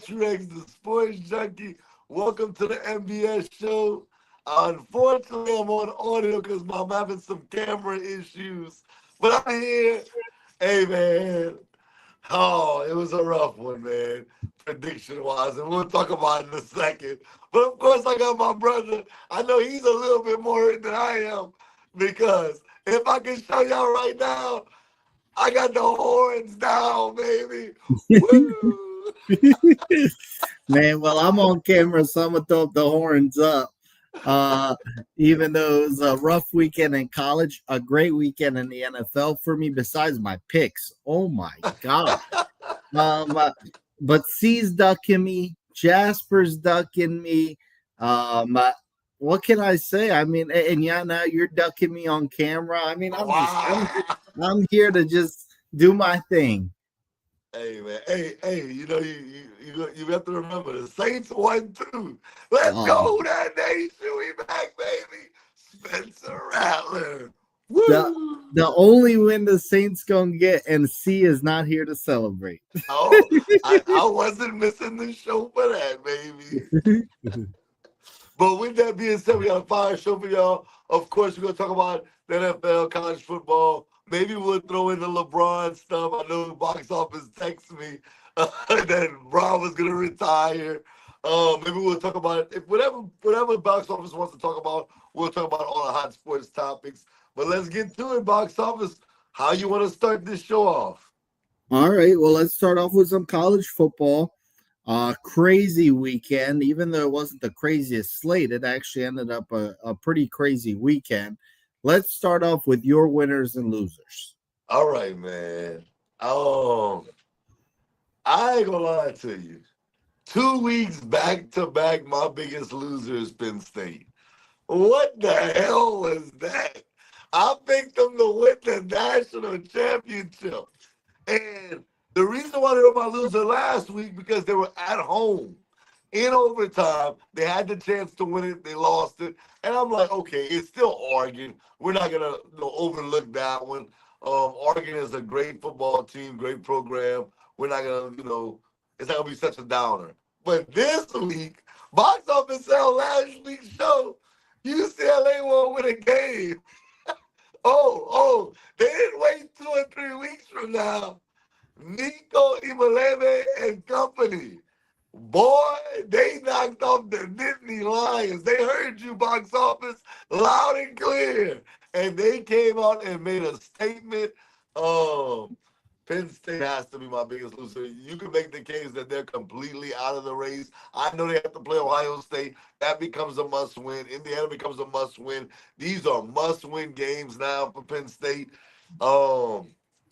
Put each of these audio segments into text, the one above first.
Truex, the sports junkie. Welcome to the NBS Show. Unfortunately, I'm on audio because I'm having some camera issues. But I'm here. Hey, man. Oh, it was a rough one, man, prediction-wise. And we'll talk about it in a second. But, of course, I got my brother. I know he's a little bit more hurt than I am because if I can show y'all right now, I got the horns down, baby. Woo! Man, well, I'm on camera, so I'm gonna throw up the horns up. Even though it was a rough weekend in college, a great weekend in the NFL for me, besides my picks. Oh my god. But C's ducking me, Jasper's ducking me. What can I say? I mean, and yeah, now you're ducking me on camera. I mean, I'm here to just do my thing. Hey, man. Hey, you have to remember the Saints won too. Let's go, that nation. We back, baby. Spencer Rattler. Woo! The only win the Saints gonna get, and C is not here to celebrate. Oh, I wasn't missing the show for that, baby. But with that being said, we got a fire show for y'all. Of course, we're gonna talk about the NFL, college football. Maybe we'll throw in the LeBron stuff. I know the box office texted me that Bron was gonna retire. Maybe we'll talk about it. Whatever box office wants to talk about, we'll talk about all the hot sports topics. But let's get to it, box office. How you want to start this show off? All right. Well, let's start off with some college football. Crazy weekend. Even though it wasn't the craziest slate, it actually ended up a pretty crazy weekend. Let's start off with your winners and losers. All right, man. I ain't gonna lie to you. 2 weeks back to back, my biggest loser is Penn State. What the hell was that? I picked them to win the national championship. And the reason why they were my loser last week, because they were at home in overtime. They had the chance to win it. They lost it. And I'm like, okay, it's still Oregon. We're not going to overlook that one. Oregon is a great football team, great program. We're not going to, it's not going to be such a downer. But this week, box office sale last week's show, UCLA won't win a game. They didn't wait 2 or 3 weeks from now. Nico Imaleme and company. Boy, they knocked off the Nittany Lions. They heard you, box office, loud and clear. And they came out and made a statement. Penn State has to be my biggest loser. You can make the case that they're completely out of the race. I know they have to play Ohio State. That becomes a must-win. Indiana becomes a must-win. These are must-win games now for Penn State. 2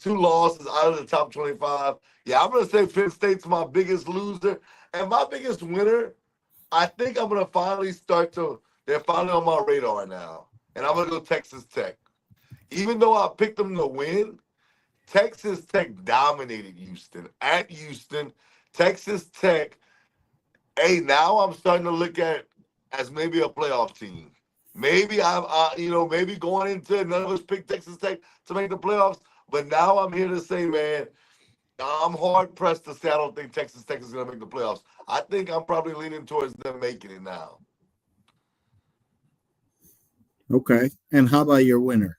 losses out of the top 25. Yeah, I'm going to say Penn State's my biggest loser. And my biggest winner, I think I'm going to finally they're finally on my radar now. And I'm going to go Texas Tech. Even though I picked them to win, Texas Tech dominated Houston. At Houston, Texas Tech, now I'm starting to look at as maybe a playoff team. Maybe maybe going into none of us picked Texas Tech to make the playoffs. But now I'm here to say, man, I'm hard-pressed to say I don't think Texas Tech is going to make the playoffs. I think I'm probably leaning towards them making it now. Okay. And how about your winner?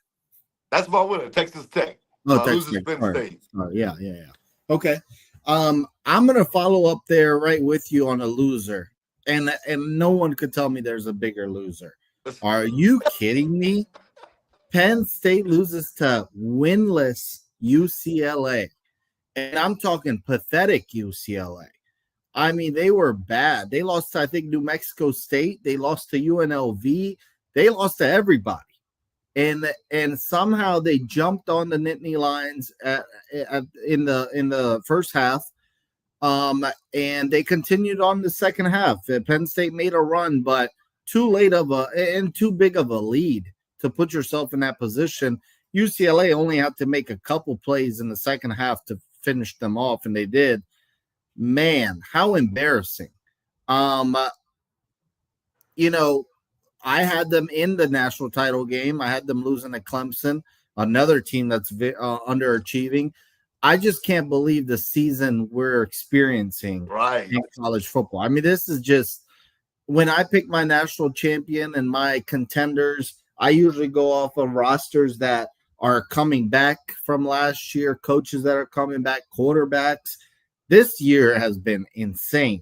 That's my winner, Texas Tech. Oh, Texas Tech. Penn State. Yeah. Okay. I'm going to follow up there right with you on a loser. And no one could tell me there's a bigger loser. Are you kidding me? Penn State loses to winless UCLA. And I'm talking pathetic UCLA. I mean, they were bad. They lost to, I think, New Mexico State. They lost to UNLV. They lost to everybody. And somehow they jumped on the Nittany Lions in the first half. And they continued on the second half. Penn State made a run, but too big of a lead to put yourself in that position. UCLA only had to make a couple plays in the second half to finish them off, and they did. Man, how embarrassing. I had them in the national title game. I had them losing to Clemson, another team that's underachieving. I just can't believe the season we're experiencing Right. in college football. I mean, this is just when I pick my national champion and my contenders, I usually go off of rosters that are coming back from last year, coaches that are coming back, quarterbacks. This year has been insane.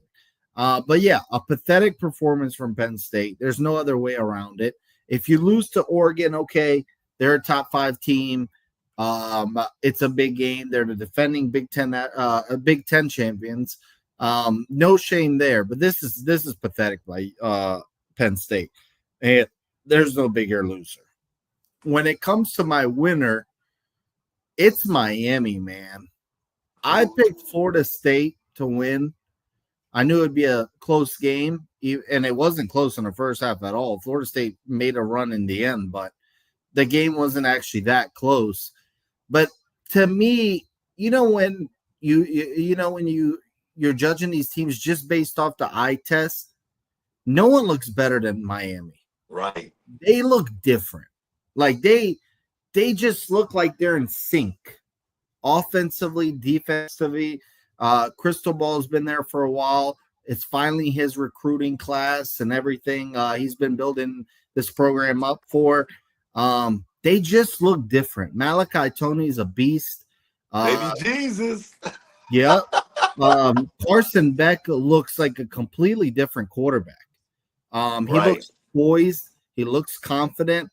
But yeah, a pathetic performance from Penn State. There's no other way around it. If you lose to Oregon, okay, they're a top 5 team. It's a big game. They're the defending Big Ten champions. No shame there, but this is pathetic by Penn State. And there's no bigger loser. When it comes to my winner, it's Miami, man. I picked Florida State to win. I knew it'd be a close game, and it wasn't close in the first half at all. Florida State made a run in the end, but the game wasn't actually that close. But to me, when you're judging these teams just based off the eye test, no one looks better than Miami. Right. They look different. Like they just look like they're in sync. Offensively, defensively. Crystal Ball's been there for a while. It's finally his recruiting class and everything he's been building this program up for. They just look different. Malachi Tony's a beast. Baby Jesus. Yeah. Carson Beck looks like a completely different quarterback. He looks poised. He looks confident.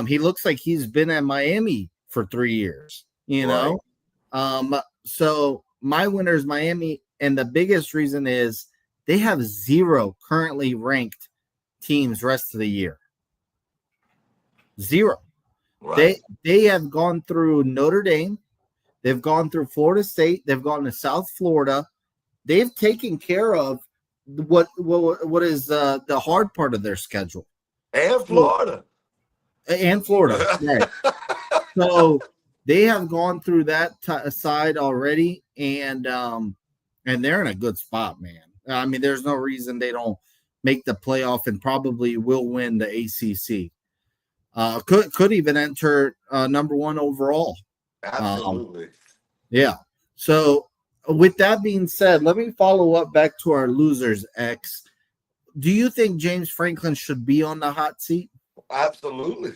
He looks like he's been at Miami for 3 years, know? So my winner is Miami. And the biggest reason is they have 0 currently ranked teams rest of the year. 0. Right. They have gone through Notre Dame. They've gone through Florida State. They've gone to South Florida. They've taken care of what is the hard part of their schedule. And Florida. Right. So they have gone through that side already, and they're in a good spot, man. I mean, there's no reason they don't make the playoff and probably will win the ACC. Could even enter number 1 overall. Absolutely. Yeah. So with that being said, let me follow up back to our losers, X. Do you think James Franklin should be on the hot seat? Absolutely.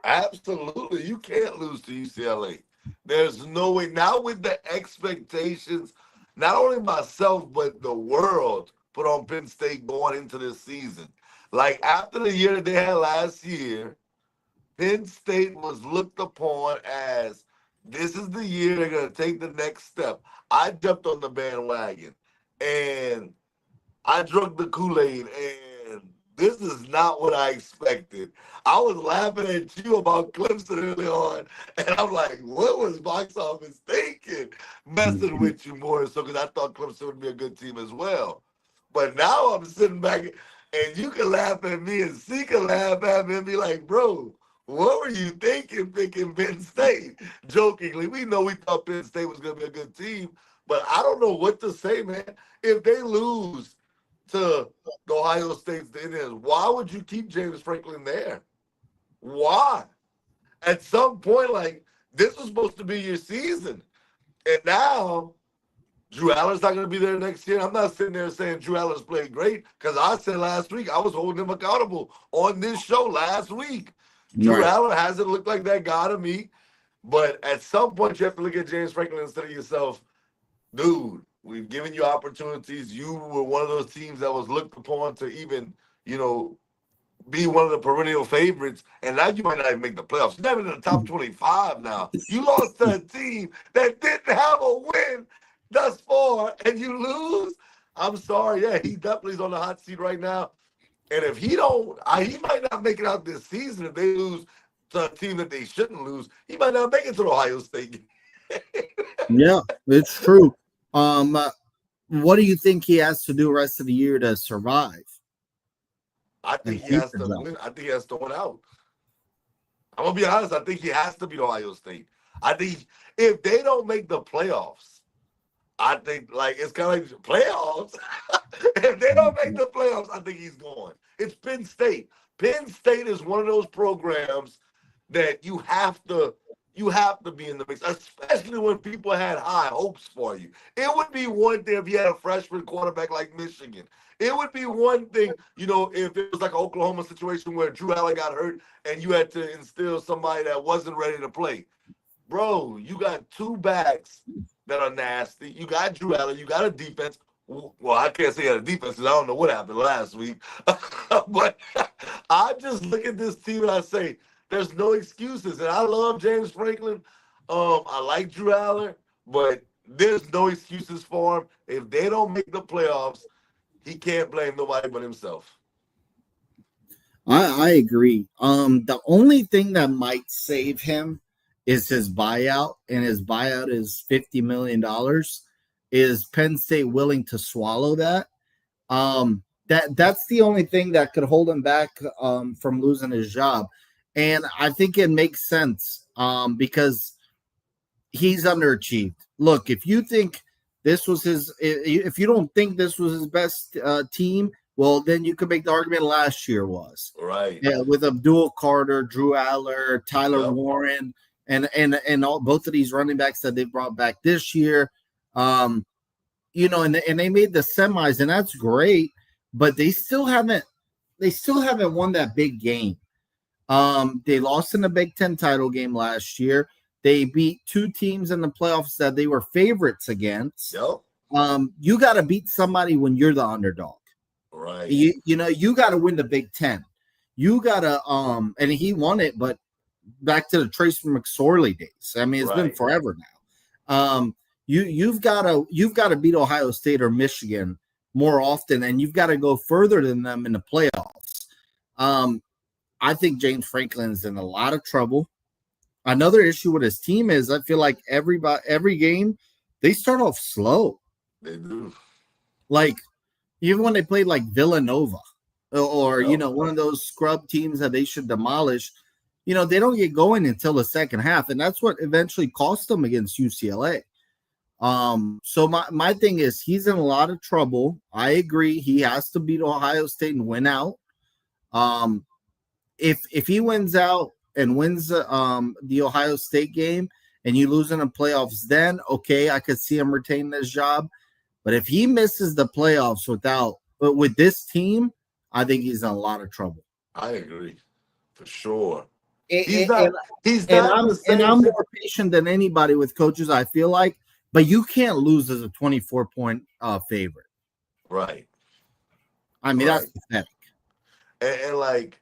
Absolutely. You can't lose to UCLA. There's no way. Now with the expectations, not only myself, but the world put on Penn State going into this season. Like after the year that they had last year, Penn State was looked upon as this is the year they're going to take the next step. I jumped on the bandwagon, and I drank the Kool-Aid, and this is not what I expected. I was laughing at you about Clemson early on, and I'm like, what was box office thinking? Messing with you more so because I thought Clemson would be a good team as well. But now I'm sitting back, and you can laugh at me, and C can laugh at me and be like, bro, what were you thinking picking Penn State? Jokingly, we know we thought Penn State was going to be a good team, but I don't know what to say, man. If they lose to the Ohio State's the Indians, why would you keep James Franklin there? Why? At some point, like, this was supposed to be your season. And now, Drew Allen's not going to be there next year. I'm not sitting there saying Drew Allen's played great because I said last week I was holding him accountable on this show last week. Drew Allen hasn't looked like that guy to me. But at some point, you have to look at James Franklin instead of yourself. Dude, we've given you opportunities. You were one of those teams that was looked upon to even, be one of the perennial favorites. And now you might not even make the playoffs. You're not even in the top 25 now. You lost to a team that didn't have a win thus far, and you lose. I'm sorry. Yeah, he definitely is on the hot seat right now. And if he don't, he might not make it out this season. If they lose to a team that they shouldn't lose, he might not make it to the Ohio State. Yeah, it's true. What do you think he has to do the rest of the year to survive? I think he has to win. I think he has to win out. I'm gonna be honest. I think he has to beat Ohio State. I think if they don't make the playoffs, I think it's kind of like playoffs. If they don't make the playoffs, I think he's going. It's Penn State. Penn State is one of those programs that you have to you have to be in the mix, especially when people had high hopes for you. It would be one thing if you had a freshman quarterback like Michigan. It would be one thing, if it was like an Oklahoma situation where Drew Allen got hurt and you had to instill somebody that wasn't ready to play. Bro, you got two backs that are nasty. You got Drew Allen. You got a defense. Well, I can't say a defense because I don't know what happened last week. But I just look at this team and I say, there's no excuses. And I love James Franklin. I like Drew Allen, but there's no excuses for him. If they don't make the playoffs, he can't blame nobody but himself. I agree. The only thing that might save him is his buyout, and his buyout is $50 million. Is Penn State willing to swallow that? That's the only thing that could hold him back from losing his job. And I think it makes sense because he's underachieved. Look, if you think this was if you don't think this was his best team, well, then you could make the argument last year was. Right. Yeah, with Abdul Carter, Drew Aller, Tyler Warren, and all both of these running backs that they brought back this year. And they made the semis, and that's great, but they still haven't won that big game. They lost in the Big Ten title game last year. They beat two teams in the playoffs that they were favorites against. Yep. You got to beat somebody when you're the underdog. Right. You got to win the Big Ten. You got to and he won it, but back to the Trace McSorley days. I mean, it's been forever now. You've got to beat Ohio State or Michigan more often, and you've got to go further than them in the playoffs. I think James Franklin's in a lot of trouble. Another issue with his team is I feel like every game they start off slow. They do. Like even when they played like Villanova or one of those scrub teams that they should demolish, they don't get going until the second half, and that's what eventually cost them against UCLA. So my thing is he's in a lot of trouble. I agree. He has to beat Ohio State and win out. If he wins out and wins the Ohio State game and you lose in the playoffs, then okay, I could see him retaining his job. But if he misses the playoffs with this team, I think he's in a lot of trouble. I agree, for sure. I'm more patient than anybody with coaches, I feel like, but you can't lose as a 24-point favorite. Right. I mean, that's pathetic. And like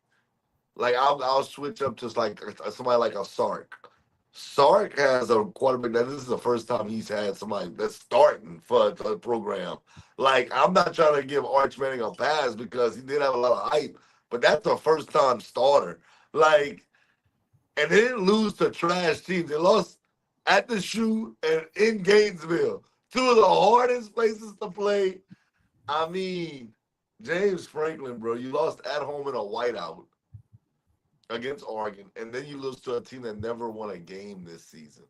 I'll switch up to like somebody like a Sark. Sark has a quarterback that this is the first time he's had somebody that's starting for the program. Like, I'm not trying to give Arch Manning a pass because he did have a lot of hype, but that's a first-time starter. Like, and they didn't lose to trash teams. They lost at the Shoe and in Gainesville, two of the hardest places to play. I mean, James Franklin, bro, you lost at home in a whiteout against Oregon, and then you lose to a team that never won a game this season.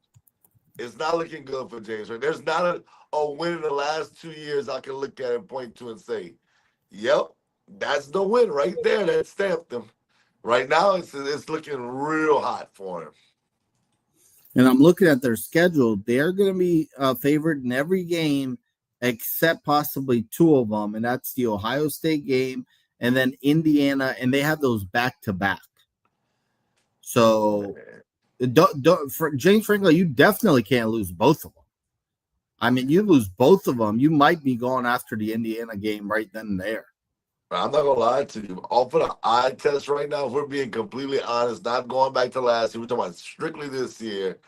It's not looking good for James. There's not a win in the last 2 years I can look at and point to and say, yep, that's the win right there that stamped him. Right now, it's looking real hot for him. And I'm looking at their schedule. They're going to be favored in every game except possibly two of them, and that's the Ohio State game and then Indiana, and they have those back-to-back. So, for James Franklin, you definitely can't lose both of them. I mean, you lose both of them, you might be going after the Indiana game right then and there. I'm not going to lie to you. Off of the eye test right now, if we're being completely honest, not going back to last year, we're talking about strictly this year,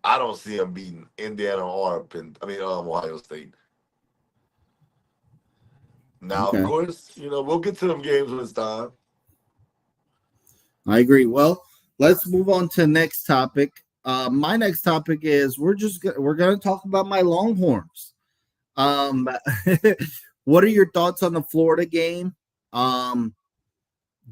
I don't see him beating Indiana or Ohio State. Now, Of course, we'll get to them games when it's time. I agree. Well, let's move on to the next topic. My next topic is we're going to talk about my Longhorns. What are your thoughts on the Florida game? Do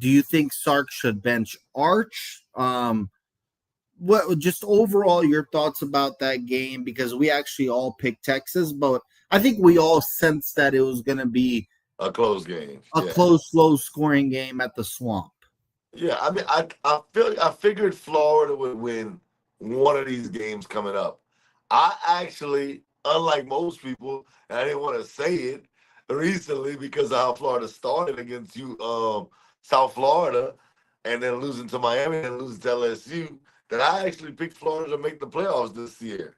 you think Sark should bench Arch? What just overall your thoughts about that game? Because we actually all picked Texas, but I think we all sensed that it was going to be a close game, close, low-scoring game at the Swamp. Yeah, I mean, I figured Florida would win one of these games coming up. I actually, unlike most people, and I didn't want to say it recently because of how Florida started against you, South Florida, and then losing to Miami and losing to LSU, that I actually picked Florida to make the playoffs this year.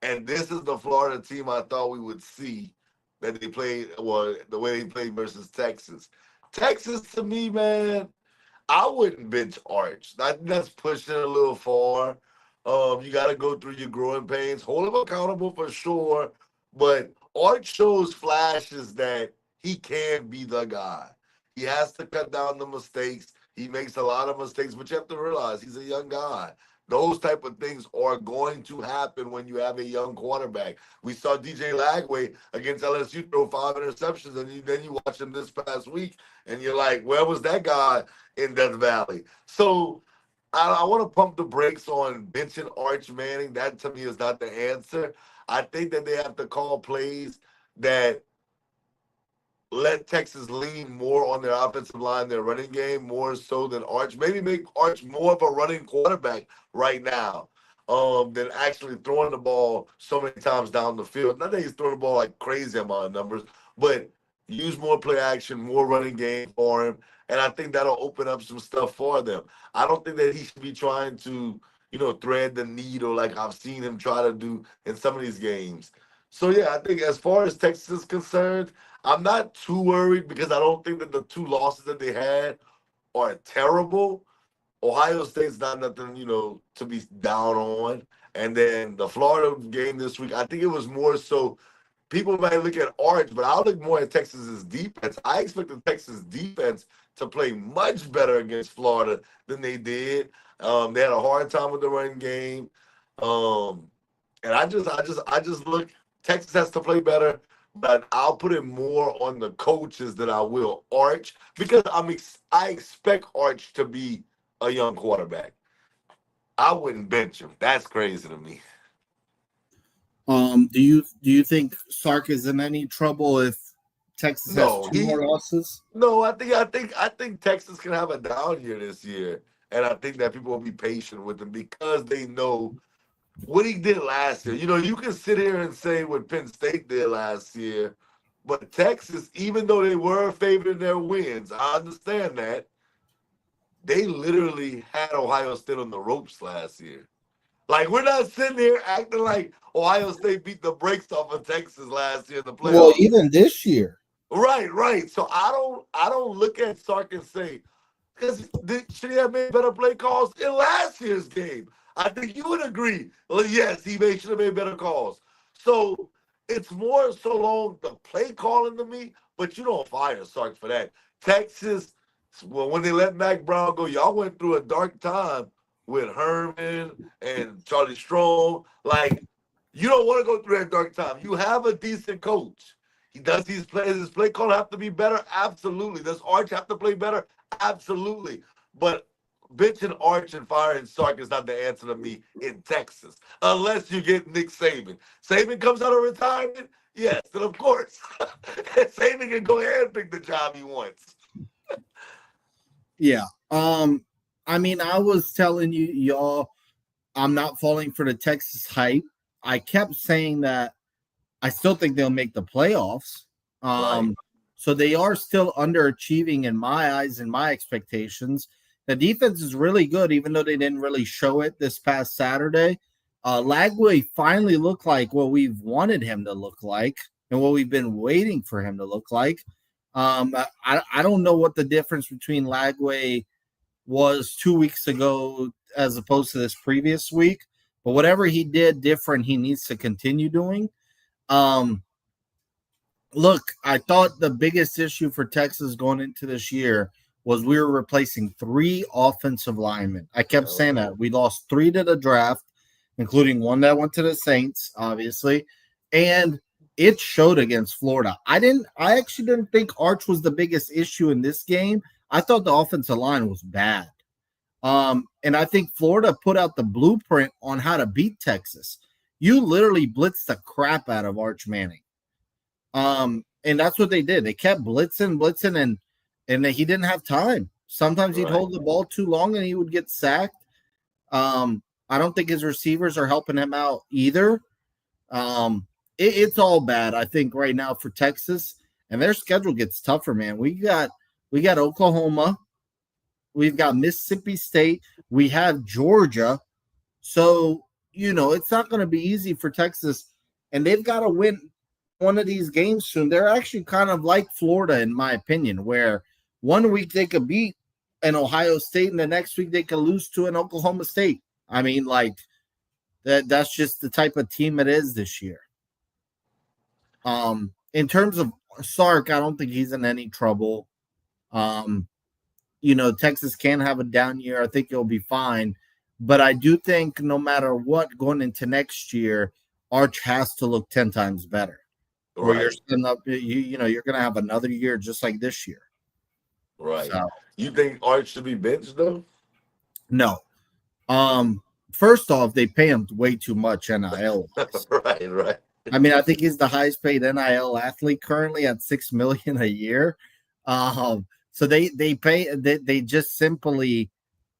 And this is the Florida team I thought we would see that they played, well, the way they played versus Texas. Texas, to me, man, I wouldn't bench Arch. That's pushing it a little far. You got to go through your growing pains. Hold him accountable for sure, but Arch shows flashes that he can be the guy. He has to cut down the mistakes. He makes a lot of mistakes, but you have to realize he's a young guy. Those type of things are going to happen when you have a young quarterback. We saw DJ Lagway against LSU throw 5 interceptions, and then you watch him this past week, and you're like, where was that guy in Death Valley? So I want to pump the brakes on benching Arch Manning. That, to me, is not the answer. I think that they have to call plays that let Texas lean more on their offensive line, their running game, more so than Arch. Maybe make Arch more of a running quarterback right now than actually throwing the ball so many times down the field. Not that he's throwing the ball like crazy amount of numbers, but use more play action, more running game for him. And I think that'll open up some stuff for them. I don't think that he should be trying to, thread the needle like I've seen him try to do in some of these games. So, yeah, I think as far as Texas is concerned, I'm not too worried because I don't think that the 2 losses that they had are terrible. Ohio State's not nothing, to be down on. And then the Florida game this week, I think it was more so people might look at Arch, but I'll look more at Texas's defense. I expect the Texas defense to play much better against Florida than they did. They had a hard time with the run game. And I just look, Texas has to play better, but I'll put it more on the coaches than I will Arch because I expect Arch to be a young quarterback. I wouldn't bench him. That's crazy to me. Do you think Sark is in any trouble if Texas has 2 more losses? No, I think Texas can have a down year this year, and I think that people will be patient with him because they know what he did last year. You can sit here and say what Penn State did last year, but Texas, even though they were favored in their wins, I understand that, they literally had Ohio State on the ropes last year. Like, we're not sitting here acting like Ohio State beat the brakes off of Texas last year in the playoffs. Well, even this year. Right. So I don't look at Sark and say, because should he have made better play calls in last year's game? I think you would agree. Well, yes, he should have made better calls. So it's more so long the play calling to me, but you don't fire Sark for that. Texas, well, when they let Mac Brown go, y'all went through a dark time with Herman and Charlie Strong. Like, you don't want to go through that dark time. You have a decent coach. He does these plays. His play call have to be better? Absolutely. Does Arch have to play better? Absolutely. But benching Arch and firing Sark is not the answer to me in Texas, unless you get Nick Saban. Saban comes out of retirement? Yes, then of course. Saban can go ahead and pick the job he wants. Yeah. I mean, I was telling y'all, I'm not falling for the Texas hype. I kept saying that I still think they'll make the playoffs. Right. So they are still underachieving in my eyes and my expectations. The defense is really good, even though they didn't really show it this past Saturday. Lagway finally looked like what we've wanted him to look like and what we've been waiting for him to look like. I don't know what the difference between Lagway was 2 weeks ago as opposed to this previous week, but whatever he did different, he needs to continue doing. Look, I thought the biggest issue for Texas going into this year was we were replacing 3 offensive linemen. I kept saying that. We lost 3 to the draft, including one that went to the Saints, obviously, and it showed against Florida. I actually didn't think Arch was the biggest issue in this game. I thought the offensive line was bad. And I think Florida put out the blueprint on how to beat Texas. You literally blitzed the crap out of Arch Manning. And that's what they did. They kept blitzing, and he didn't have time. Sometimes he'd hold the ball too long and he would get sacked. I I don't think his receivers are helping him out either. It's all bad, I think, right now for Texas, and their schedule gets tougher, man. We got Oklahoma, we've got Mississippi State, we have Georgia, so it's not going to be easy for Texas, and they've got to win one of these games soon. They're actually kind of like Florida, in my opinion, where one week they could beat an Ohio State, and the next week they could lose to an Oklahoma State. I mean, like that's just the type of team it is this year. In terms of Sark, I don't think he's in any trouble. Texas can have a down year. I think he'll be fine. But I do think no matter what, going into next year, Arch has to look 10 times better. Right. Or you're setting up, you're going to have another year just like this year. Right. So, you think Arch should be benched, though? No. First off, they pay him way too much NIL. Right. I mean, I think he's the highest paid NIL athlete currently at $6 million a year. So they just simply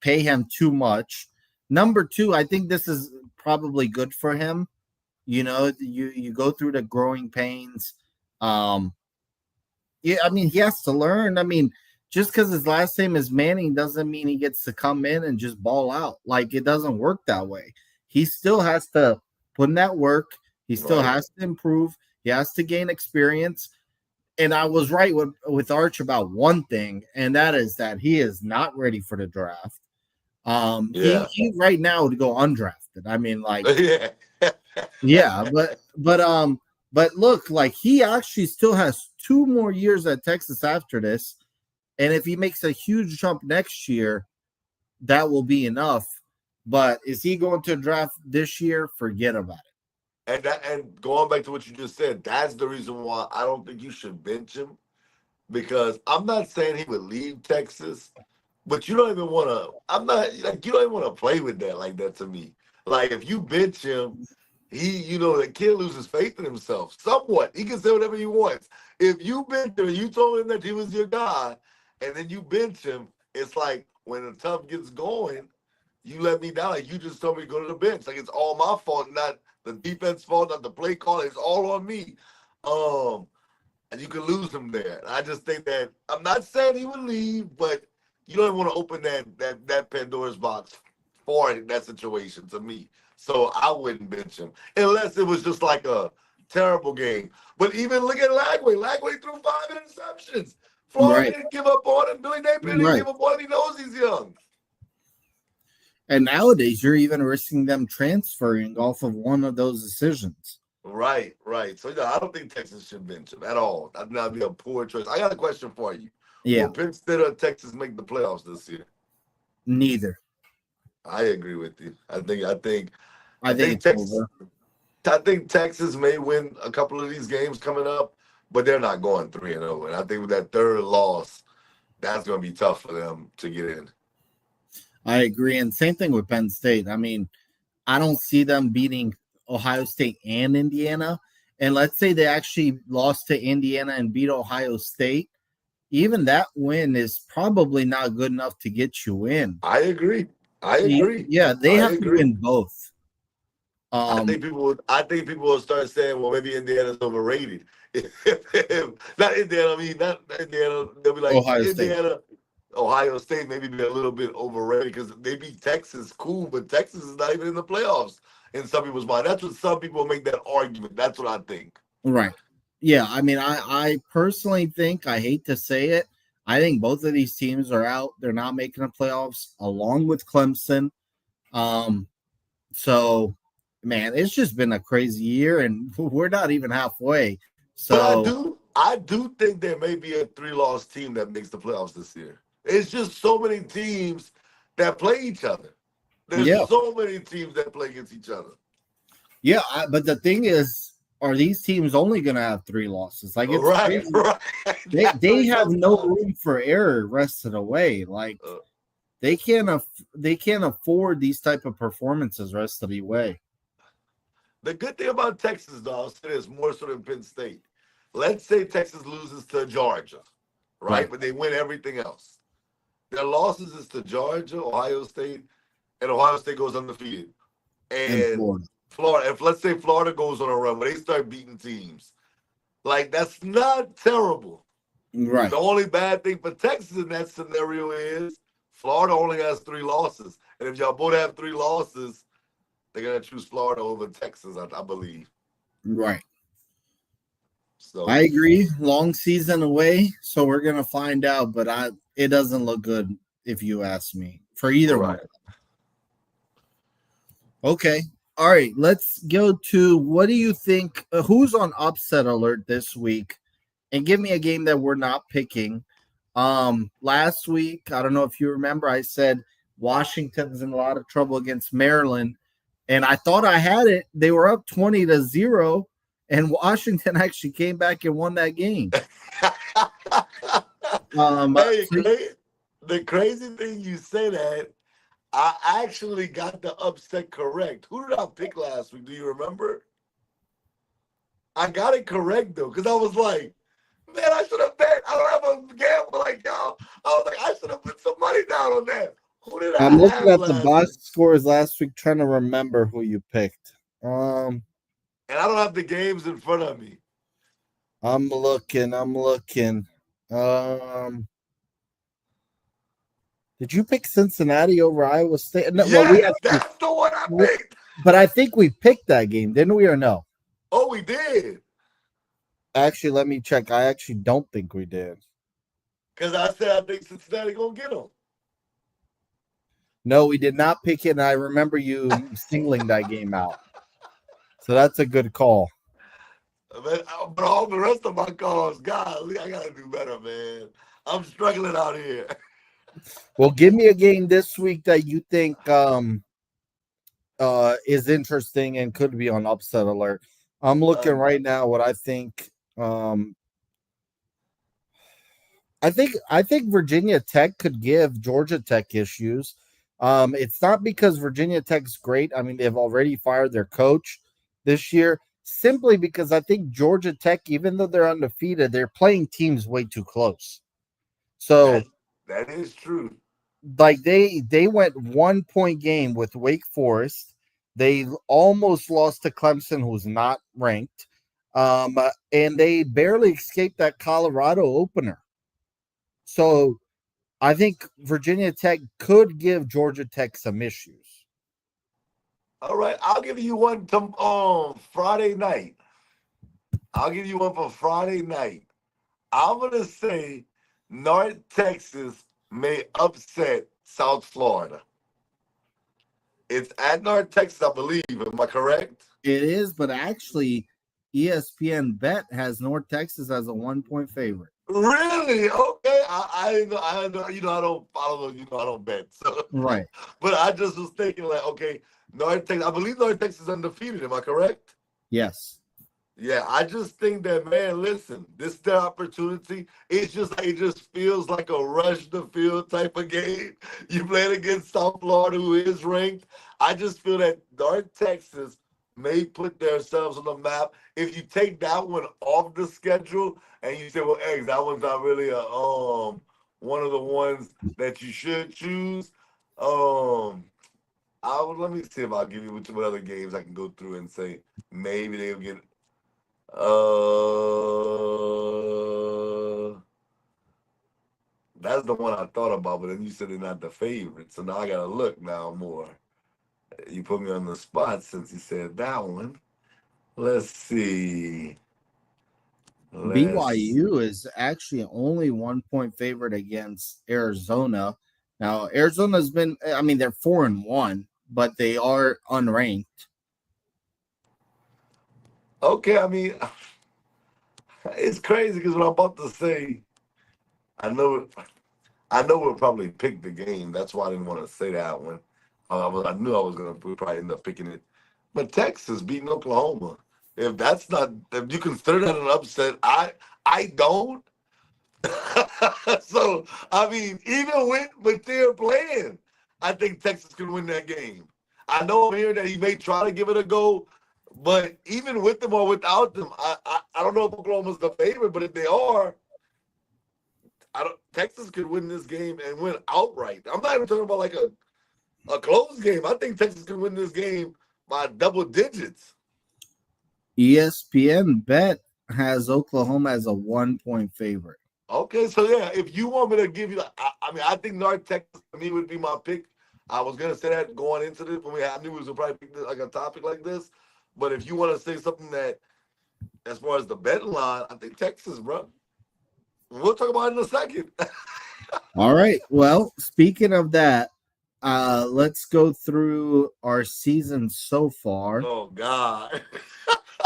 pay him too much. Number two, I think this is probably good for him. You go through the growing pains. I mean, he has to learn. I mean, just because his last name is Manning doesn't mean he gets to come in and just ball out. Like, it doesn't work that way. He still has to put in that work. He still has to improve. He has to gain experience. And I was right with Arch about one thing, and that is that he is not ready for the draft. He right now would go undrafted. I mean, like, but look, like, he actually still has 2 more years at Texas after this, and if he makes a huge jump next year, that will be enough. But is he going to draft this year? Forget about it. And going back to what you just said, that's the reason why I don't think you should bench him, because I'm not saying he would leave Texas, but you don't even want to. You don't even want to play with that like that to me. Like, if you bench him, the kid loses faith in himself somewhat. He can say whatever he wants. If you bench him and you told him that he was your guy, and then you bench him, it's like when the tough gets going, you let me down. Like, you just told me to go to the bench. Like, it's all my fault, not the defense fault, not the play call. It's all on me. And you can lose him there. I just think that, I'm not saying he would leave, but you don't want to open that Pandora's box for that situation to me. So I wouldn't bench him unless it was just like a terrible game. But even look at Lagway. Lagway threw 5 interceptions. Florida didn't give up on him. Billy Napier didn't give up on him. He knows he's young. And nowadays, you're even risking them transferring off of one of those decisions. Right. So, I don't think Texas should bench him at all. That'd be a poor choice. I got a question for you. Yeah. Will Penn State or Texas make the playoffs this year? Neither. I agree with you. I think Texas. Over. I think Texas may win a couple of these games coming up, but they're not going 3-0. And I think with that third loss, that's going to be tough for them to get in. I agree. And same thing with Penn State. I mean, I don't see them beating Ohio State and Indiana. And let's say they actually lost to Indiana and beat Ohio State. Even that win is probably not good enough to get you in. I agree. Yeah, they have to win both. I think people will start saying, well, maybe Indiana's overrated. Not Indiana. They'll be like, Ohio State maybe be a little bit overrated because they beat Texas, cool, but Texas is not even in the playoffs in some people's mind. That's what some people make that argument. That's what I think. Right. Yeah, I mean, I personally think, I hate to say it, I think both of these teams are out. They're not making the playoffs, along with Clemson. So, man, it's just been a crazy year, and we're not even halfway. So, but I do think there may be a 3-loss team that makes the playoffs this year. It's just so many teams that play each other. There's so many teams that play against each other. Yeah, but the thing is, are these teams only going to have 3 losses? Like, it's right. They have no room for error rest of the way. Like, they can't afford these type of performances rest of the way. The good thing about Texas, though, I'll say this more so than Penn State. Let's say Texas loses to Georgia, right? But they win everything else. Their losses is to Georgia, Ohio State, and Ohio State goes undefeated. And and Florida. Florida. If let's say Florida goes on a run where they start beating teams, like that's not terrible. Right. The only bad thing for Texas in that scenario is Florida only has 3 losses, and if y'all both have 3 losses, they're gonna choose Florida over Texas, I believe. Right. I So, agree. Long season away, so we're gonna find out. But it doesn't look good if you ask me for either one. right. Okay. All right. Let's go to what do you think? Who's on upset alert this week? And give me a game that we're not picking. Last week, I don't know if you remember, I said Washington's in a lot of trouble against Maryland, and I thought I had it. They were up 20-0, and Washington actually came back and won that game. Hey, So the crazy thing you say that, I actually got the upset correct. Who did I pick last week? Do you remember? I got it correct though, because I was like, man, I should have bet. I don't have a gamble like y'all. I was like, I should have put some money down on that. Who did I I'm looking have at the last box week? scores last week, trying to remember who you picked. And I don't have the games in front of me. I'm looking. Did you pick Cincinnati over Iowa State? No, well, we Yes, actually, that's the one I picked. but I think we picked that game, didn't we, or no? Oh, we did. Actually, let me check. I actually don't think we did. Because I said I think Cincinnati gonna get them. No, we did not pick it. And I remember you singling that game out. So that's a good call. But all the rest of my calls, golly, I gotta do better, man. I'm struggling out here. Well, give me a game this week that you think is interesting and could be on upset alert. I'm looking right now what I think. I think Virginia Tech could give Georgia Tech issues. It's not because Virginia Tech's great. I mean, they've already fired their coach this year, simply because I think Georgia Tech, even though they're undefeated, they're playing teams way too close. So, That is true. like they went 1 point game with Wake Forest. They almost lost to Clemson, who's not ranked, and they barely escaped that Colorado opener. So I think Virginia Tech could give Georgia Tech some issues. All right, I'll give you one to Friday night. I'll give you one for Friday night. I'm gonna say North Texas may upset South Florida. It's at North Texas, I believe. Am I correct? It is, but actually, ESPN Bet has North Texas as a 1 point favorite. Really? Okay. I know. You know, I don't follow. You know, I don't bet. So, Right. but I just was thinking, like, okay, North Texas. I believe North Texas is undefeated. Am I correct? Yes. Yeah, I just think that, man, listen, this is their opportunity. It's just like it just feels like a rush the field type of game. You playing against South Florida, who is ranked. I just feel that North Texas may put themselves on the map. If you take that one off the schedule and you say, well, eggs, that one's not really a one of the ones that you should choose. Let me see if I'll give you what other games I can go through and say maybe they'll get that's the one I thought about, but then you said they're not the favorite. So now I gotta look now more. You put me on the spot since you said that one. Let's see. Let's BYU is actually only 1 point favorite against Arizona. Now, Arizona's been, I mean, they're 4-1, but they are unranked. Okay, I mean it's crazy because what I'm about to say, I know we'll probably pick the game. That's why I didn't want to say that one. I knew I was gonna probably end up picking it. But Texas beating Oklahoma. If you consider that an upset, I don't. So I mean, even with their playing, I think Texas can win that game. I know I'm hearing that he may try to give it a go, but even with them or without them, I don't know if Oklahoma's the favorite, but if they are, Texas could win this game and win outright. I'm not even talking about like a close game. I think Texas can win this game by double digits. ESPN bet has Oklahoma as a 1-point favorite. Okay, so yeah, if you want me to give you, I mean, I think North Texas to me would be my pick. I was gonna say that going into this, when I knew we was gonna probably pick this, like a topic like this. But if you want to say something that, as far as the betting line, I think Texas, bro. We'll talk about it in a second. All right. Well, speaking of that, let's go through our season so far. Oh God.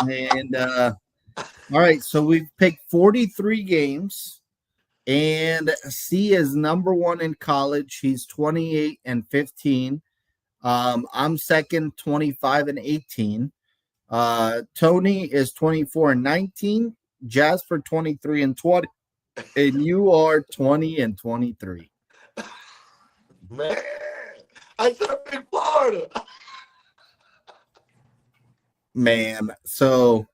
And all right, so we've picked 43 games, and C is number one in college. He's 28-15. I'm second, 25-18. Tony is 24-19. Jasper 23-20. And you are 20-23. Man, I should have picked Florida. Man, so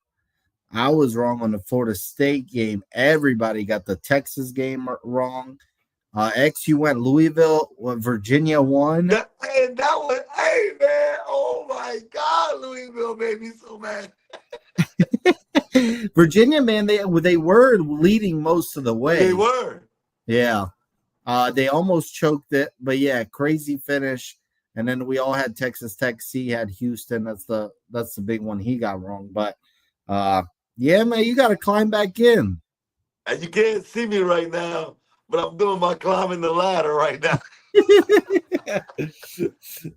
I was wrong on the Florida State game. Everybody got the Texas game wrong. XU went Louisville. Virginia won. That was, hey, man. Oh, my God. Louisville made me so mad. Virginia, man, they were leading most of the way. They were. Yeah. They almost choked it, but yeah, crazy finish. And then we all had Texas Tech. C had Houston. That's the big one he got wrong. But yeah, man, you got to climb back in. And you can't see me right now, but I'm doing my climbing the ladder right now.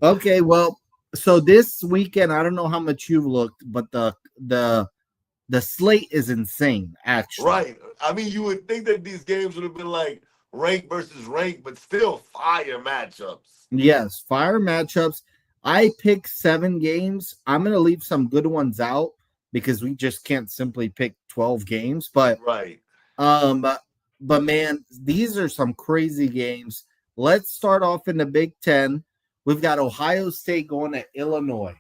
Okay, well, so this weekend, I don't know how much you've looked, but the slate is insane, actually. Right. I mean, you would think that these games would have been like rank versus rank, but still fire matchups. Yes, fire matchups. I picked 7 games. I'm going to leave some good ones out because we just can't simply pick 12 games. But right. But man, these are some crazy games. Let's start off in the Big Ten. We've got Ohio State going to Illinois.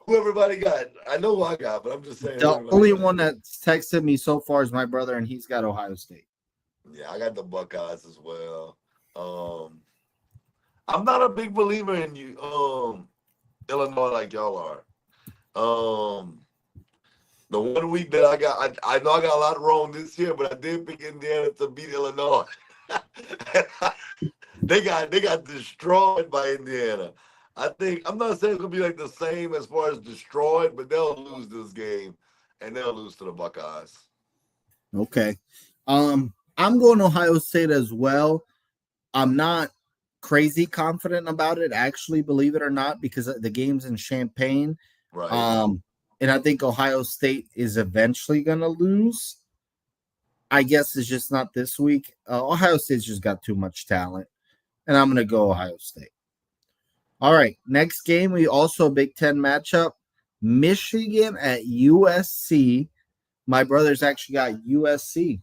Who everybody got? I know who I got, but I'm just saying. The only one that's texted me so far is my brother, and he's got Ohio State. Yeah, I got the Buckeyes as well. I'm not a big believer in you, Illinois like y'all are. The 1 week that I got, I know I got a lot wrong this year, but I did pick Indiana to beat Illinois. They got destroyed by Indiana. I'm not saying it's gonna be like the same as far as destroyed, but they'll lose this game, and they'll lose to the Buckeyes. Okay, I'm going Ohio State as well. I'm not crazy confident about it, actually, believe it or not, because the game's in Champaign. Right. And I think Ohio State is eventually going to lose. I guess it's just not this week. Ohio State's just got too much talent, and I'm going to go Ohio State. All right, next game, we also a Big Ten matchup. Michigan at USC. My brother's actually got USC.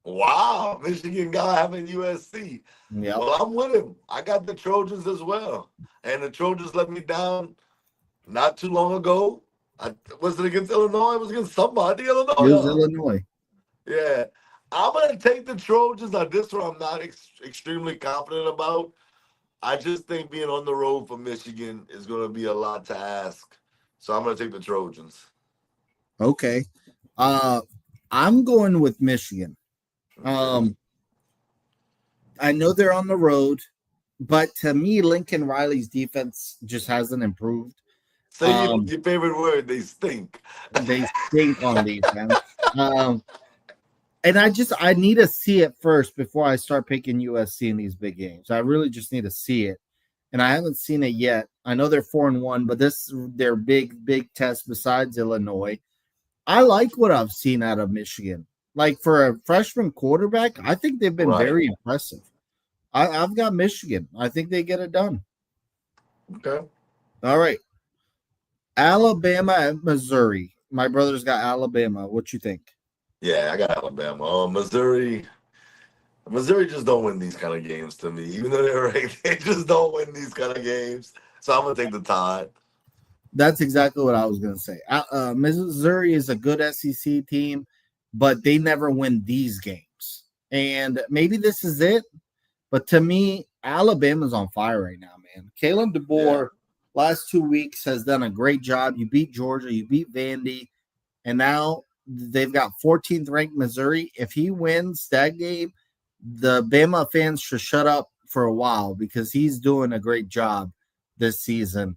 Wow, Michigan guy having USC. Yeah. Well, I'm with him. I got the Trojans as well. And the Trojans let me down not too long ago. Was it against Illinois? It was against somebody. Illinois. It was Illinois. Yeah. I'm going to take the Trojans. On this one, I'm not extremely confident about. I just think being on the road for Michigan is going to be a lot to ask. So I'm going to take the Trojans. Okay. I'm going with Michigan. I know they're on the road, but to me, Lincoln Riley's defense just hasn't improved. Say your favorite word, they stink. They stink on defense. And I need to see it first before I start picking USC in these big games. I really just need to see it. And I haven't seen it yet. I know they're 4-1, but this is their big test besides Illinois. I like what I've seen out of Michigan. Like for a freshman quarterback, I think they've been very impressive. I've got Michigan. I think they get it done. Okay. All right. Alabama and Missouri. My brother's got Alabama. What you think? Yeah, I got Alabama. Missouri just don't win these kind of games to me. Even though they're ranked, they just don't win these kind of games. So I'm going to take the Tide. That's exactly what I was going to say. Missouri is a good SEC team, but they never win these games. And maybe this is it. But to me, Alabama's on fire right now, man. Kalen DeBoer, last 2 weeks, has done a great job. You beat Georgia, you beat Vandy, and now they've got 14th ranked Missouri. If he wins that game, the Bama fans should shut up for a while because he's doing a great job this season.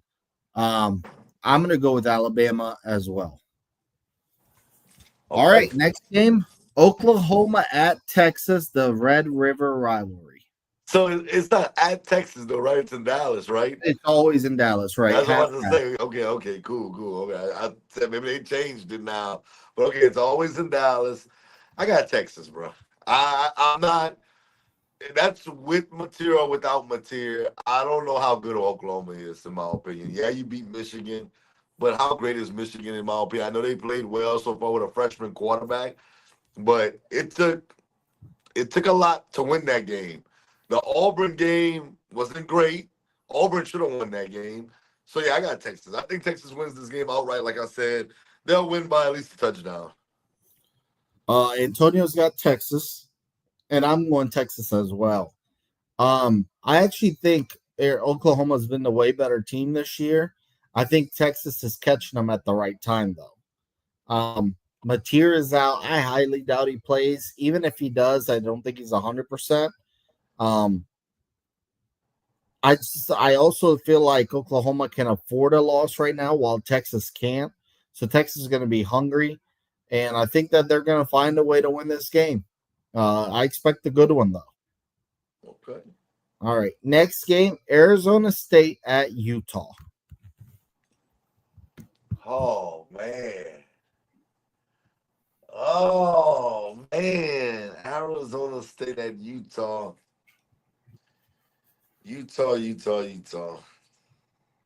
I'm going to go with Alabama as well. Okay. All right, next game, Oklahoma at Texas, the Red River rivalry. So it's not at Texas, though, right? It's in Dallas, right? It's always in Dallas, right? That's what I was to say. Okay, cool. Okay, I said maybe they changed it now, but okay, it's always in Dallas. I got Texas, bro. I'm not. That's with material, without material. I don't know how good Oklahoma is, in my opinion. Yeah, you beat Michigan, but how great is Michigan, in my opinion? I know they played well so far with a freshman quarterback, but it took a lot to win that game. The Auburn game wasn't great. Auburn should have won that game. So, yeah, I got Texas. I think Texas wins this game outright. Like I said, they'll win by at least a touchdown. Antonio's got Texas, and I'm going Texas as well. I actually think Oklahoma's been the way better team this year. I think Texas is catching them at the right time, though. Mateer is out. I highly doubt he plays. Even if he does, I don't think he's 100%. I also feel like Oklahoma can afford a loss right now while Texas can't. So Texas is going to be hungry, and I think that they're going to find a way to win this game. I expect a good one, though. Okay. All right. Next game, Arizona State at Utah. Oh, man. Arizona State at Utah. Utah.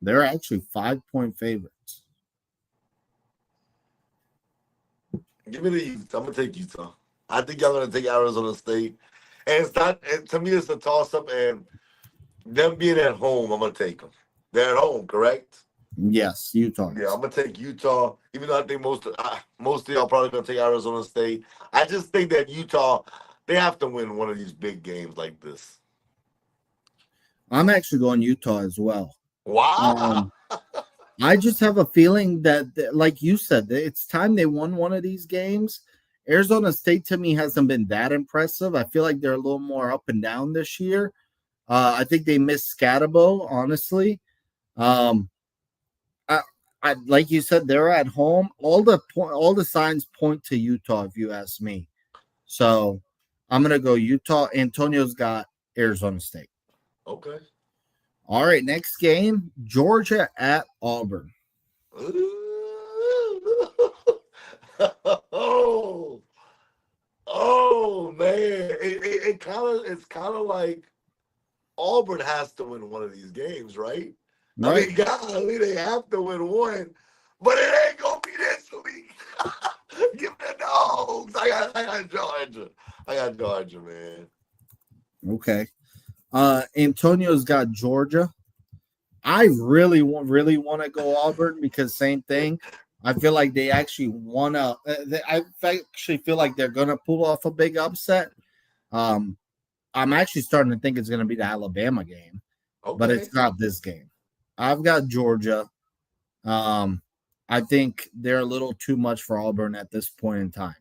They're actually 5-point favorites. Give me the Utah. I'm going to take Utah. I think y'all going to take Arizona State. And it's not, to me, it's a toss-up. And them being at home, I'm going to take them. They're at home, correct? Yes, Utah. Yeah, I'm going to take Utah, even though I think most of y'all probably going to take Arizona State. I just think that Utah, they have to win one of these big games like this. I'm actually going Utah as well. Wow. I just have a feeling that, like you said, it's time they won one of these games. Arizona State, to me, hasn't been that impressive. I feel like they're a little more up and down this year. I think they missed Scatabo, honestly. I like you said, they're at home. All the signs point to Utah, if you ask me. So I'm gonna go Utah. Antonio's got Arizona State. Okay. All right, next game, Georgia at Auburn. Oh man. It's kind of like Auburn has to win one of these games, right? Right. I mean, golly, they have to win one, but it ain't gonna be this week. Give me the dogs. I got Georgia. I got Georgia, man. Okay. Antonio's got Georgia. I really want to go Auburn because same thing. I feel like they actually want to. I actually feel like they're going to pull off a big upset. I'm actually starting to think it's going to be the Alabama game, but it's not this game. I've got Georgia. I think they're a little too much for Auburn at this point in time.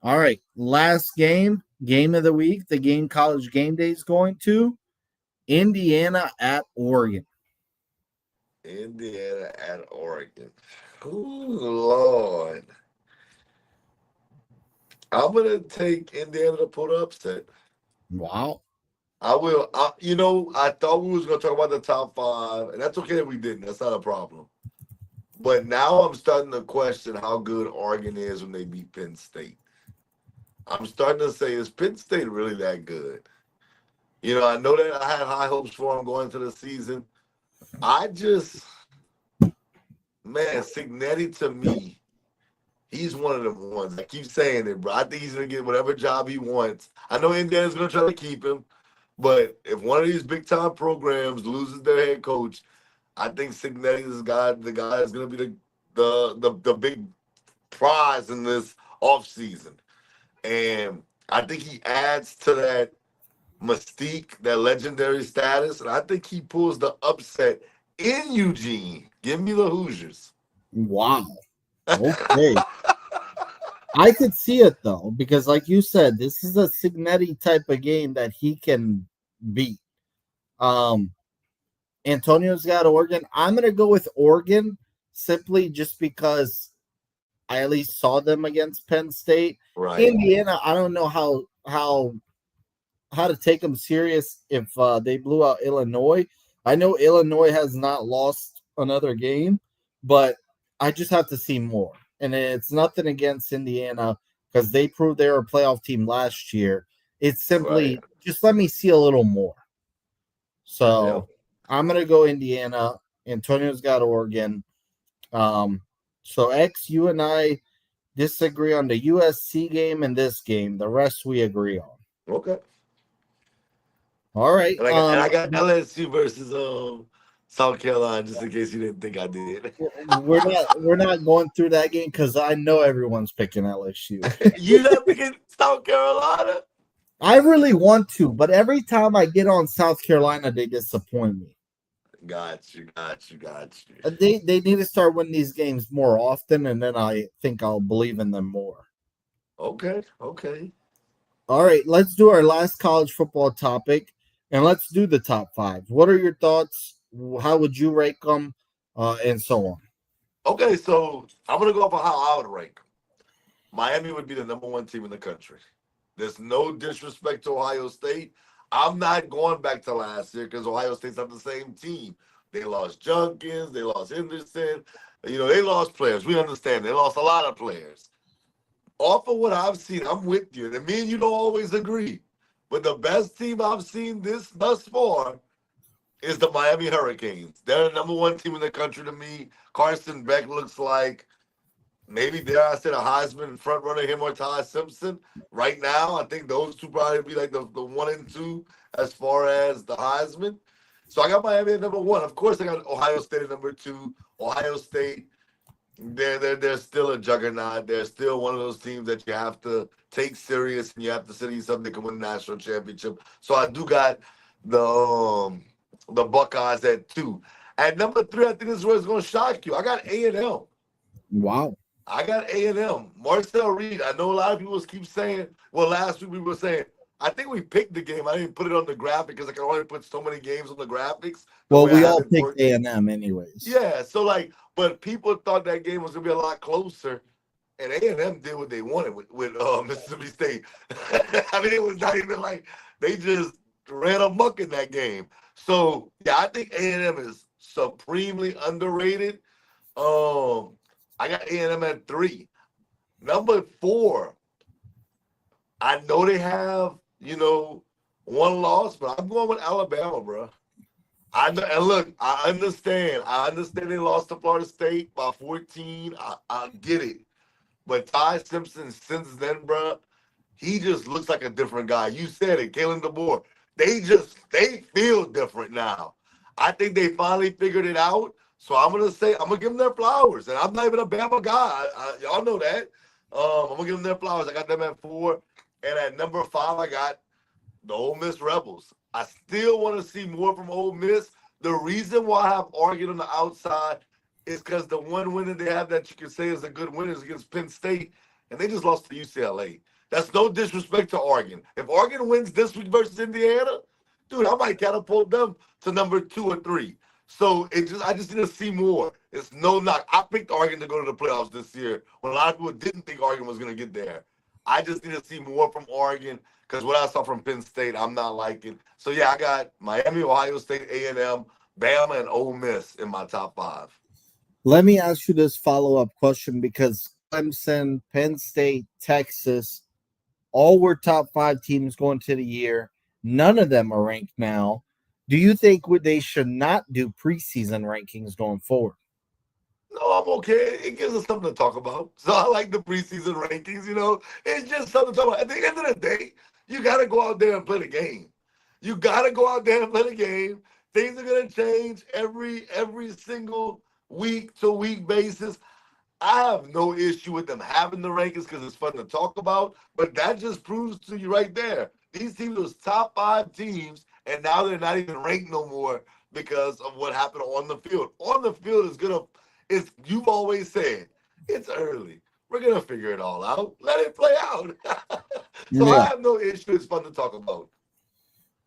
All right, last game of the week. The game College Game Day is going to Indiana at Oregon. Indiana at Oregon. Ooh, Lord. I'm going to take Indiana to pull the upset. Wow. I will. I thought we was going to talk about the top 5, and that's okay if we didn't. That's not a problem. But now I'm starting to question how good Oregon is when they beat Penn State. I'm starting to say, is Penn State really that good? I know that I had high hopes for them going into the season. Signetti, to me, he's one of them ones. I keep saying it, bro. I think he's going to get whatever job he wants. I know Indiana's going to try to keep him, but if one of these big-time programs loses their head coach, I think Signetti is the guy is going to be the big prize in this offseason. And I think he adds to that mystique, that legendary status, and I think he pulls the upset in Eugene. Give me the Hoosiers. Wow. Okay. I could see it though, because like you said, this is a Signetti type of game that he can beat. Um, Antonio's got Oregon. I'm gonna go with Oregon simply just because I at least saw them against Penn State. Right. Indiana, I don't know how to take them serious if they blew out Illinois. I know Illinois has not lost another game, but I just have to see more. And it's nothing against Indiana because they proved they were a playoff team last year. It's Right. simply just let me see a little more. Yeah. So I'm gonna go Indiana. Antonio's got Oregon. Um, so X, you and I disagree on the USC game and this game. The rest we agree on. Okay. All right. And I got LSU versus South Carolina, just in case you didn't think I did. We're not going through that game because I know everyone's picking LSU. You not picking South Carolina? I really want to, but every time I get on South Carolina, they disappoint me. Got you, got you, got you. They need to start winning these games more often, and then I think I'll believe in them more. Okay, okay. All right, let's do our last college football topic, and let's do the top five. What are your thoughts? How would you rank them, and so on? Okay, so I'm gonna go off of how I would rank 'em. Miami would be the number one team in the country. There's no disrespect to Ohio State. I'm not going back to last year because Ohio State's not the same team. They lost Junkins, they lost Henderson. They lost players. We understand. They lost a lot of players. Off of what I've seen, I'm with you. And me and you don't always agree. But the best team I've seen this thus far is the Miami Hurricanes. They're the number one team in the country to me. Carson Beck looks like maybe, dare I say, a Heisman front runner, him or Ty Simpson. Right now, I think those two probably be like the 1 and 2 as far as the Heisman. So I got Miami at number one. Of course, I got Ohio State at number two. Ohio State, they're still a juggernaut. They're still one of those teams that you have to take serious and you have to say something that can win the national championship. So I do got the Buckeyes at 2. At number 3, I think this is where it's going to shock you. I got A&M. Wow. I got A&M. Marcel Reed. I know a lot of people keep saying, well, last week we were saying, I think we picked the game. I didn't put it on the graphic because I can only put so many games on the graphics. Well, we all picked A&M anyways. Yeah, so but people thought that game was going to be a lot closer, and A&M did what they wanted with Mississippi State. I mean, it was not even like they just ran amok in that game. So, yeah, I think A&M is supremely underrated. I got A&M at 3. Number 4, I know they have, one loss, but I'm going with Alabama, bro. And look, I understand. I understand they lost to Florida State by 14. I get it. But Ty Simpson, since then, bro, he just looks like a different guy. You said it, Kalen DeBoer. They feel different now. I think they finally figured it out. So I'm going to give them their flowers. And I'm not even a Bama guy. Y'all know that. I'm going to give them their flowers. I got them at 4. And at number 5, I got the Ole Miss Rebels. I still want to see more from Ole Miss. The reason why I have Oregon on the outside is because the one win that they have that you can say is a good win is against Penn State, and they just lost to UCLA. That's no disrespect to Oregon. If Oregon wins this week versus Indiana, dude, I might catapult them to number 2 or 3. So I just need to see more. It's no knock. I picked Oregon to go to the playoffs this year when a lot of people didn't think Oregon was going to get there. I just need to see more from Oregon because what I saw from Penn State, I'm not liking. So, yeah, I got Miami, Ohio State, A&M, Bama, and Ole Miss in my top 5. Let me ask you this follow-up question because Clemson, Penn State, Texas, all were top 5 teams going to the year. None of them are ranked now. Do you think they should not do preseason rankings going forward? No, I'm okay. It gives us something to talk about. So I like the preseason rankings, It's just something to talk about. At the end of the day, you got to go out there and play the game. You got to go out there and play the game. Things are going to change every single week-to-week basis. I have no issue with them having the rankings because it's fun to talk about, but that just proves to you right there. These teams was top 5 teams, and now they're not even ranked no more because of what happened on the field. On the field is gonna, it's you've always said it's early. We're gonna figure it all out. Let it play out. So I Yeah. have no issue. It's fun to talk about.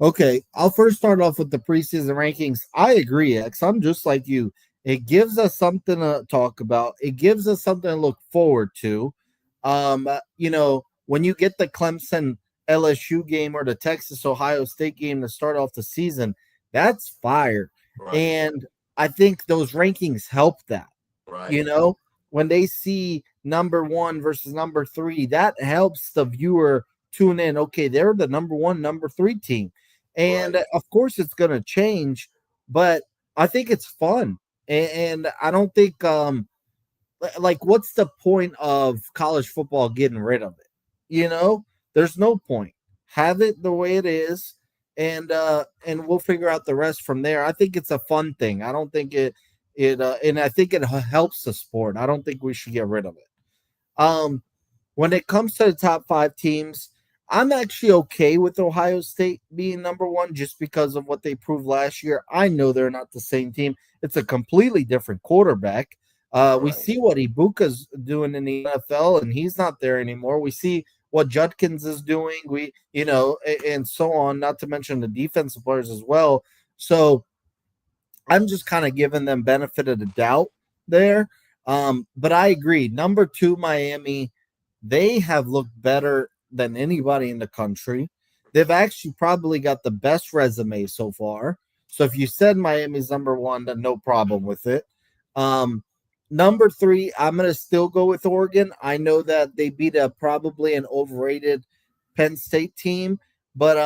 Okay, I'll first start off with the preseason rankings. I agree, X. I'm just like you. It gives us something to talk about. It gives us something to look forward to. When you get the Clemson LSU game or the Texas Ohio State game to start off the season, that's fire. Right, And I think those rankings help that. You right, know, when they see number one versus number three, that helps the viewer tune in. Okay, they're the number one, number three team. And right, of course, it's going to change, but I think it's fun. And I don't think, like, what's the point of college football getting rid of it? There's no point. Have it the way it is, and we'll figure out the rest from there. I think it's a fun thing. I don't think and I think it helps the sport. I don't think we should get rid of it. When it comes to the top 5 teams, I'm actually okay with Ohio State being number one just because of what they proved last year. I know they're not the same team. It's a completely different quarterback. We right. see what Ibuka's doing in the NFL, and he's not there anymore. We see what Judkins is doing. And so on. Not to mention the defensive players as well. So I'm just kind of giving them benefit of the doubt there. But I agree. Number 2, Miami, they have looked better than anybody in the country. They've actually probably got the best resume so far. So if you said Miami's number 1, then no problem with it. Number 3, I'm going to still go with Oregon. I know that they beat probably an overrated Penn State team, but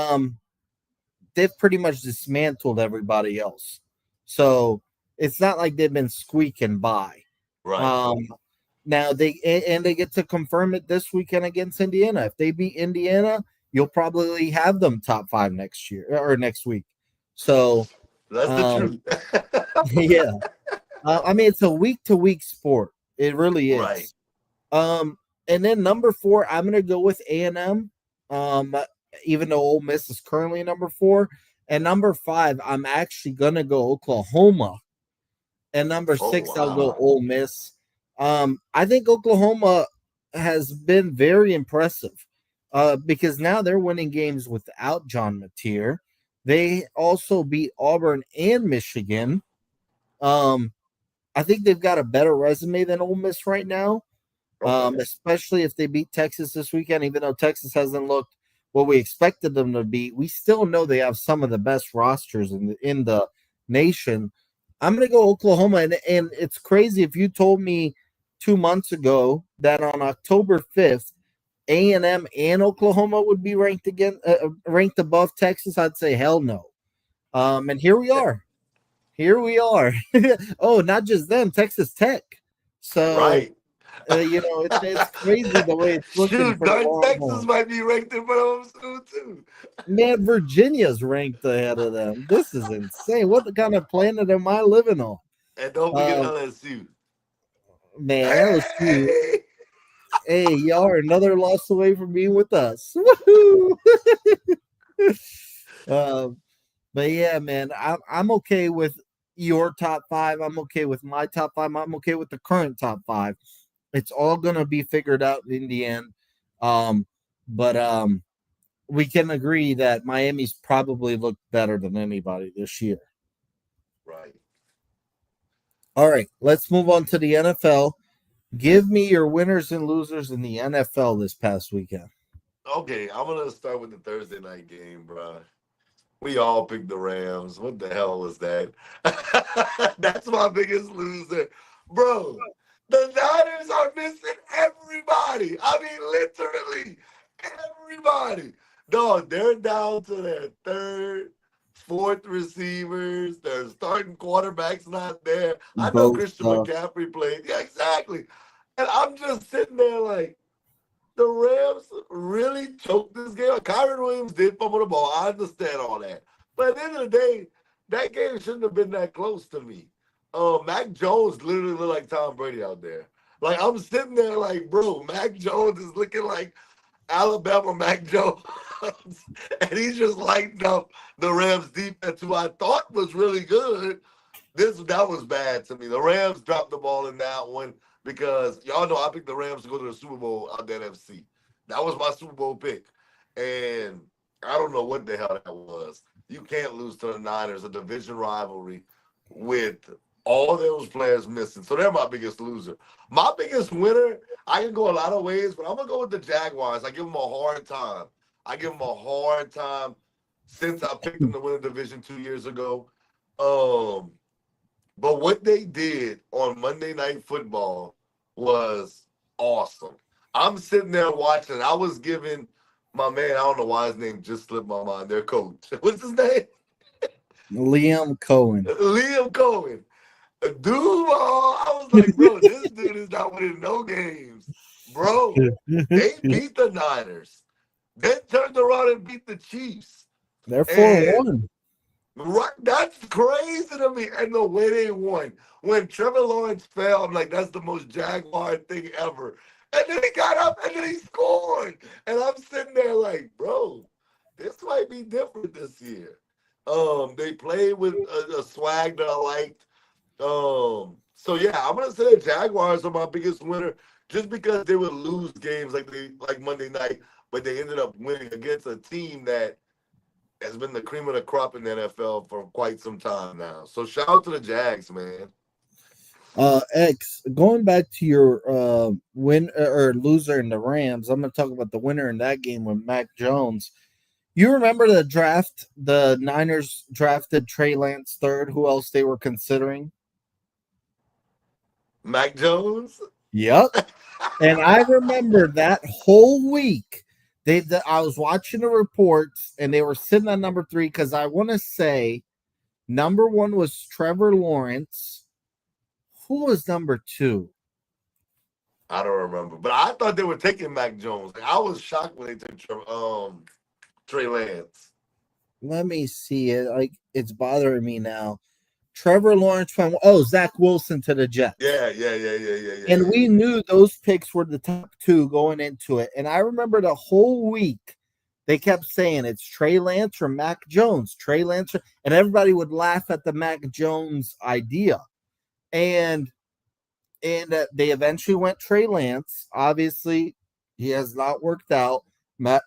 they've pretty much dismantled everybody else. So it's not like they've been squeaking by. Right. Um, Now they get to confirm it this weekend against Indiana. If they beat Indiana, you'll probably have them top 5 next year or next week. So That's the um, truth. yeah, I mean it's a week to week sport. It really Right. is. And then number 4, I'm gonna go with A&M. Even though Ole Miss is currently number 4, and number 5, I'm actually gonna go Oklahoma, and number Oh 6, I'll go wow. Ole Miss. I think Oklahoma has been very impressive because now they're winning games without John Mateer. They also beat Auburn and Michigan. Um, I think they've got a better resume than Ole Miss right now, Okay. especially if they beat Texas this weekend. Even though Texas hasn't looked what we expected them to be, we still know they have some of the best rosters in the nation. I'm going to go Oklahoma, and it's crazy if you told me 2 months ago that on October 5th, A&M and Oklahoma would be ranked above Texas. I'd say hell no. And here we are. Here we are. Oh, not just them, Texas Tech. So Right. it's crazy the way it's looking Shoot, for the darn Texas Longhorns. might be ranked in front of them soon too. Man, Virginia's ranked ahead of them. This is insane. What kind of planet am I living on? And don't forget Uh, LSU. Man, LSU. Hey! Hey, y'all are another loss away from being with us. Woohoo! um, but yeah, man, I'm okay with your top 5. I'm okay with my top 5. I'm okay with the current top 5. It's all gonna be figured out in the end. But we can agree that Miami's probably looked better than anybody this year. Right. All right, let's move on to the NFL. Give me your winners and losers in the NFL this past weekend. Okay, I'm gonna start with the Thursday night game, bro. We all picked the Rams. What the hell was that? That's my biggest loser. Bro, the Niners are missing everybody. I mean, literally everybody. Dog, they're down to their third, fourth receivers. Their starting quarterback's not there. I know Both. Christian McCaffrey played. Yeah, exactly. And I'm just sitting there like, the Rams really choked this game. Kyron Williams did fumble the ball. I understand all that. But at the end of the day, that game shouldn't have been that close to me. Mac Jones literally looked like Tom Brady out there. Like, I'm sitting there like, bro, Mac Jones is looking like Alabama Mac Jones. and he just lightened up the Rams defense, who I thought was really good. That was bad to me. The Rams dropped the ball in that one because y'all know I picked the Rams to go to the Super Bowl out the NFC. That was my Super Bowl pick, and I don't know what the hell that was. You can't lose to the Niners, a division rivalry, with all those players missing. So they're my biggest loser. My biggest winner, I can go a lot of ways, but I'm gonna go with the Jaguars. I give them a hard time. I give them a hard time since I picked them to win a division 2 years ago. But what they did on Monday Night Football was awesome. I'm sitting there watching. I was giving my man, I don't know why his name just slipped my mind, their coach. What's his name? Liam Cohen. Liam Cohen. Duval, I was like, bro, this dude is not winning no games. Bro, they beat the Niners. Then turned around and beat the Chiefs. They're 4-1. Right, that's crazy to me. And the way they won. When Trevor Lawrence fell, I'm like, that's the most Jaguar thing ever. And then he got up and then he scored. And I'm sitting there like, bro, this might be different this year. They played with a swag that I liked. So yeah, I'm gonna say the Jaguars are my biggest winner just because they would lose games like Monday night, but they ended up winning against a team that has been the cream of the crop in the NFL for quite some time now. So shout out to the Jags, man. X, going back to your win or loser in the Rams, I'm going to talk about the winner in that game with Mac Jones. You remember the draft? The Niners drafted Trey Lance third. Who else they were considering? Mac Jones? Yep. And I remember that whole week. I was watching the reports, and they were sitting on number 3 because I want to say number 1 was Trevor Lawrence. Who was number 2? I don't remember, but I thought they were taking Mac Jones. I was shocked when they took Trey Lance. Let me see it. Like, it's bothering me now. Trevor Lawrence from Zach Wilson to the Jets. Yeah. And we knew those picks were the top 2 going into it. And I remember the whole week they kept saying it's Trey Lance or Mac Jones. Trey Lance, and everybody would laugh at the Mac Jones idea. And they eventually went Trey Lance. Obviously, he has not worked out. Mac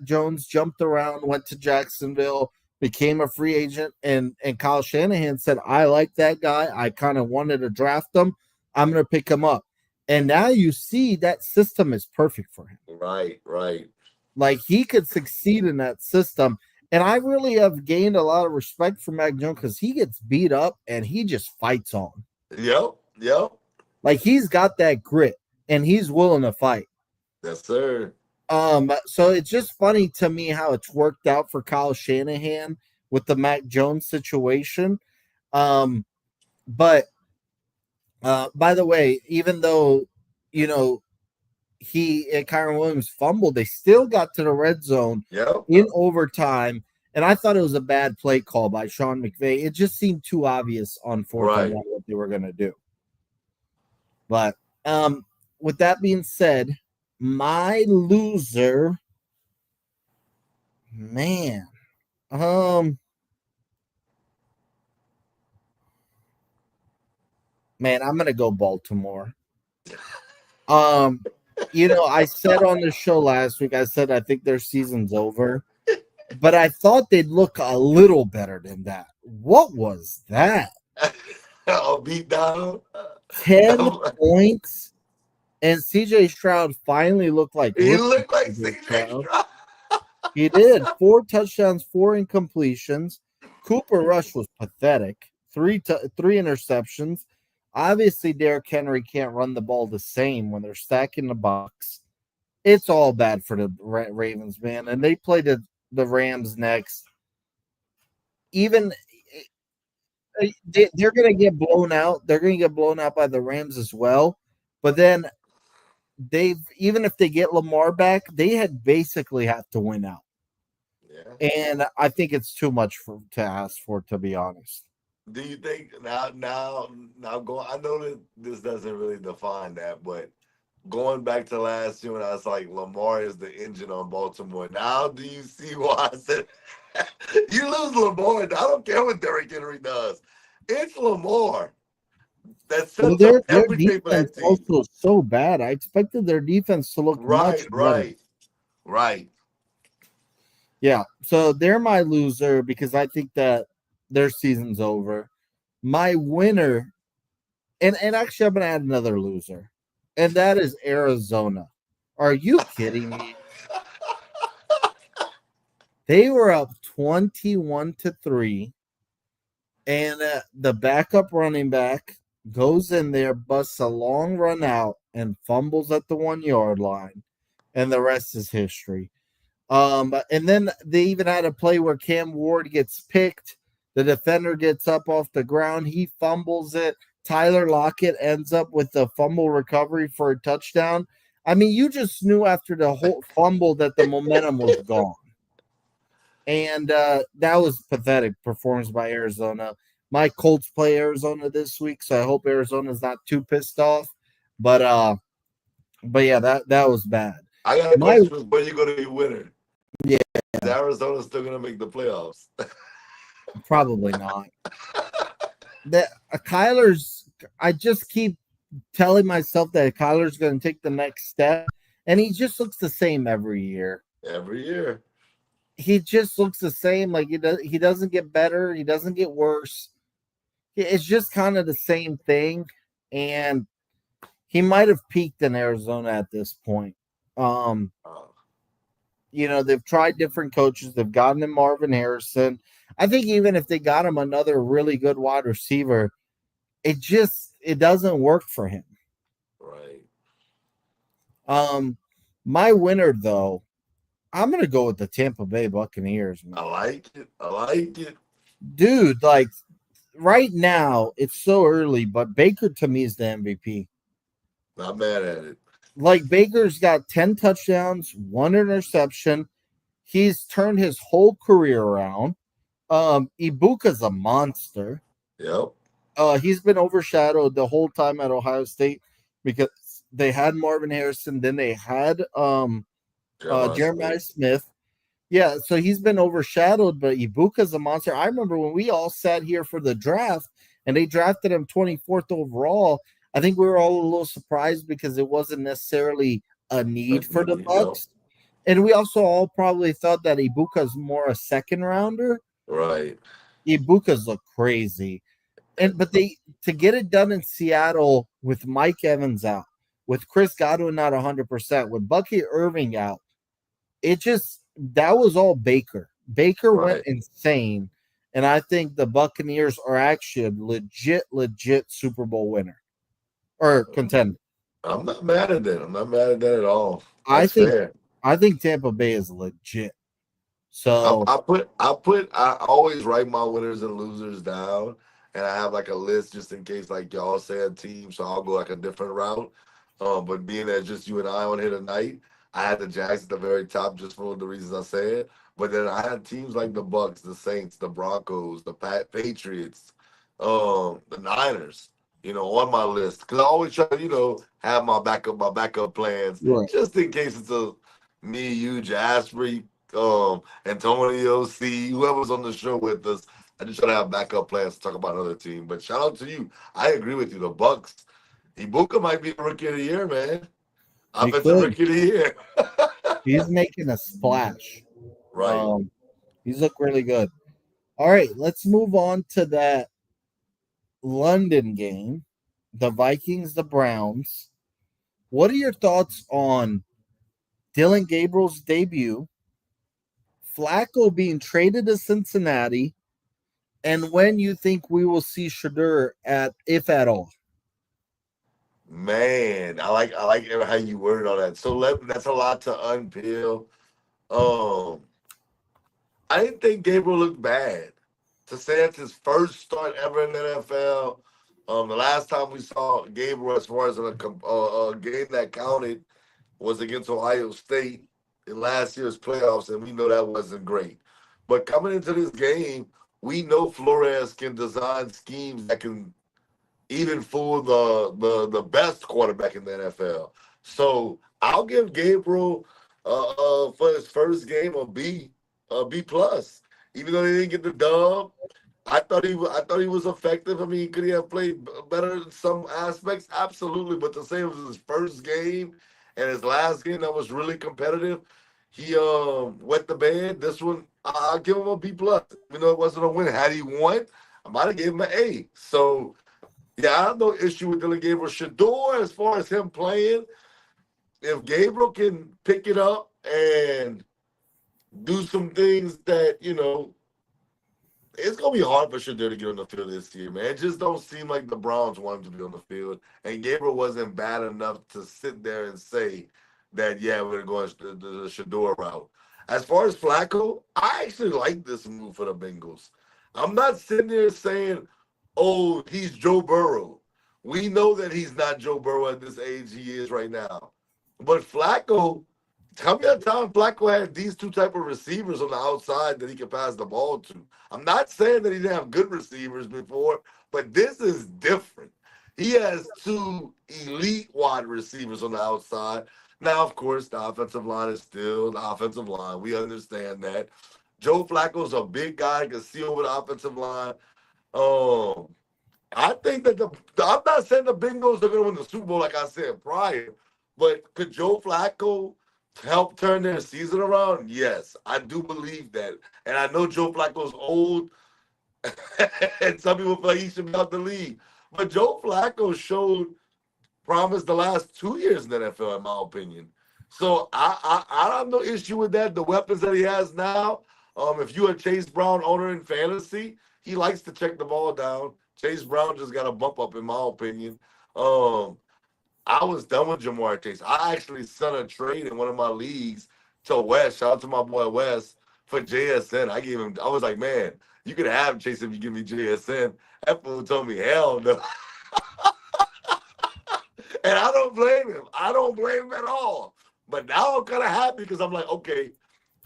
Jones jumped around, went to Jacksonville, became a free agent, and Kyle Shanahan said, I like that guy. I kind of wanted to draft him. I'm going to pick him up. And now you see that system is perfect for him. Right. Like, he could succeed in that system. And I really have gained a lot of respect for Mac Jones because he gets beat up and he just fights on. Yep. Like, he's got that grit and he's willing to fight. Yes, sir. So it's just funny to me how it's worked out for Kyle Shanahan with the Mac Jones situation. But by the way, even though, Kyron Williams fumbled, they still got to the red zone in overtime. And I thought it was a bad play call by Sean McVay. It just seemed too obvious on 4th and 1 what they were going to do. But with that being said, my loser, man, I'm gonna go Baltimore. I said on the show last week, I said I think their season's over, but I thought they'd look a little better than that. What was that? Beat down 10 points. And C.J. Stroud finally looked like he looked like C.J. Stroud. He did. 4 touchdowns, 4 incompletions. Cooper Rush was pathetic. 3 interceptions. Obviously, Derrick Henry can't run the ball the same when they're stacking the box. It's all bad for the Ravens, man. And they play the Rams next. Even they're going to get blown out. They're going to get blown out by the Rams as well. But then even if they get Lamar back, they had basically have to win out. Yeah. And I think it's too much to ask for, to be honest. Do you think now go? I know that this doesn't really define that, but going back to last year when I was like, Lamar is the engine on Baltimore. Now do you see why I said you lose Lamar? I don't care what Derrick Henry does. It's Lamar that Well, sets up their everything for defense that team. also so bad. I expected their defense to look Right, much better. right, right. Yeah, so they're my loser because I think that their season's over. My winner, and actually, I'm gonna add another loser, and that is Arizona. Are you kidding me? They were up 21-3, and the backup running back goes in there, busts a long run out, and fumbles at the 1 yard line, and the rest is history. And then they even had a play where Cam Ward gets picked. The defender gets up off the ground. He fumbles it. Tyler Lockett ends up with the fumble recovery for a touchdown. I mean, you just knew after the whole fumble that the momentum was gone. And that was pathetic performance by Arizona. My Colts play Arizona this week, so I hope Arizona's not too pissed off. But yeah, that was bad. I got a My question for when you're going to be winner. Yeah, Is Arizona still going to make the playoffs? probably not. That Kyler's. I just keep telling myself that Kyler's going to take the next step, and he just looks the same every year. Every year. He just looks the same. Like he doesn't get better. He doesn't get worse. It's just kind of the same thing, and he might have peaked in Arizona at this point. Oh, They've tried different coaches. They've gotten him Marvin Harrison. I think even if they got him another really good wide receiver, it doesn't work for him. right. My winner though, I'm gonna go with the Tampa Bay Buccaneers, man. I like it. I like it. Dude, like right now, it's so early, but Baker to me is the MVP. Not mad at it. Like Baker's got 10 touchdowns, 1 interception. He's turned his whole career around. Ibuka's a monster. Yep. He's been overshadowed the whole time at Ohio State because they had Marvin Harrison, then they had Jeremiah Smith. Yeah, so he's been overshadowed, but Ibuka's a monster. I remember when we all sat here for the draft and they drafted him 24th overall. I think we were all a little surprised because it wasn't necessarily a need for the Bucs. And we also all probably thought that Ibuka's more a second rounder. Right. Ibuka's look crazy. But to get it done in Seattle with Mike Evans out, with Chris Godwin not 100%, with Bucky Irving out, that was all Baker. Baker went insane, and I think the Buccaneers are actually a legit Super Bowl winner or contender. I'm not mad at that. I'm not mad at that at all. That's fair. I think Tampa Bay is legit. So I always write my winners and losers down, and I have like a list just in case like y'all say a team, so I'll go like a different route. But being that just you and I on here tonight, I had the Jags at the very top just for the reasons I said. But then I had teams like the Bucks, the Saints, the Broncos, the Patriots, the Niners, on my list. Because I always try to, have my backup plans just in case it's me, you, Jasper, Antonio, C, whoever's on the show with us. I just try to have backup plans to talk about another team. But shout out to you. I agree with you. The Bucks, Ibuka might be the rookie of the year, man. Offensive rookie of the year. He's making a splash. Right. He's looked really good. All right, let's move on to that London game. The Vikings, the Browns. What are your thoughts on Dylan Gabriel's debut, Flacco being traded to Cincinnati, and when you think we will see Shadur if at all? Man, I like how you worded all that. So that's a lot to unpeel. I didn't think Gabriel looked bad. To say it's his first start ever in the NFL. The last time we saw Gabriel, as far as a game that counted, was against Ohio State in last year's playoffs, and we know that wasn't great. But coming into this game, we know Flores can design schemes that can even fool the best quarterback in the NFL. So I'll give Gabriel for his first game a B plus. Even though they didn't get the dub, I thought he was effective. I mean, could he have played better in some aspects? Absolutely. But to say it was his first game and his last game that was really competitive, he wet the bed. This one, I'll give him a B plus. Even though it wasn't a win. Had he won, I might have gave him an A. So yeah, I have no issue with Dylan Gabriel. Shador, as far as him playing, if Gabriel can pick it up and do some things that, it's gonna be hard for Shador to get on the field this year, man. It just don't seem like the Browns want him to be on the field. And Gabriel wasn't bad enough to sit there and say that, yeah, we're going the Shador route. As far as Flacco, I actually like this move for the Bengals. I'm not sitting there saying, oh, he's Joe Burrow. We know that he's not Joe Burrow at this age he is right now. But Flacco, tell me a time Flacco had these two type of receivers on the outside that he could pass the ball to. I'm not saying that he didn't have good receivers before, but this is different. He has two elite wide receivers on the outside. Now, of course, the offensive line is still the offensive line. We understand that. Joe Flacco's a big guy, can see over the offensive line. Um, I think that I'm not saying the Bengals are going to win the Super Bowl, like I said prior, but could Joe Flacco help turn their season around? Yes, I do believe that. And I know Joe Flacco's old, and some people feel like he should be out the league. But Joe Flacco showed promise the last 2 years in the NFL, in my opinion. So I have no issue with that. The weapons that he has now, if you're a Chase Brown owner in fantasy, he likes to check the ball down. Chase Brown just got a bump up, in my opinion. Um, I was done with Jamar Chase. I actually sent a trade in one of my leagues to Wes. Shout out to my boy Wes for JSN. I was like, man, you could have Chase if you give me JSN. That fool told me, hell no. And I don't blame him. I don't blame him at all. But now I'm kind of happy because I'm like, okay,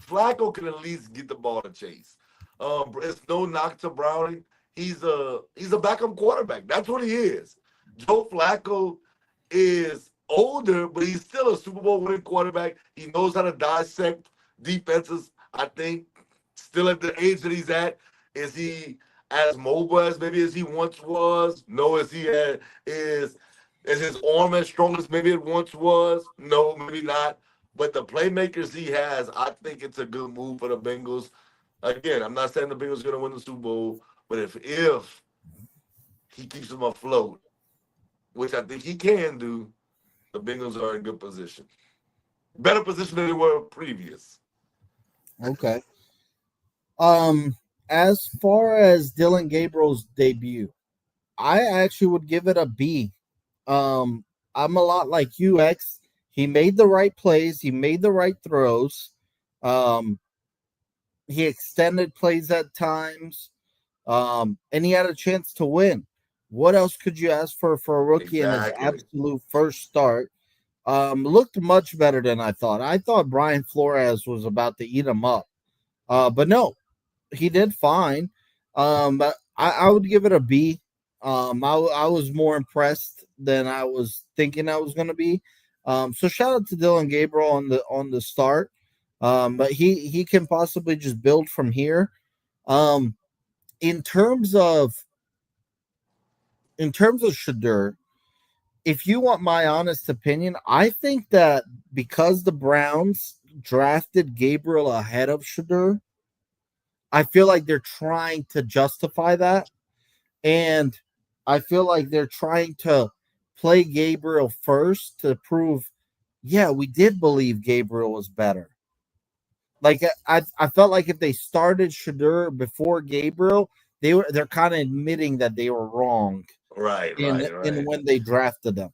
Flacco can at least get the ball to Chase. It's no knock to Browning. He's a backup quarterback. That's what he is. Joe Flacco is older, but he's still a Super Bowl winning quarterback. He knows how to dissect defenses. I think still at the age that he's at, is he as mobile as maybe as he once was? No. Is his arm as strong as maybe it once was? No, maybe not. But the playmakers he has, I think it's a good move for the Bengals. Again, I'm not saying the Bengals are going to win the Super Bowl, but if he keeps them afloat, which I think he can do, the Bengals are in good position. Better position than they were previous. Okay. As far as Dylan Gabriel's debut, I actually would give it a B. I'm a lot like you, X. He made the right plays. He made the right throws. He extended plays at times. And he had a chance to win. What else could you ask for a rookie in his absolute first start? Looked much better than I thought. I thought Brian Flores was about to eat him up. But no, he did fine. But I would give it a B. I was more impressed than I was thinking I was going to be. So shout out to Dylan Gabriel on the start. But he can possibly just build from here. In terms of Shador, if you want my honest opinion, I think that because the Browns drafted Gabriel ahead of Shador, I feel like they're trying to justify that. And I feel like they're trying to play Gabriel first to prove, yeah, we did believe Gabriel was better. Like I felt like if they started Shador before Gabriel, they're kind of admitting that they were wrong. Right. In when they drafted them.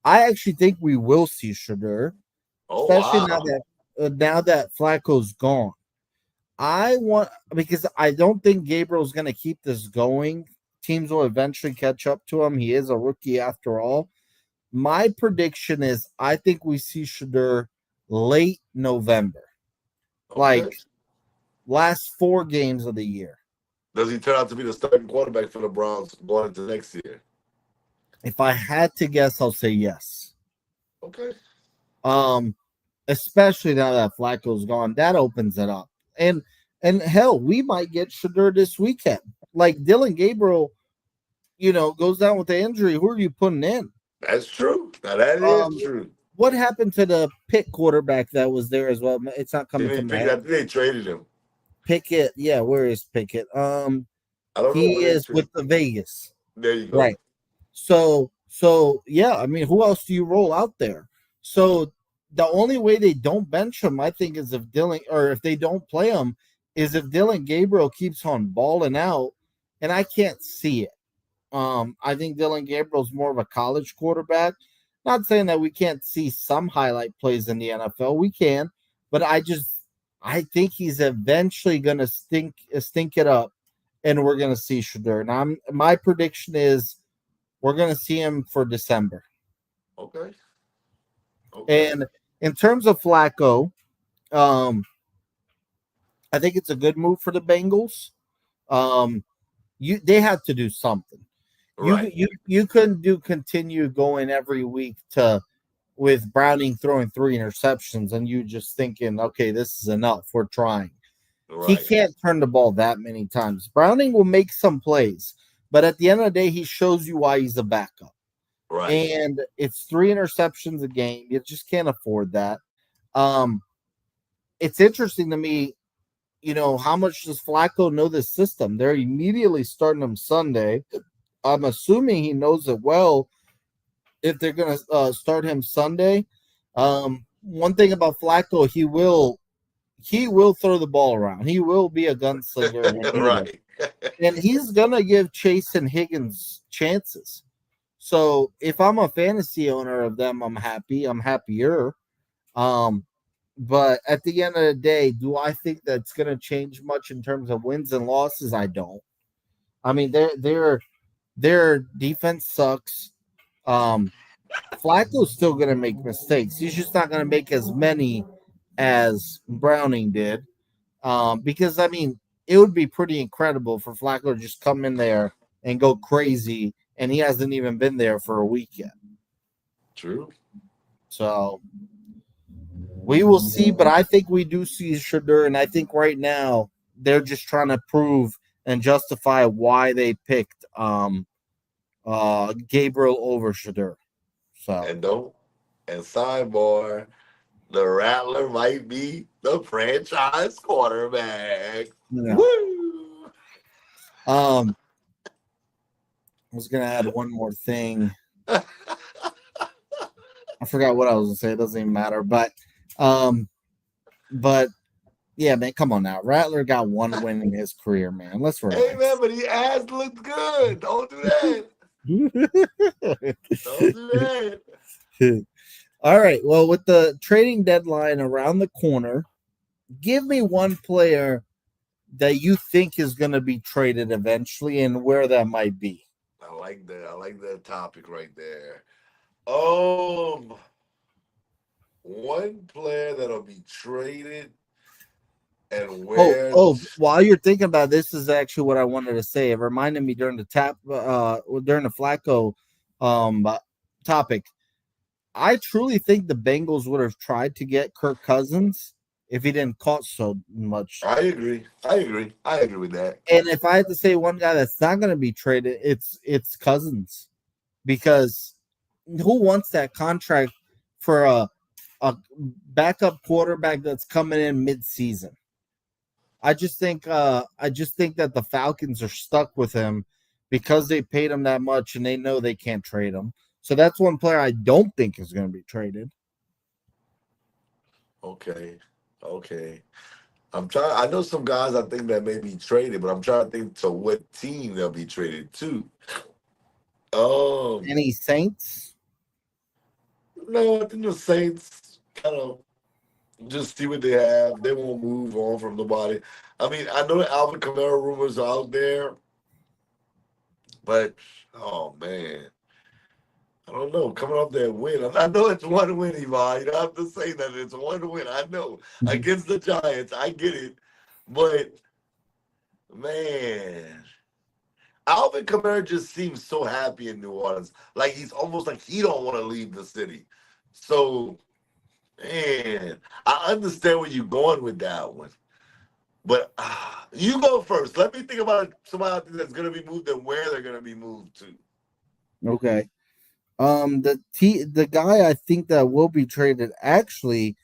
I actually think we will see Shador, especially now that Flacco's gone. Because I don't think Gabriel's going to keep this going. Teams will eventually catch up to him. He is a rookie after all. My prediction is I think we see Shador late November. Okay. Like last 4 games of the year. Does he turn out to be the starting quarterback for the Browns going into next year? If I had to guess, I'll say yes. Okay. Especially now that Flacco's gone, that opens it up. And hell, we might get Shador this weekend. Like Dylan Gabriel, goes down with the injury. Who are you putting in? That's true. Now that is Um, true. what happened to the Pitt quarterback that was there as well? It's not coming Did to they my pick? I head. think they traded him. Pickett, yeah, where is Pickett? I don't know He where they is with traded. the Vegas, There you go. right? So yeah, I mean, who else do you roll out there? So the only way they don't bench him, I think, is if they don't play him, is if Dylan Gabriel keeps on balling out, and I can't see it. I think Dylan Gabriel's more of a college quarterback. Not saying that we can't see some highlight plays in the NFL. We can, but I think he's eventually gonna stink it up, and we're gonna see Shador. And my prediction is we're gonna see him for December. Okay. Okay. And in terms of Flacco, um, I think it's a good move for the Bengals. Um, they had to do something. Right. You couldn't continue going every week to with Browning throwing 3 interceptions and you just thinking, okay, this is enough. We're trying. He Right. can't turn the ball that many times. Browning will make some plays, but at the end of the day, he shows you why he's a backup. Right. And it's 3 interceptions a game. You just can't afford that. Um, it's interesting to me, how much does Flacco know this system? They're immediately starting him Sunday. I'm assuming he knows it well if they're going to start him Sunday. One thing about Flacco, he will throw the ball around. He will be a gunslinger if needed. Right. And he's going to give Chase and Higgins chances. So if I'm a fantasy owner of them, I'm happy. I'm happier. Um, but at the end of the day, do I think that's going to change much in terms of wins and losses? I don't. I mean, their defense sucks. Um, Flacco's still going to make mistakes. He's just not going to make as many as Browning did. Because I mean, it would be pretty incredible for Flacco to just come in there and go crazy, and he hasn't even been there for a week yet. True. So we will see, but I think we do see Shador, and I think right now they're just trying to prove and justify why they picked Gabriel over Shador. So And don't. And sidebar, the Rattler might be the franchise quarterback. yeah. Woo! I was gonna add one more thing. I forgot what I was gonna say. It doesn't even matter. Um, but yeah, man, come on now. Rattler got one win in his career, man. Let's Hey man, relax. but he ass looked good. Don't do that. Don't do that. All right. Well, with the trading deadline around the corner, give me one player that you think is going to be traded eventually and where that might be. I like that. I like that topic right there. Um, one player that'll be traded and where. While you're thinking about this, is actually what I wanted to say. It reminded me during the during the Flacco um topic. I truly think the Bengals would have tried to get Kirk Cousins if he didn't cost so much. I agree. I agree. I agree with that. And if I had to say one guy that's not going to be traded, it's Cousins, because who wants that contract for a backup quarterback that's coming in mid-season? I just think that the Falcons are stuck with him because they paid him that much and they know they can't trade him. So that's one player I don't think is going to be traded. Okay. Okay. I'm trying. I know some guys I think that may be traded, but I'm trying to think to what team they'll be traded to. Um, Any Saints? no, I think the Saints kind of just see what they have. They won't move on from nobody. I mean, I know the Alvin Kamara rumors are out there, but oh man, I don't know. Coming off that win, I know it's one win, Yvonne. You don't have to say that it's one win. I know against the Giants. I get it, but man. Alvin Kamara just seems so happy in New Orleans. Like he's almost like he don't want to leave the city. So Man, I understand where you're going with that one. But you go first. Let me think about somebody that's going to be moved and where they're going to be moved to. Okay. The guy I think that will be traded actually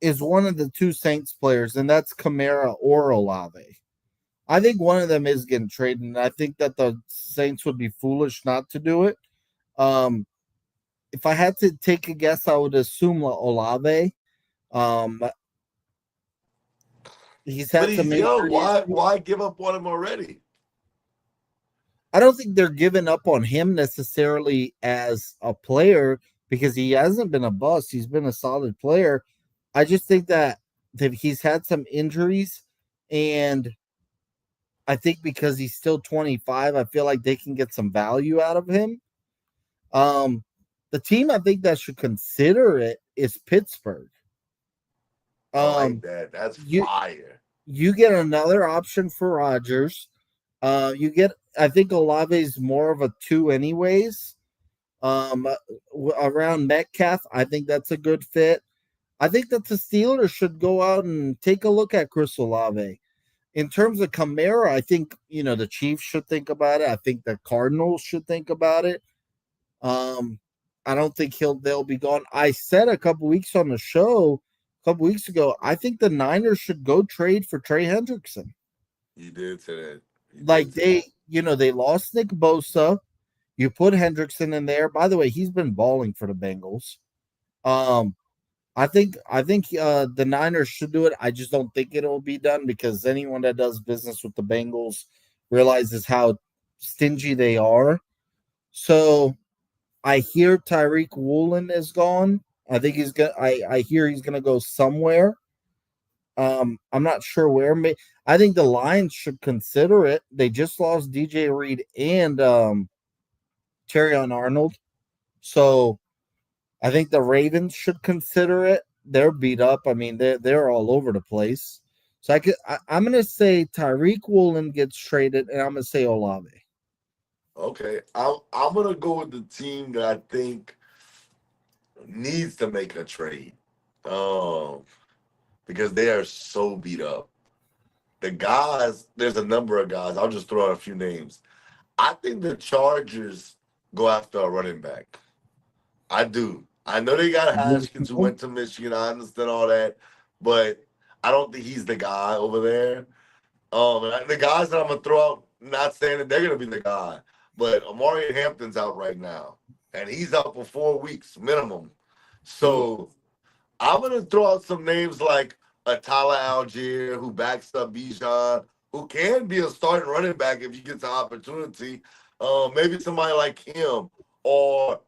is one of the two Saints players, and that's Kamara or Olave. I think one of them is getting traded, and I think that the Saints would be foolish not to do it. Um, if I had to take a guess, I would assume Olave. Um, he's But had some he's young. injuries. Why give up on him already? I don't think they're giving up on him necessarily as a player because he hasn't been a bust. He's been a solid player. I just think that he's had some injuries, and I think because he's still 25, I feel like they can get some value out of him. Um, the team I think that should consider it is Pittsburgh. I like Um, that. That's you fire. you get another option for Rodgers. You get I think Olave is more of a two anyways. Around Metcalf, I think that's a good fit. I think that the Steelers should go out and take a look at Chris Olave. In terms of Kamara, I think the Chiefs should think about it. I think the Cardinals should think about it. Um, I don't think they'll be gone. I said a couple weeks on the show, a couple weeks ago, I think the Niners should go trade for Trey Hendrickson. You did say that. You did Like say that. they lost Nick Bosa. You put Hendrickson in there. By the way, he's been balling for the Bengals. Um, I think the Niners should do it. I just don't think it'll be done because anyone that does business with the Bengals realizes how stingy they are. So I hear Tyreek Woolen is gone. I think he's gonna. I hear he's gonna go somewhere. I'm not sure where. I think the Lions should consider it. They just lost DJ Reed and Terry Arnold, so I think the Ravens should consider it. They're beat up. I mean, they're all over the place. So I'm gonna say Tyreek Woolen gets traded, and I'm gonna say Olave. Okay. I'm gonna go with the team that I think needs to make a trade. Um, because they are so beat up. The guys, there's a number of guys. I'll just throw out a few names. I think the Chargers go after a running back. I do. I know they got Haskins who went to Michigan. I understand all that, but I don't think he's the guy over there. The guys that I'm gonna throw out, not saying that they're gonna be the guy, but Amari Hampton's out right now, and he's out for 4 weeks minimum. So I'm gonna throw out some names like a Tyler Algier who backs up Bijan, who can be a starting running back if he gets an opportunity. Maybe somebody like him or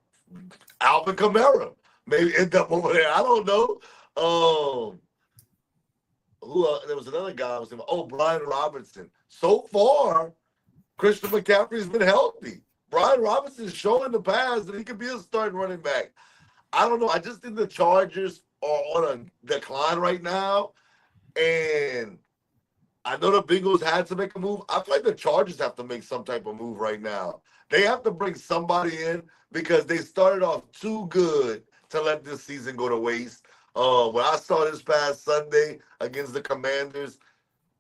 Alvin Kamara maybe end up over there. I don't know. Um, there was another guy. Brian Robinson. So far, Christian McCaffrey's been healthy. Brian Robinson's showing the past that he could be a starting running back. I don't know. I just think the Chargers are on a decline right now, and I know the Bengals had to make a move. I feel like the Chargers have to make some type of move right now. They have to bring somebody in because they started off too good to let this season go to waste. When I saw this past Sunday against the Commanders,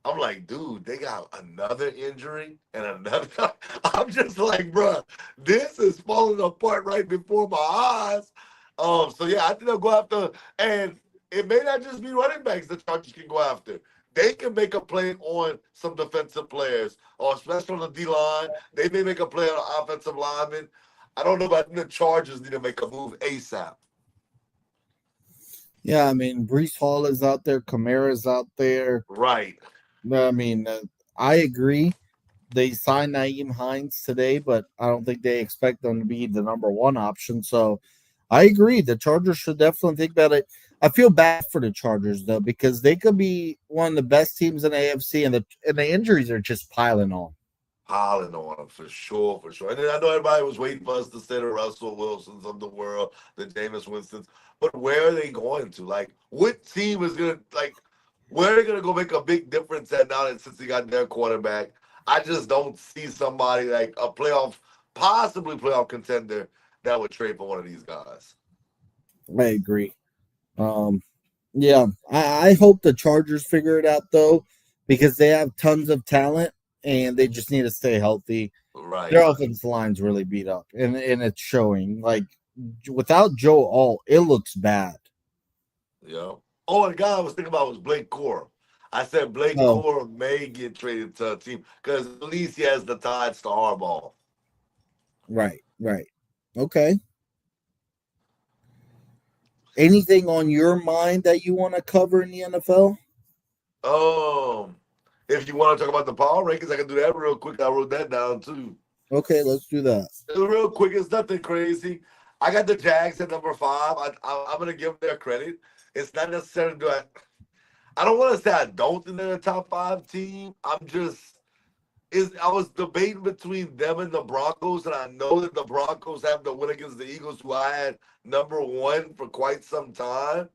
I'm like, dude, they got another injury and another. I'm just like, bro, this is falling apart right before my eyes. So yeah, I think they'll go after, and it may not just be running backs the Chargers can go after. They can make a play on some defensive players, or especially on the D line. They may make a play on the offensive lineman. I don't know, but the Chargers need to make a move ASAP. Yeah, I mean, Brees Hall is out there, Kamara's out there. Right. I mean, I agree. They signed Naeem Hines today, but I don't think they expect them to be the number one option. So I agree. The Chargers should definitely think about it. I feel bad for the Chargers though, because they could be one of the best teams in the AFC, and the injuries are just piling on. Piling on them for sure, for sure. And then I know everybody was waiting for us to say the Russell Wilsons of the world, the Jameis Winstons, but where are they going to? Like, what team is gonna where are they gonna go make a big difference at now that since they got their quarterback? I just don't see somebody like a possibly playoff contender that would trade for one of these guys. I agree. Um, yeah, I hope the Chargers figure it out though, because they have tons of talent and they just need to stay healthy. Their Right. offensive line's really beat up, and it's showing. Like without Joe Alt, it looks bad. Yeah. Oh, and the guy I was thinking about was Blake Corum. I said Blake Oh, Corum may get traded to a team because at least he has the ties to Harbaugh. right, right. Okay. Anything on your mind that you want to cover in the NFL? Um, if you want to talk about the power rankings, I can do that real quick. I wrote that down too. Okay, let's do that. Real quick, it's nothing crazy. I got the Jags at number 5. I'm gonna give them their credit. It's not necessarily do I don't want to say I don't think they're a top 5 team. I'm just is I was debating between them and the Broncos, and I know that the Broncos have the win against the Eagles, who I had number 1 for quite some time.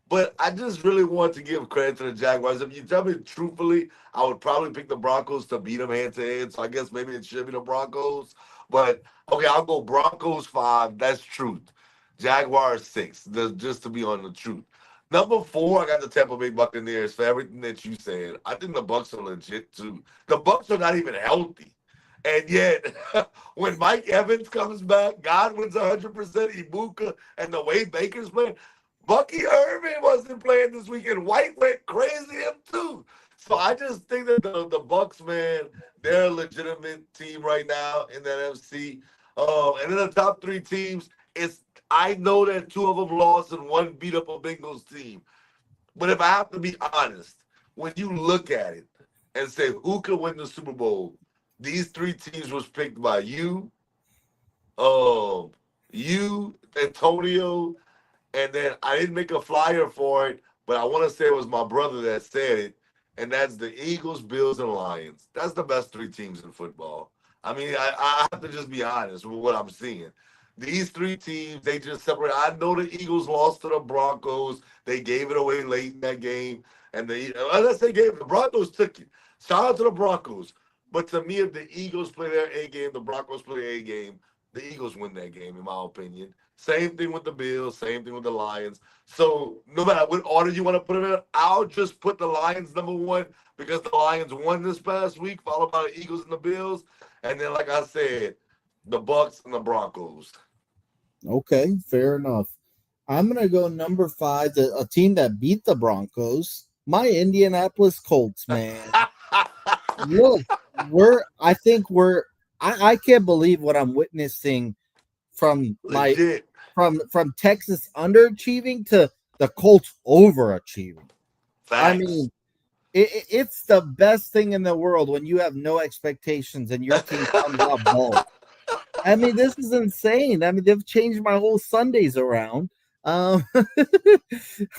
But I just really want to give credit to the Jaguars. If you tell me truthfully, I would probably pick the Broncos to beat them hand to hand. So I guess maybe it should be the Broncos. But okay, I'll go Broncos 5. That's truth. Jaguars 6. Just to be on the truth. Number 4, I got the Tampa Bay Buccaneers for everything that you said. I think the Bucks are legit too. The Bucks are not even healthy. And yet, when Mike Evans comes back, Godwin's 100%, Ibuka, and the way Baker's playing, Bucky Irvin wasn't playing this weekend. White went crazy him too. So I just think that the Bucks, man, they're a legitimate team right now in that NFC. And then the top 3 teams, it's I know that 2 of them lost and 1 beat up a Bengals team. But if I have to be honest, when you look at it and say who could win the Super Bowl, these 3 teams was picked by um, Antonio, and then I didn't make a flyer for it, but I want to say it was my brother that said it, and that's the Eagles, Bills, and Lions. That's the best 3 teams in football. I mean, I have to just be honest with what I'm seeing. These 3 teams, they just separate. I know the Eagles lost to the Broncos. They gave it away late in that game. And unless they gave the Broncos took it. Shout out to the Broncos. But to me, if the Eagles play their A game, the Broncos play their A game, the Eagles win that game, in my opinion. Same thing with the Bills, same thing with the Lions. So no matter what order you want to put them in, I'll just put the Lions number 1 because the Lions won this past week, followed by the Eagles and the Bills. And then, like I said, the Bucks and the Broncos. Okay, fair enough. I'm gonna go number 5, a team that beat the Broncos. My Indianapolis Colts, man. Look, I think I can't believe what I'm witnessing from my Legit. from Texas underachieving to the Colts overachieving. I Facts. mean, it's the best thing in the world when you have no expectations and your team comes out bald. I mean, this is insane. I mean, they've changed my whole Sundays around. Um,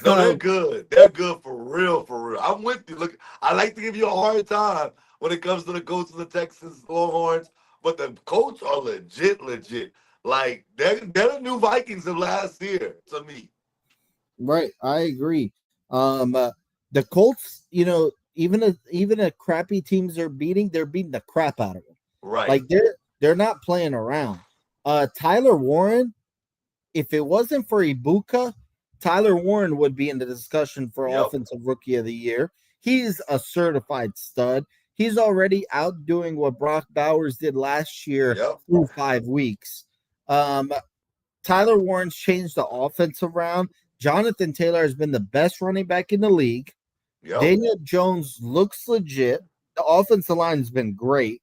No, they're um, good. They're good for real, for real. I'm with you. Look, I like to give you a hard time when it comes to the Colts and the Texas Longhorns, but the Colts are legit, legit. Like they're the new Vikings of last year to me. right, I agree. The Colts, even a crappy teams they're beating the crap out of them. Right. Like they're not playing around. Tyler Warren, if it wasn't for Ibuka, Tyler Warren would be in the discussion for Yep. offensive rookie of the year. He's a certified stud. He's already outdoing what Brock Bowers did last year Yep. through 5 weeks. Um, Tyler Warren's changed the offense around. Jonathan Taylor has been the best running back in the league. Yep. Daniel Jones looks legit. The offensive line has been great.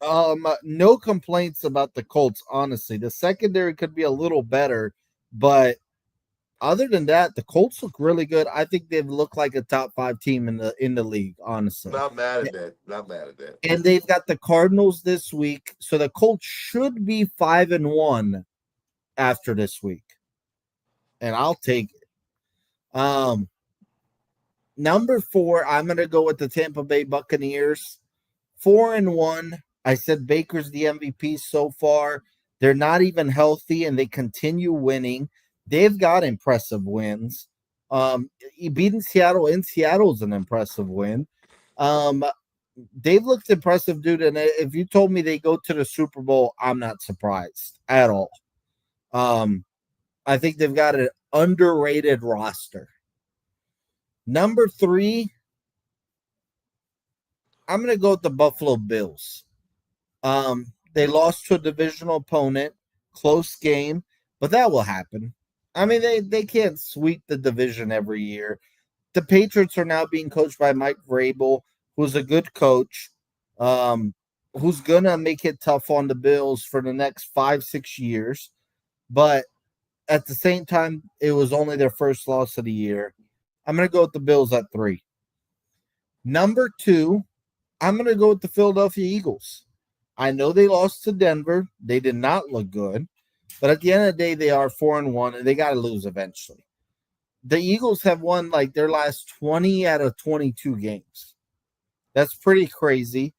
No complaints about the Colts, honestly. The secondary could be a little better, but other than that, the Colts look really good. I think they've looked like a top 5 team in the league, honestly. Not mad at that. Not mad at that. And they've got the Cardinals this week, so the Colts should be 5-1 after this week, and I'll take it. Number 4, I'm gonna go with the Tampa Bay Buccaneers, 4-1. I said Baker's the MVP so far. They're not even healthy, and they continue winning. They've got impressive wins. Beating Seattle in Seattle is an impressive win. They've looked impressive, dude. And if you told me they go to the Super Bowl, I'm not surprised at all. I think they've got underrated roster. Number 3, I'm going to go with the Buffalo Bills. They lost to a divisional opponent, close game, but that will happen. I mean, they can't sweep the division every year. The Patriots are now being coached by Mike Vrabel, who's a good coach, who's going to make it tough on the Bills for the next 5-6 years. But at the same time, it was only their first loss of the year. I'm going to go with the Bills at 3. Number 2, I'm going to go with the Philadelphia Eagles. I know they lost to Denver. They did not look good. But at the end of the day, they are 4-1, and they got to lose eventually. The Eagles have won like their last 20 out of 22 games. That's pretty crazy.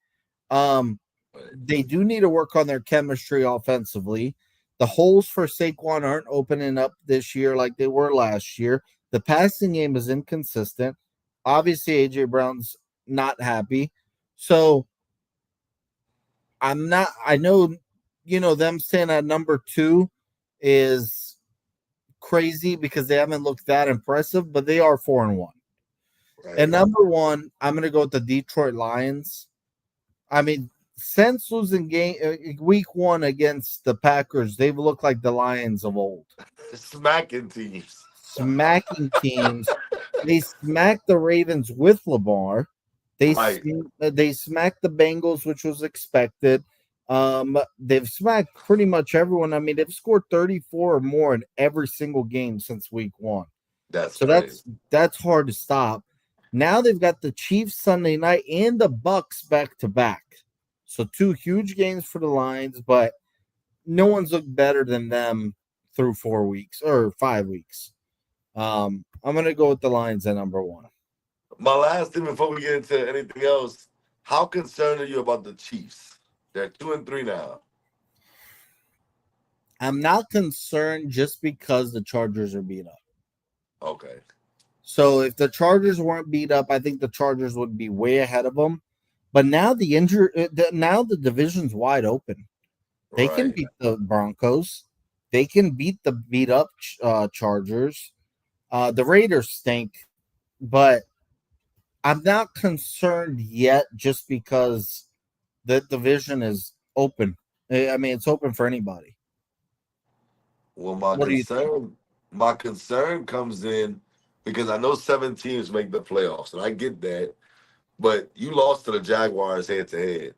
They do need to work on their chemistry offensively. The holes for Saquon aren't opening up this year like they were last year. The passing game is inconsistent. Obviously, A.J. Brown's not happy. So I know, them staying at number 2 is crazy because they haven't looked that impressive, but they are 4-1. Right. And number 1, I'm going to go with the Detroit Lions. I mean, since losing week 1 against the Packers, they've looked like the Lions of old. Smacking teams. They smacked the Ravens with Lamar. They smacked the Bengals, which was expected. They've smacked pretty much everyone. I mean, they've scored 34 or more in every single game since week 1. That's hard to stop. Now they've got the Chiefs Sunday night and the Bucks back to back. So 2 huge games for the Lions, but no one's looked better than them through 4 weeks or 5 weeks. I'm going to go with the Lions at number 1. My last thing before we get into anything else, how concerned are you about the Chiefs? They're 2-3 now. I'm not concerned just because the Chargers are beat up. Okay. So if the Chargers weren't beat up, I think the Chargers would be way ahead of them. But now now the division's wide open. They can beat the Broncos. They can beat the beat up Chargers. The Raiders stink, but I'm not concerned yet just because the division is open. I mean, it's open for anybody. Well, my concern comes in because I know 7 teams make the playoffs, and I get that. But you lost to the Jaguars head-to-head.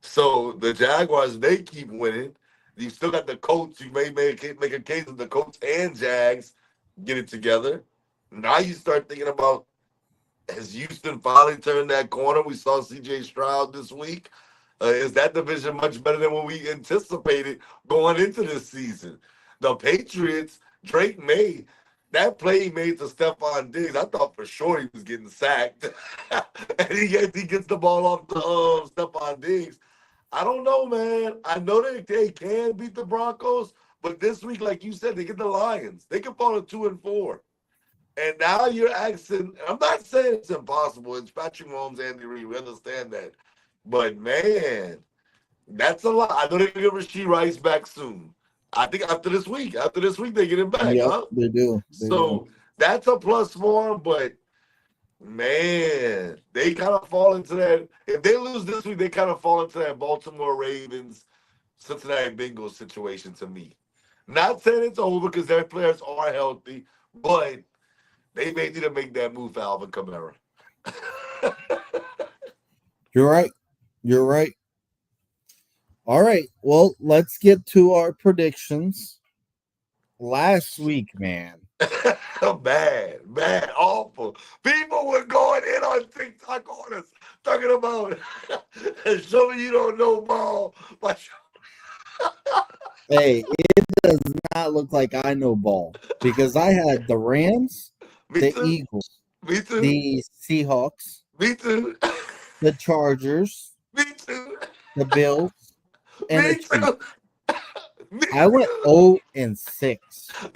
So the Jaguars, they keep winning. You still got the Colts. You may make a case of the Colts and Jags get it together. Now you start thinking about, has Houston finally turned that corner? We saw C.J. Stroud this week. Is that division much better than what we anticipated going into this season? The Patriots, Drake May, that play he made to Stephon Diggs, I thought for sure he was getting sacked. And he gets the ball off to Stephon Diggs. I don't know, man. I know they can beat the Broncos, but this week, like you said, they get the Lions. They can fall to 2-4. And now you're asking, I'm not saying it's impossible. It's Patrick Mahomes, Andy Reid. We understand that. But, man, that's a lot. I know they're going to get Rashee Rice back soon. I think after this week, they get him back. Yep, huh? They do. That's a plus for them, but, man, they kind of fall into that. If they lose this week, they kind of fall into that Baltimore Ravens, Cincinnati Bengals situation to me. Not saying it's over because their players are healthy, but they may need to make that move for Alvin Kamara. You're right. All right. Well, let's get to our predictions. Last week, man. Bad, awful. People were going in on TikTok on us, talking about, show me you don't know ball. Hey, it does not look like I know ball because I had the Rams, Eagles, the Seahawks, the Chargers, the Bills, and the Chiefs. I went 0-6.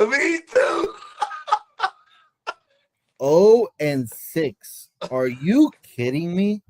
Me too. 0-6. Are you kidding me?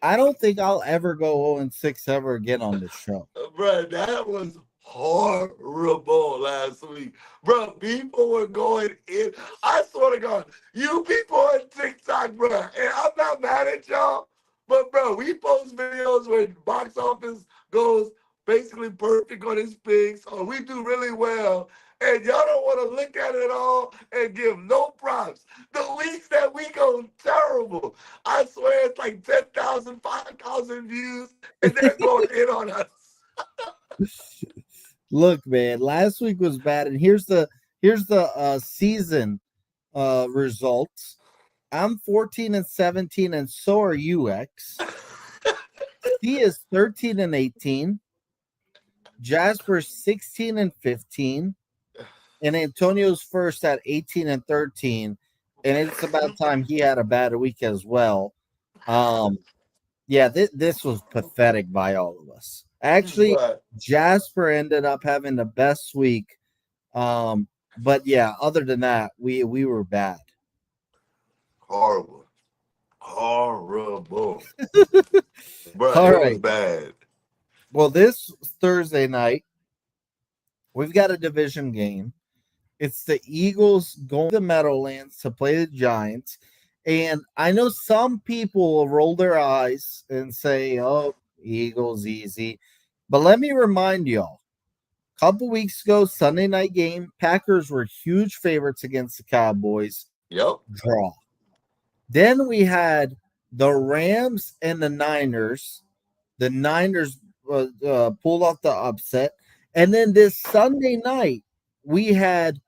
I don't think I'll ever go 0-6 ever again on this show. Bro, that was horrible last week. Bro, people were going in. I swear to God, you people on TikTok, bro, and I'm not mad at y'all, but bro, we post videos where box office goes basically perfect on his picks, or we do really well, and y'all don't want to look at it all and give no props. The weeks that we go terrible, I swear it's like 10,000, 5,000 views, and they're going in on us. Look, man, last week was bad, and here's the season results. I'm 14-17, and so are you, X. He is 13-18. Jasper's 16-15, and Antonio's first at 18-13. And it's about time he had a bad week as well. Yeah, this was pathetic by all of us. Actually, But Jasper ended up having the best week. But yeah, other than that, we were bad. horrible. Horrible. Bro, All it was right. bad. Well, this Thursday night, we've got a division game. It's the Eagles going to the Meadowlands to play the Giants. And I know some people will roll their eyes and say, oh, Eagles easy. But let me remind y'all, a couple weeks ago, Sunday night game, Packers were huge favorites against the Cowboys. Yep. Draw. Then we had the Rams and the Niners. The Niners pulled off the upset. And then this Sunday night, we had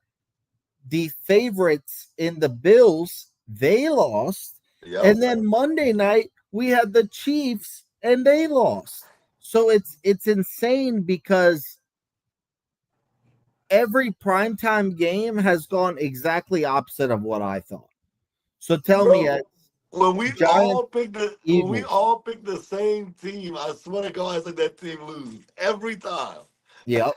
the favorites in the Bills. They lost. Yep. And then Monday night, we had the Chiefs, and they lost. So it's insane because every primetime game has gone exactly opposite of what I thought. So tell Bro, me, when we Giants, all pick the when we Eagles. all pick the same team, I swear to God, it's like that team loses every time. Yep.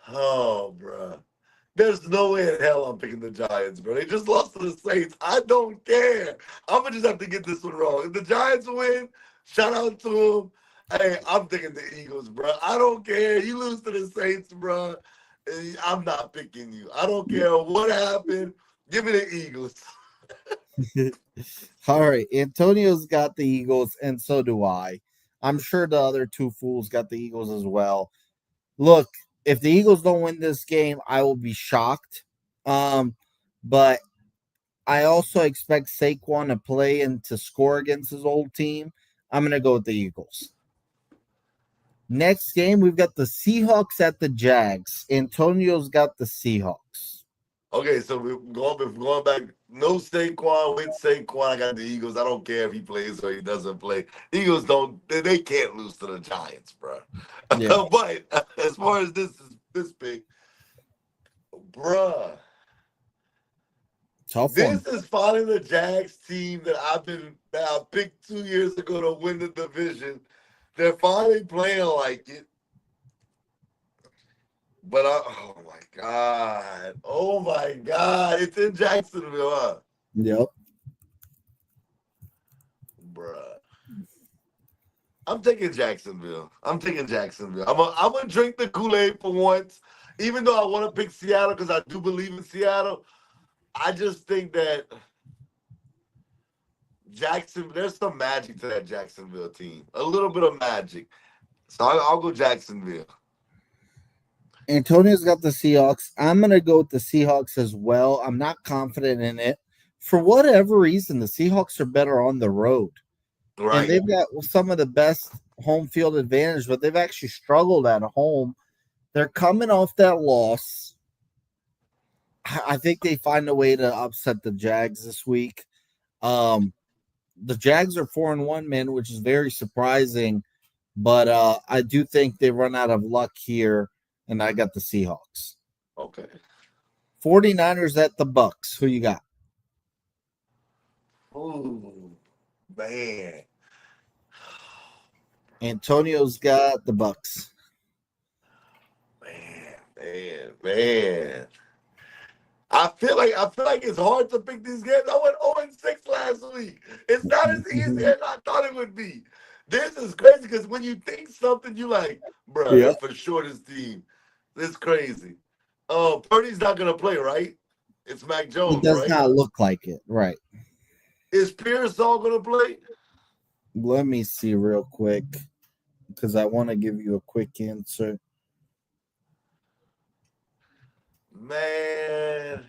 Oh, bro. There's no way in hell I'm picking the Giants, bro. They just lost to the Saints. I don't care. I'm gonna just have to get this one wrong. If the Giants win, shout out to them. Hey, I'm picking the Eagles, bro. I don't care. You lose to the Saints, bro. I'm not picking you. I don't care what happened. Give me the Eagles. All right. Antonio's got the Eagles, and so do I. I'm sure the other two fools got the Eagles as well. Look, if the Eagles don't win this game, I will be shocked. But I also expect Saquon to play and to score against his old team. I'm going to go with the Eagles. Next game, we've got the Seahawks at the Jags. Antonio's got the Seahawks. Okay, so we're going back. No Saquon, with Saquon, I got the Eagles. I don't care if he plays or he doesn't play. Eagles they can't lose to the Giants, bro. Yeah. But as far as this pick, bruh, Tough this one. is finally the Jags team that I picked 2 years ago to win the division. They're finally playing like it. But oh my God, it's in Jacksonville, huh? Yep. Bruh. I'm taking Jacksonville. I'm gonna drink the Kool-Aid for once. Even though I want to pick Seattle because I do believe in Seattle, I just think that there's some magic to that Jacksonville team. A little bit of magic. So I'll go Jacksonville. Antonio's got the Seahawks. I'm going to go with the Seahawks as well. I'm not confident in it. For whatever reason, the Seahawks are better on the road. Right. And they've got some of the best home field advantage, but they've actually struggled at home. They're coming off that loss. I think they find a way to upset the Jags this week. The Jags are 4-1, man, which is very surprising. But I do think they run out of luck here, and I got the Seahawks. Okay. 49ers at the Bucks. Who you got? Ooh, man. Antonio's got the Bucks. Man. I feel like it's hard to pick these games. I went 0-6 last week. It's not as easy as I thought it would be. This is crazy because when you think something, you like, bruh, Yeah. that for sure this team. This crazy. Purdy's not gonna play, right? It's Mac It Jones, does right? not look like it. Right. Is Pearsall gonna play? Let me see real quick because I want to give you a quick answer. Man,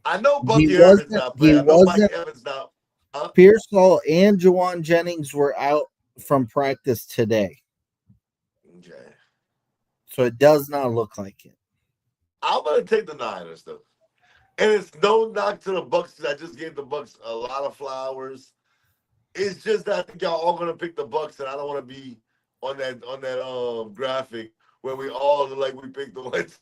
I know He Bucky Irvin's wasn't. not He playing. I know Mike wasn't. Evans not. Huh? Pearsall and Jawan Jennings were out from practice today, Okay. so it does not look like it. I'm gonna take the Niners though, and it's no knock to the Bucks. I just gave the Bucks a lot of flowers. It's just that I think y'all all gonna pick the Bucks, and I don't want to be on that graphic where we all look like we picked the ones,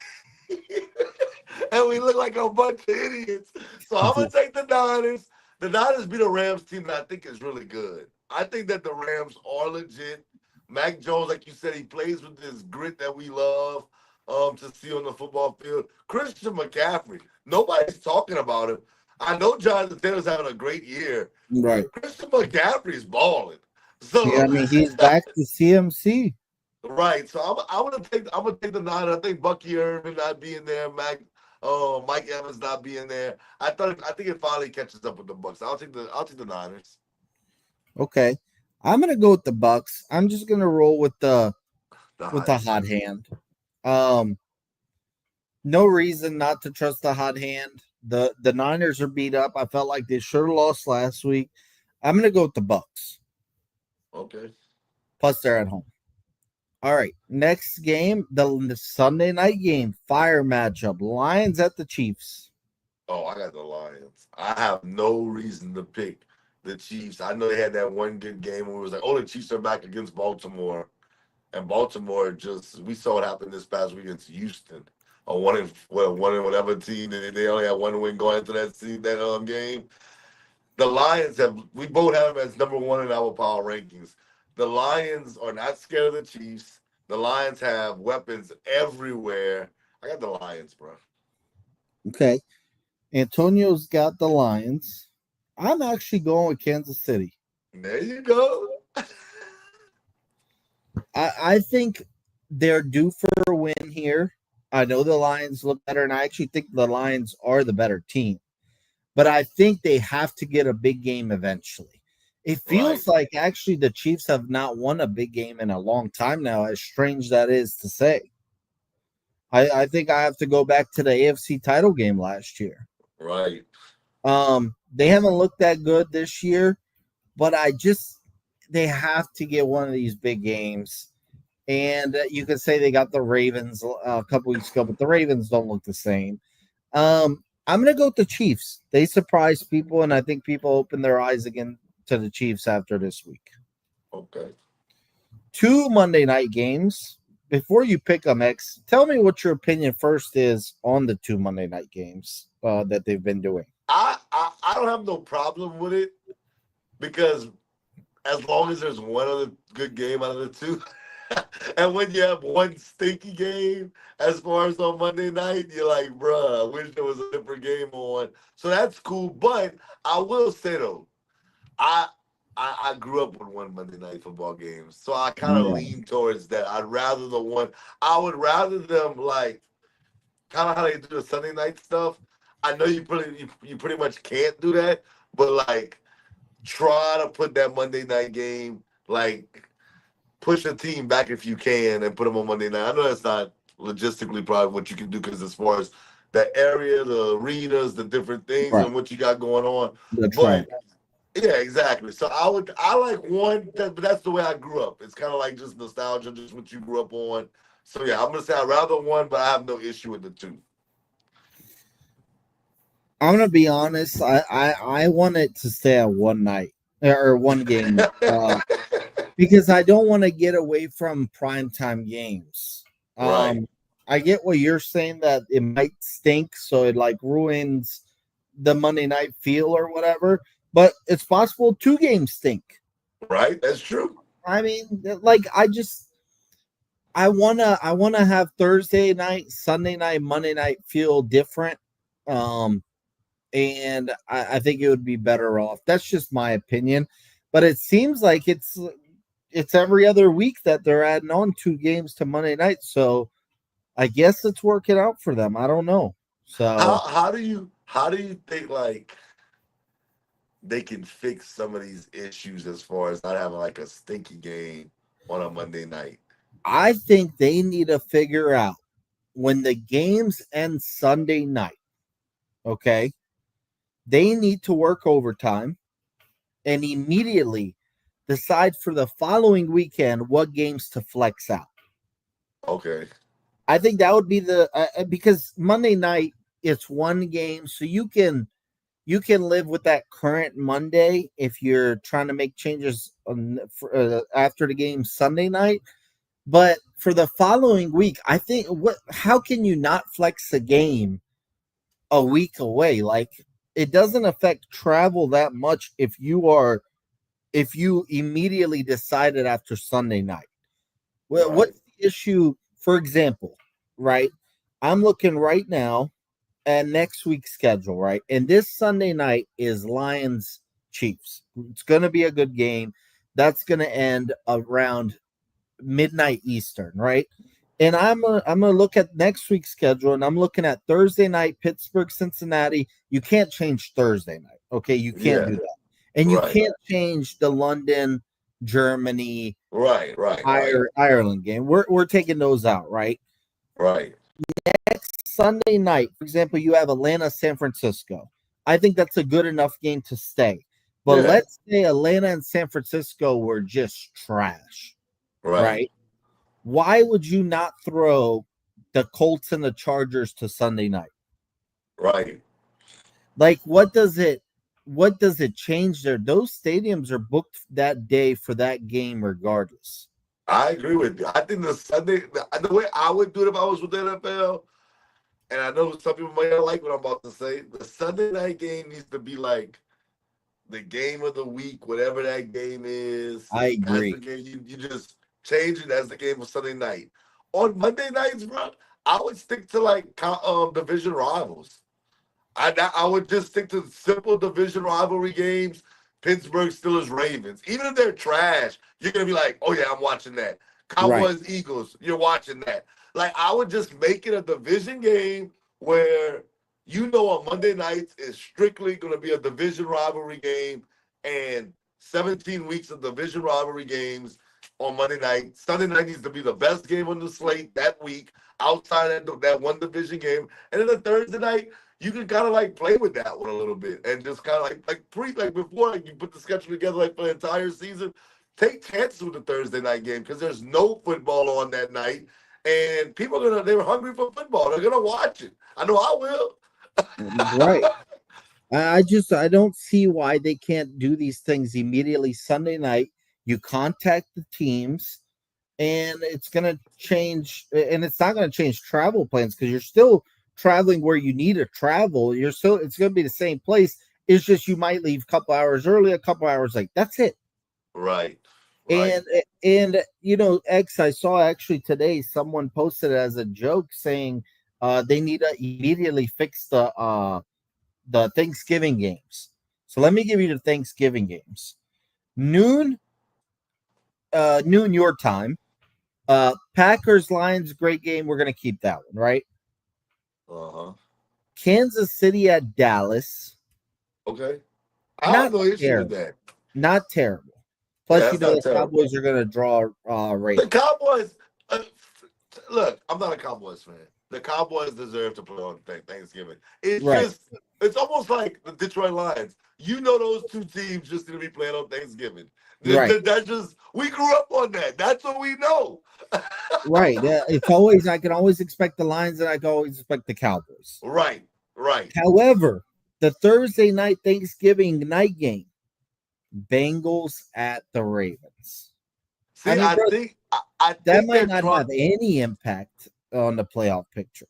and we look like a bunch of idiots. So I'm gonna take the Niners. The Niners beat a Rams team that I think is really good. I think that the Rams are legit. Mac Jones, like you said, he plays with this grit that we love to see on the football field. Christian McCaffrey, nobody's talking about him. I know Jonathan Taylor's having a great year, Right. Christian McCaffrey's balling. Yeah, I So mean he's back to CMC. right. So I'm gonna take the Niners. I think Bucky Irvin not being there, Mike Evans not being there. I think it finally catches up with the Bucks. I'll take the Niners. Okay, I'm gonna go with the Bucks. I'm just gonna roll with the The hot Hines. hand. Um, no reason not to trust the hot hand. The Niners are beat up. I felt like they should have lost last week. I'm gonna go with the Bucks. Okay. Plus they're at home. All right, next game, the Sunday night game, fire matchup, Lions at the Chiefs. Oh, I got the Lions. I have no reason to pick the Chiefs. I know they had that one good game where it was like, oh, the Chiefs are back against Baltimore. And Baltimore just we saw what happened this past week against Houston. A one in whatever team they only had one win going into that game. The Lions we both have them as number one in our power rankings. The Lions are not scared of the Chiefs. The Lions have weapons everywhere. I got the Lions, bro. Okay, Antonio's got the Lions. I'm actually going with Kansas City. There you go. I think they're due for a win here. I know the Lions look better, and I actually think the Lions are the better team. But I think they have to get a big game eventually. It Right. feels like actually the Chiefs have not won a big game in a long time now, as strange that is to say. I think I have to go back to the AFC title game last year. Right. They haven't looked that good this year, but they have to get one of these big games. And you could say they got the Ravens a couple weeks ago, but the Ravens don't look the same. I'm going to go with the Chiefs. They surprised people, and I think people open their eyes again to the Chiefs after this week. Okay. 2 Monday night games. Before you pick them, X, tell me what your opinion first is on the 2 Monday night games that they've been doing. I don't have no problem with it because as long as there's one other good game out of the two, and when you have one stinky game, as far as on Monday night, you're like, bruh, I wish there was a different game on. So that's cool. But I will say though, I I grew up with one Monday night football games, so I kind of Yeah. lean towards that. I'd rather the one. I would rather them like kind of how they do the Sunday night stuff. I know you pretty much can't do that, but like try to put that Monday night game like push a team back if you can and put them on Monday night. I know that's not logistically probably what you can do because as far as the area, the arenas, the different things, Right. and what you got going on, That's right. but yeah, exactly. So I like but that's the way I grew up. It's kind of like just nostalgia, just what you grew up on. So yeah, I'm gonna say I'd rather one, but I have no issue with the two. I'm gonna be honest. I want it to stay at one night or one game because I don't want to get away from primetime games. Right, I get what you're saying that it might stink, so it like ruins the Monday night feel or whatever. But it's possible 2 games stink. right. That's true. I mean, like I wanna have Thursday night, Sunday night, Monday night feel different. Um, and I think it would be better off. That's just my opinion. But it seems like it's every other week that they're adding on 2 games to Monday night. So I guess it's working out for them. I don't know. So how do you think like they can fix some of these issues as far as not having like a stinky game on a Monday night? I think they need to figure out when the games end Sunday night, okay, they need to work overtime and immediately decide for the following weekend what games to flex out. Okay. I think that would be the because Monday night it's 1 game, so you can live with that current Monday if you're trying to make changes after the game Sunday night. But for the following week, I think how can you not flex a game a week away? Like it doesn't affect travel that much if you immediately decided after Sunday night. Well, Right. what's the issue? For example, right? I'm looking right now at next week's schedule, right? And this Sunday night is Lions Chiefs. It's going to be a good game. That's going to end around midnight Eastern, right? And I'm gonna look at next week's schedule, and I'm looking at Thursday night Pittsburgh Cincinnati. You can't change Thursday night, okay? You can't Yeah. do that, and you Right. can't change the London, Germany, Right. Right. Right. Ireland game. We're taking those out, right? Right. Next Sunday night, for example, you have Atlanta, San Francisco. I think that's a good enough game to stay. But Yeah. let's say Atlanta and San Francisco were just trash, Right. right? Why would you not throw the Colts and the Chargers to Sunday night? Right. Like what does it change there? Those stadiums are booked that day for that game regardless. I agree with you. I think the way I would do it if I was with the NFL, and I know some people might not like what I'm about to say, the Sunday night game needs to be like the game of the week, whatever that game is. I That's the agree. game. You just change it as the game of Sunday night. On Monday nights, bro, I would stick to like division rivals. I would just stick to simple division rivalry games. Pittsburgh Steelers Ravens. Even if they're trash, you're gonna be like, oh yeah, I'm watching that. Right. Cowboys Eagles, you're watching that. Like I would just make it a division game where on Monday nights is strictly gonna be a division rivalry game and 17 weeks of division rivalry games on Monday night. Sunday night needs to be the best game on the slate that week outside that one division game. And then the Thursday night, you can kind of like play with that one a little bit and just kind of like before like you put the schedule together like for the entire season. Take chances with the Thursday night game because there's no football on that night, and people are they're hungry for football. They're gonna watch it. I know I will. Right. I don't see why they can't do these things immediately Sunday night. You contact the teams and it's going to change, and it's not going to change travel plans because you're still traveling where you need to travel. It's going to be the same place. It's just you might leave a couple hours early, a couple hours late. That's it. Right. Right. And X, I saw actually today someone posted it as a joke saying they need to immediately fix the Thanksgiving games. So let me give you the Thanksgiving games. Noon your time. Packers Lions, great game. We're gonna keep that one, right? Uh-huh. Kansas City at Dallas. Okay. I have Not no issue with terrible. that. Not terrible. Yeah, Plus, that's not the terrible. Cowboys are gonna draw The Raiders. Cowboys, look, I'm not a Cowboys fan. The Cowboys deserve to play on Thanksgiving. Right. It's almost like the Detroit Lions. Those two teams just going to be playing on Thanksgiving. Right. That's just, we grew up on that. That's what we know. Right. It's always I can always expect the Lions and I can always expect the Cowboys. Right. Right. However, the Thursday night Thanksgiving night game, Bengals at the Ravens. See, I mean, bro, I that think might they're not trying. have any impact on the playoff picture.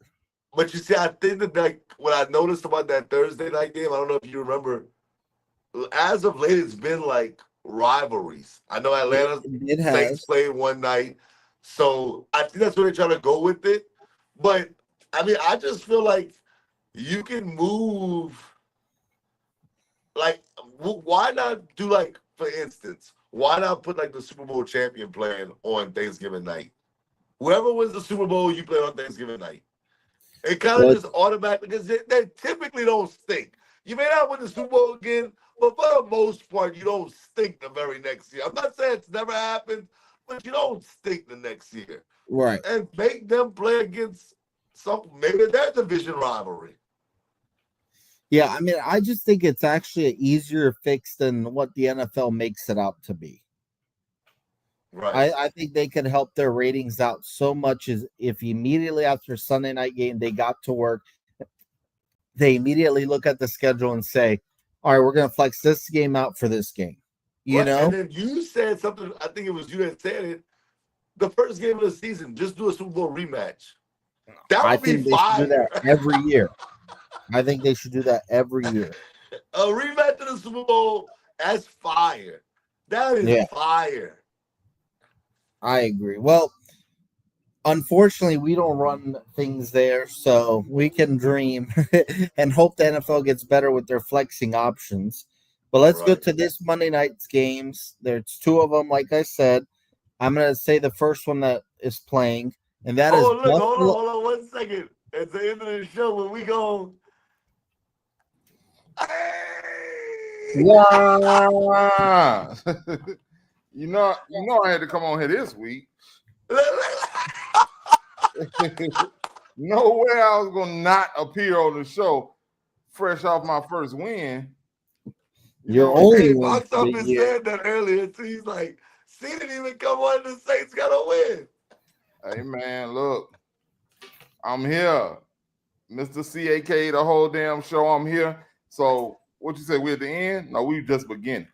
But you see, I think that like what I noticed about that Thursday night game, I don't know if you remember, as of late, it's been like rivalries. I know Atlanta It Saints has. played one night, so I think that's where they're trying to go with it. But I mean, I just feel like you can move. Like, why not do like for instance, why not put like the Super Bowl champion playing on Thanksgiving night? Whoever wins the Super Bowl, you play on Thanksgiving night. It kind of just automatically, because they typically don't stink. You may not win the Super Bowl again, but for the most part, you don't stink the very next year. I'm not saying it's never happened, but you don't stink the next year. Right. And make them play against maybe their division rivalry. Yeah, I mean, I just think it's actually an easier fix than what the NFL makes it out to be. Right. I think they could help their ratings out so much as if immediately after Sunday night game they got to work, they immediately look at the schedule and say, all right, we're going to flex this game out for this game. You know? And then you said something, I think it was you that said it, the first game of the season, just do a Super Bowl rematch. That would be fire. Should do that every year. I think they should do that every year. A rematch of the Super Bowl, that's fire. That is fire. I agree. Well, unfortunately, we don't run things there, so we can dream and hope the NFL gets better with their flexing options. But let's go to this Monday night's games. There's two of them, like I said. I'm going to say the first one that is playing, and that is Buffalo. Hold on 1 second. At the end of the show, when we go, wow. You know, I had to come on here this week. No way I was gonna not appear on the show fresh off my first win. You're only Box Office said that earlier too. He's like, "See, didn't even come on. The Saints gotta win." Hey man, look, I'm here, Mr. CAK, the whole damn show. I'm here. So what you say? We at the end? No, we just beginning.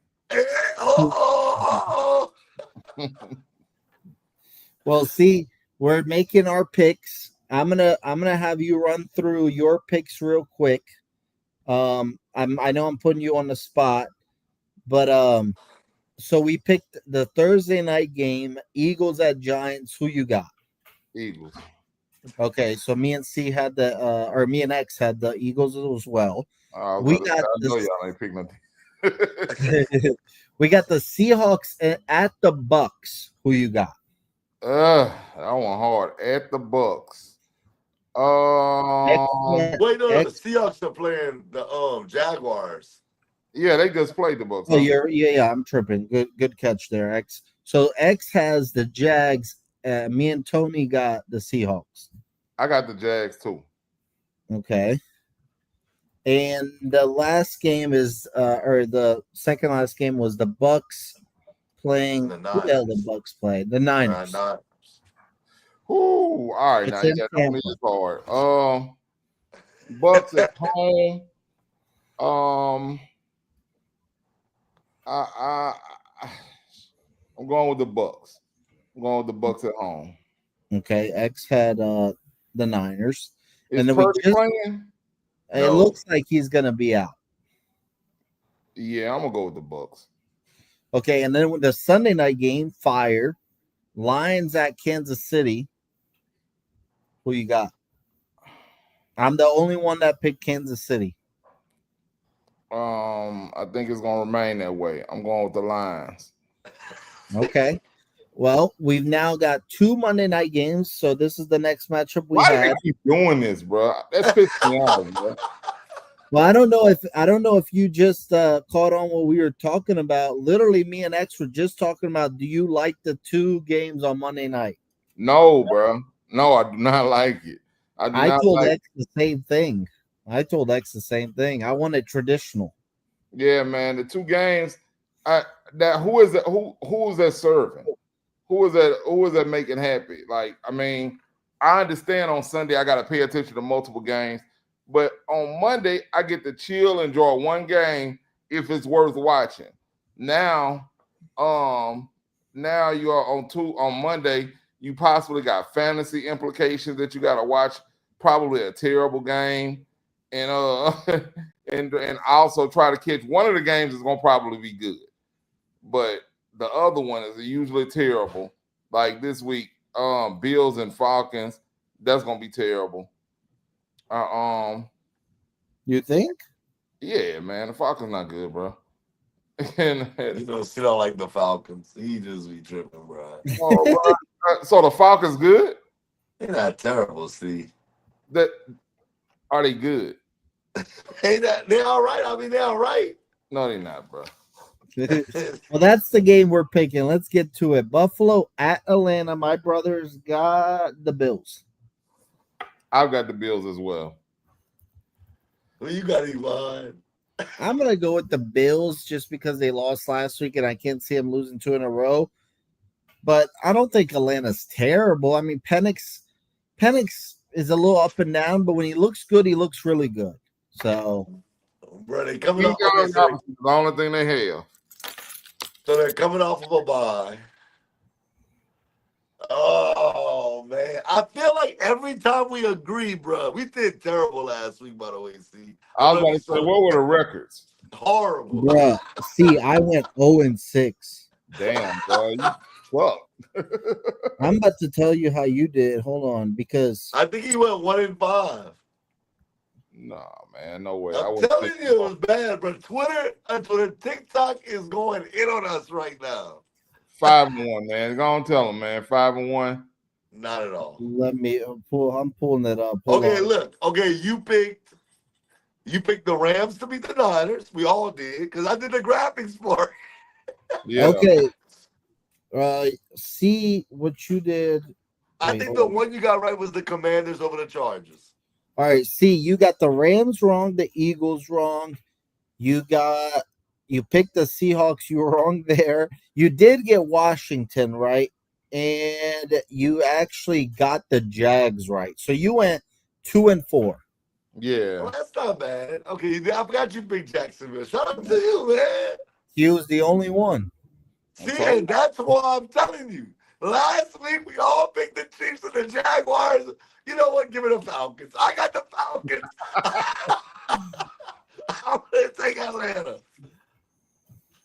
Well, see, we're making our picks. I'm gonna have you run through your picks real quick. I know I'm putting you on the spot, but so we picked the Thursday night game, Eagles at Giants. Who you got? Eagles. Okay, so me and C had me and X had the Eagles as well. I know y'all ain't pick nothing. We got the Seahawks at the Bucks. Who you got? That one hard. At the Bucks. Wait, no, the Seahawks are playing the Jaguars. Yeah, they just played the Bucks. Oh, I'm tripping. Good catch there, X. So X has the Jags. Me and Tony got the Seahawks. I got the Jags too. Okay. And the last game is, or the second last game was the Bucks playing. Who the hell the Bucks played? The Niners. Ooh, all right. Now, yeah, that one is hard. Bucks at home. I'm going with the Bucks. I'm going with the Bucks at home. Okay. X had the Niners. Is Purdy playing? It looks like he's gonna be out. Yeah, I'm gonna go with the Bucks. Okay, and then with the Sunday night game, fire. Lions at Kansas City. Who you got? I'm the only one that picked Kansas City. I think it's gonna remain that way. I'm going with the Lions. Okay. Well, we've now got 2 Monday night games, so this is the next matchup we Why have. do they keep doing this, bro? That's pissing me off, bro. Well, I don't know if you just caught on what we were talking about. Literally, me and X were just talking about. Do you like the 2 games on Monday night? No, bro. No, I do not like it. I told X the same thing. I want it traditional. Yeah, man. The 2 games. Who is that? Who is that serving? Who is that making happy? Like, I mean, I understand on Sunday I got to pay attention to multiple games, but on Monday I get to chill, enjoy one game if it's worth watching. Now you are on Monday. You possibly got fantasy implications that you got to watch. Probably a terrible game, and and also try to catch one of the games is gonna probably be good, but the other one is usually terrible. Like this week, Bills and Falcons, that's gonna be terrible. You think? Yeah, man, the Falcons not good, bro. And You know, she don't like the Falcons. He just be tripping, bro. so the Falcons good? They're not terrible, see. That are they good? They're all right. I mean, they're all right. No, they're not, bro. Well, that's the game we're picking. Let's get to it. Buffalo at Atlanta. My brother's got the Bills. I've got the Bills as well. Well, you got Yvonne. I'm going to go with the Bills just because they lost last week and I can't see them losing 2 in a row. But I don't think Atlanta's terrible. I mean, Penix is a little up and down, but when he looks good, he looks really good. So, bro, they coming off. Okay, the only thing they have. So they're coming off of a bye. Oh man, I feel like every time we agree, bro, we did terrible last week. By the way, see, I was about to say, what were the records? Horrible, bro. See, I went 0-6. Damn, bro, you fucked. I'm about to tell you how you did. Hold on, because I think he went 1-5. Nah, man, no way. I'm telling you, it was bad, but Twitter, TikTok is going in on us right now. 5-1, man. Go on, tell them, man. 5-1. Not at all. let me pull. I'm pulling it up. Hold Okay, on. look. Okay, you picked the Rams to beat the Niners. We all did because I did the graphics for it. Yeah. Okay. See what you did. I think the one you got right was the Commanders over the Chargers. All right. See, you got the Rams wrong, the Eagles wrong. You picked the Seahawks. You were wrong there. You did get Washington right, and you actually got the Jags right. So you went 2-4. Yeah. Well, that's not bad. Okay, I forgot you picked Jacksonville. Shout out to you, man. He was the only one. See, and that's why I'm telling you. Last week, we all picked the Chiefs and the Jaguars. You know what? Give it the Falcons. I got the Falcons. I'm going to take Atlanta.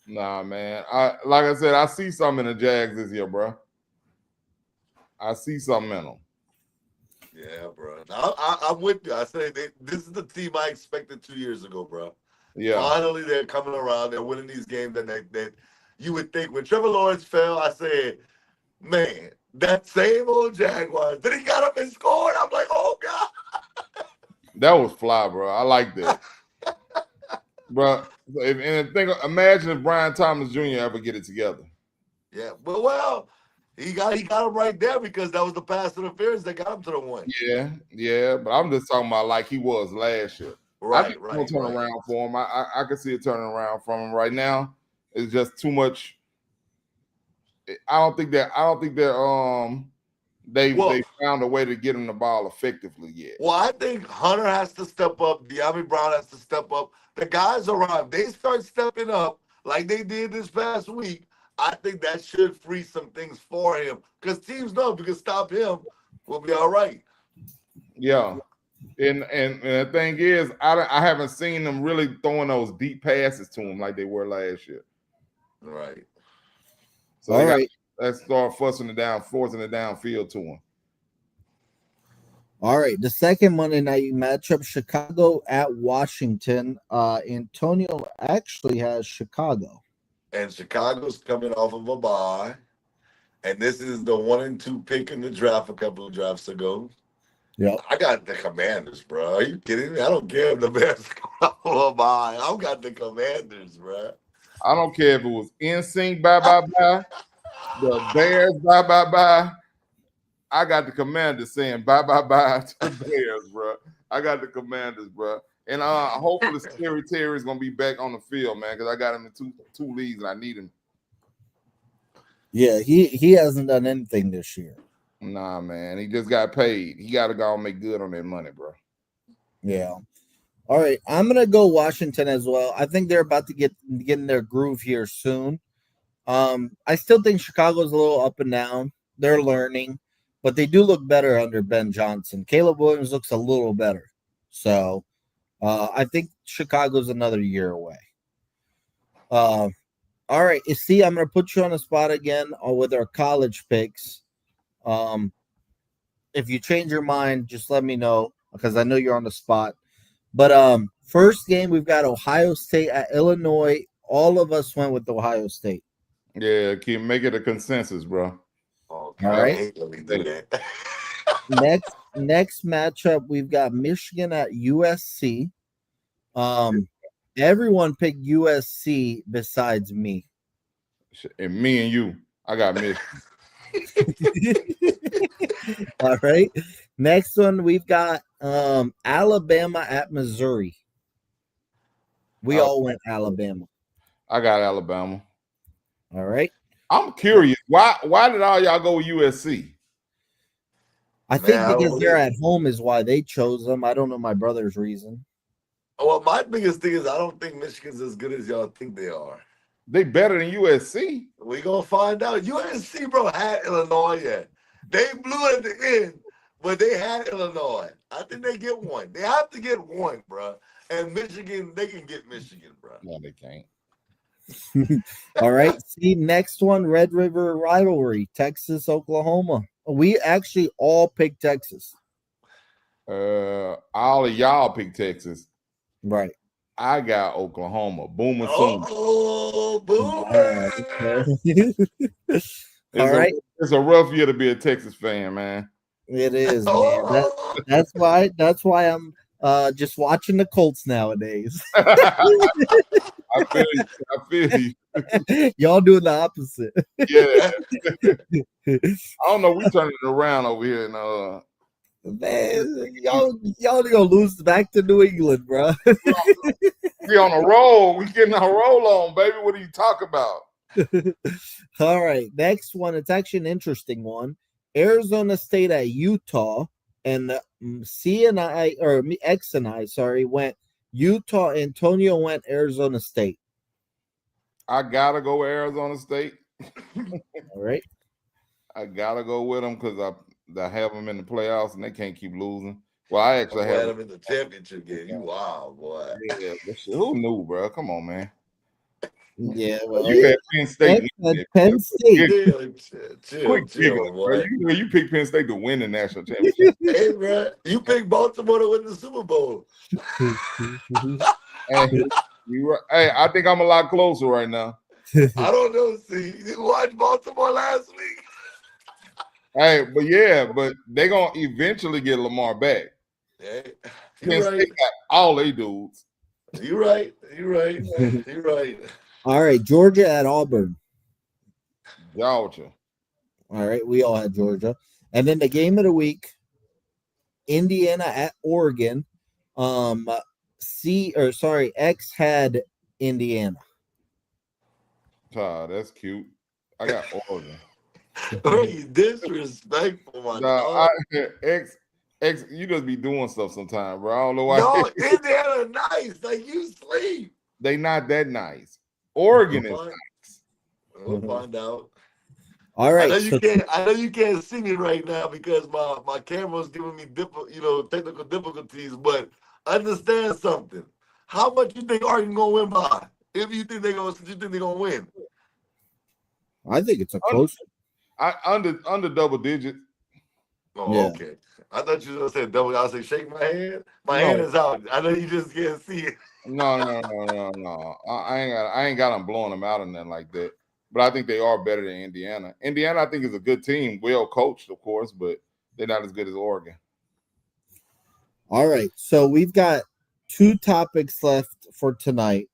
Nah, man. Like I said, I see something in the Jags this year, bro. I see something in them. Yeah, bro. I'm with you. I said this is the team I expected 2 years ago, bro. Yeah. Finally, they're coming around. They're winning these games that you would think when Trevor Lawrence fell, I said, man, that same old Jaguars. Then he got up and scored. I'm like, oh, God. That was fly, bro. I like that. Bro, imagine if Brian Thomas Jr. ever get it together. Yeah, well, he got him right there because that was the pass interference that got him to the one. Yeah, but I'm just talking about like he was last year. Right. Turn around for him. I can see it turning around from him right now. It's just too much. I don't think they found a way to get him the ball effectively yet. Well, I think Hunter has to step up. De'Ami Brown has to step up. The guys around, they start stepping up like they did this past week. I think that should free some things for him because teams know if you can stop him, we'll be all right. Yeah. And the thing is, I haven't seen them really throwing those deep passes to him like they were last year. Right. So let's start forcing it downfield to him. All right. The second Monday night matchup, Chicago at Washington. Antonio actually has Chicago. And Chicago's coming off of a bye. And this is the 1-2 pick in the draft a couple of drafts ago. Yeah. I got the Commanders, bro. Are you kidding me? I don't care if the Bears come off of a bye. I've got the Commanders, bro. I don't care if it was NSYNC, bye. The Bears, bye. I got the Commanders saying bye to the Bears, bro. I got the Commanders, bro. And hopefully Scary Terry is gonna be back on the field, man, because I got him in two leagues and I need him. Yeah, he hasn't done anything this year. Nah, man, he just got paid. He got to go and make good on that money, bro. Yeah. All right, I'm gonna go Washington as well. I think they're about to get in their groove here soon. I still think Chicago's a little up and down. They're learning, but they do look better under Ben Johnson. Caleb Williams looks a little better. So I think Chicago's another year away. All right, you see, I'm going to put you on the spot again with our college picks. If you change your mind, just let me know because I know you're on the spot. But first game, we've got Ohio State at Illinois. all of us went with Ohio State. Yeah, make it a consensus, bro. Okay, All I right. hate when we do that. Next matchup, we've got Michigan at USC. Everyone picked USC besides me. And me and you, I got Michigan. All right. Next one, we've got Alabama at Missouri. We all went Alabama. I got Alabama. All right. I'm curious. Why did all y'all go with USC? I think because they're at home is why they chose them. I don't know my brother's reason. Well, my biggest thing is I don't think Michigan's as good as y'all think they are. They better than USC. We gonna find out. USC, bro, had Illinois yet. They blew at the end, but they had Illinois. I think they get one. They have to get one, bro. And Michigan, they can get Michigan, bro. No, they can't. All right. See, next one, Red River rivalry, Texas, Oklahoma. We actually all picked Texas. All of y'all picked Texas. Right. I got Oklahoma. Boomer Sooner. Oh, Boomer. All right. It's a rough year to be a Texas fan, man. It is, man. That's why I'm just watching the Colts nowadays. I feel you. Y'all doing the opposite. Yeah. I don't know. We turning it around over here in man, y'all gonna lose back to New England, bro. We on a roll. We getting our roll on, baby. What are you talking about? All right, next one. It's actually an interesting one. Arizona State at Utah, and X and I went Utah. Antonio went Arizona State. I gotta go with Arizona State. All right, I gotta go with them because I have them in the playoffs and they can't keep losing. Well, I actually had them in the championship game. You wild, boy. Yeah, who knew, bro? Come on, man. Yeah, well, you had Penn State. Penn State. Chill, boy. You picked Penn State to win the national championship. Hey, bro, you picked Baltimore to win the Super Bowl. Hey, I think I'm a lot closer right now. I don't know. See, you watched Baltimore last week. Hey, but they're gonna eventually get Lamar back. Hey, Penn State got all they dudes. You're right. All right, Georgia at Auburn. Georgia. All right, we all had Georgia. And then the game of the week, Indiana at Oregon. X had Indiana. That's cute. I got Oregon. Very disrespectful, my dog. X, you just be doing stuff sometimes, bro. I don't know why. No, Indiana nice. Like you sleep. They not that nice. Oregon is nice. We'll find out. All right. I know you can't see me right now because my camera's giving me technical difficulties. But understand something. How much you think Oregon gonna win by? If you think they're gonna win? I think it's a close. Under double digits. Oh, yeah. Okay. I thought you were gonna say double. I was like, shake my hand. My hand is out. I know you just can't see it. No. I ain't got them blowing them out and nothing like that. But I think they are better than Indiana. Indiana, I think, is a good team, well coached, of course, but they're not as good as Oregon. All right. So we've got 2 topics left for tonight.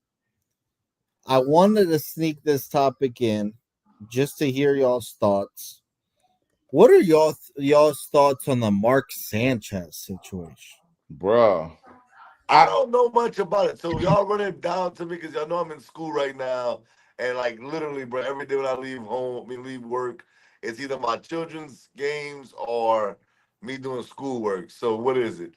I wanted to sneak this topic in just to hear y'all's thoughts. What are y'all's thoughts on the Mark Sanchez situation? Bruh. I don't know much about it. So y'all run it down to me because y'all know I'm in school right now. And like literally, bro, every day when I leave work, it's either my children's games or me doing schoolwork. So what is it?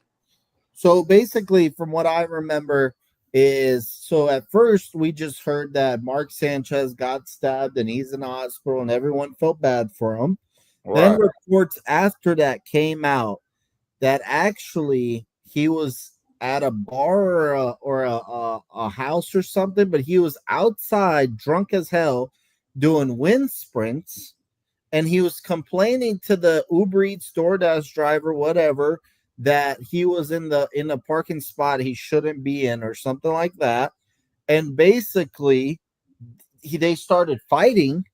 So basically, from what I remember, at first we just heard that Mark Sanchez got stabbed and he's in the hospital and everyone felt bad for him. Right. Then reports after that came out that actually he was at a bar or a house or something, but he was outside drunk as hell doing wind sprints, and he was complaining to the Uber Eats DoorDash driver, whatever, that he was in the parking spot he shouldn't be in or something like that. And basically they started fighting,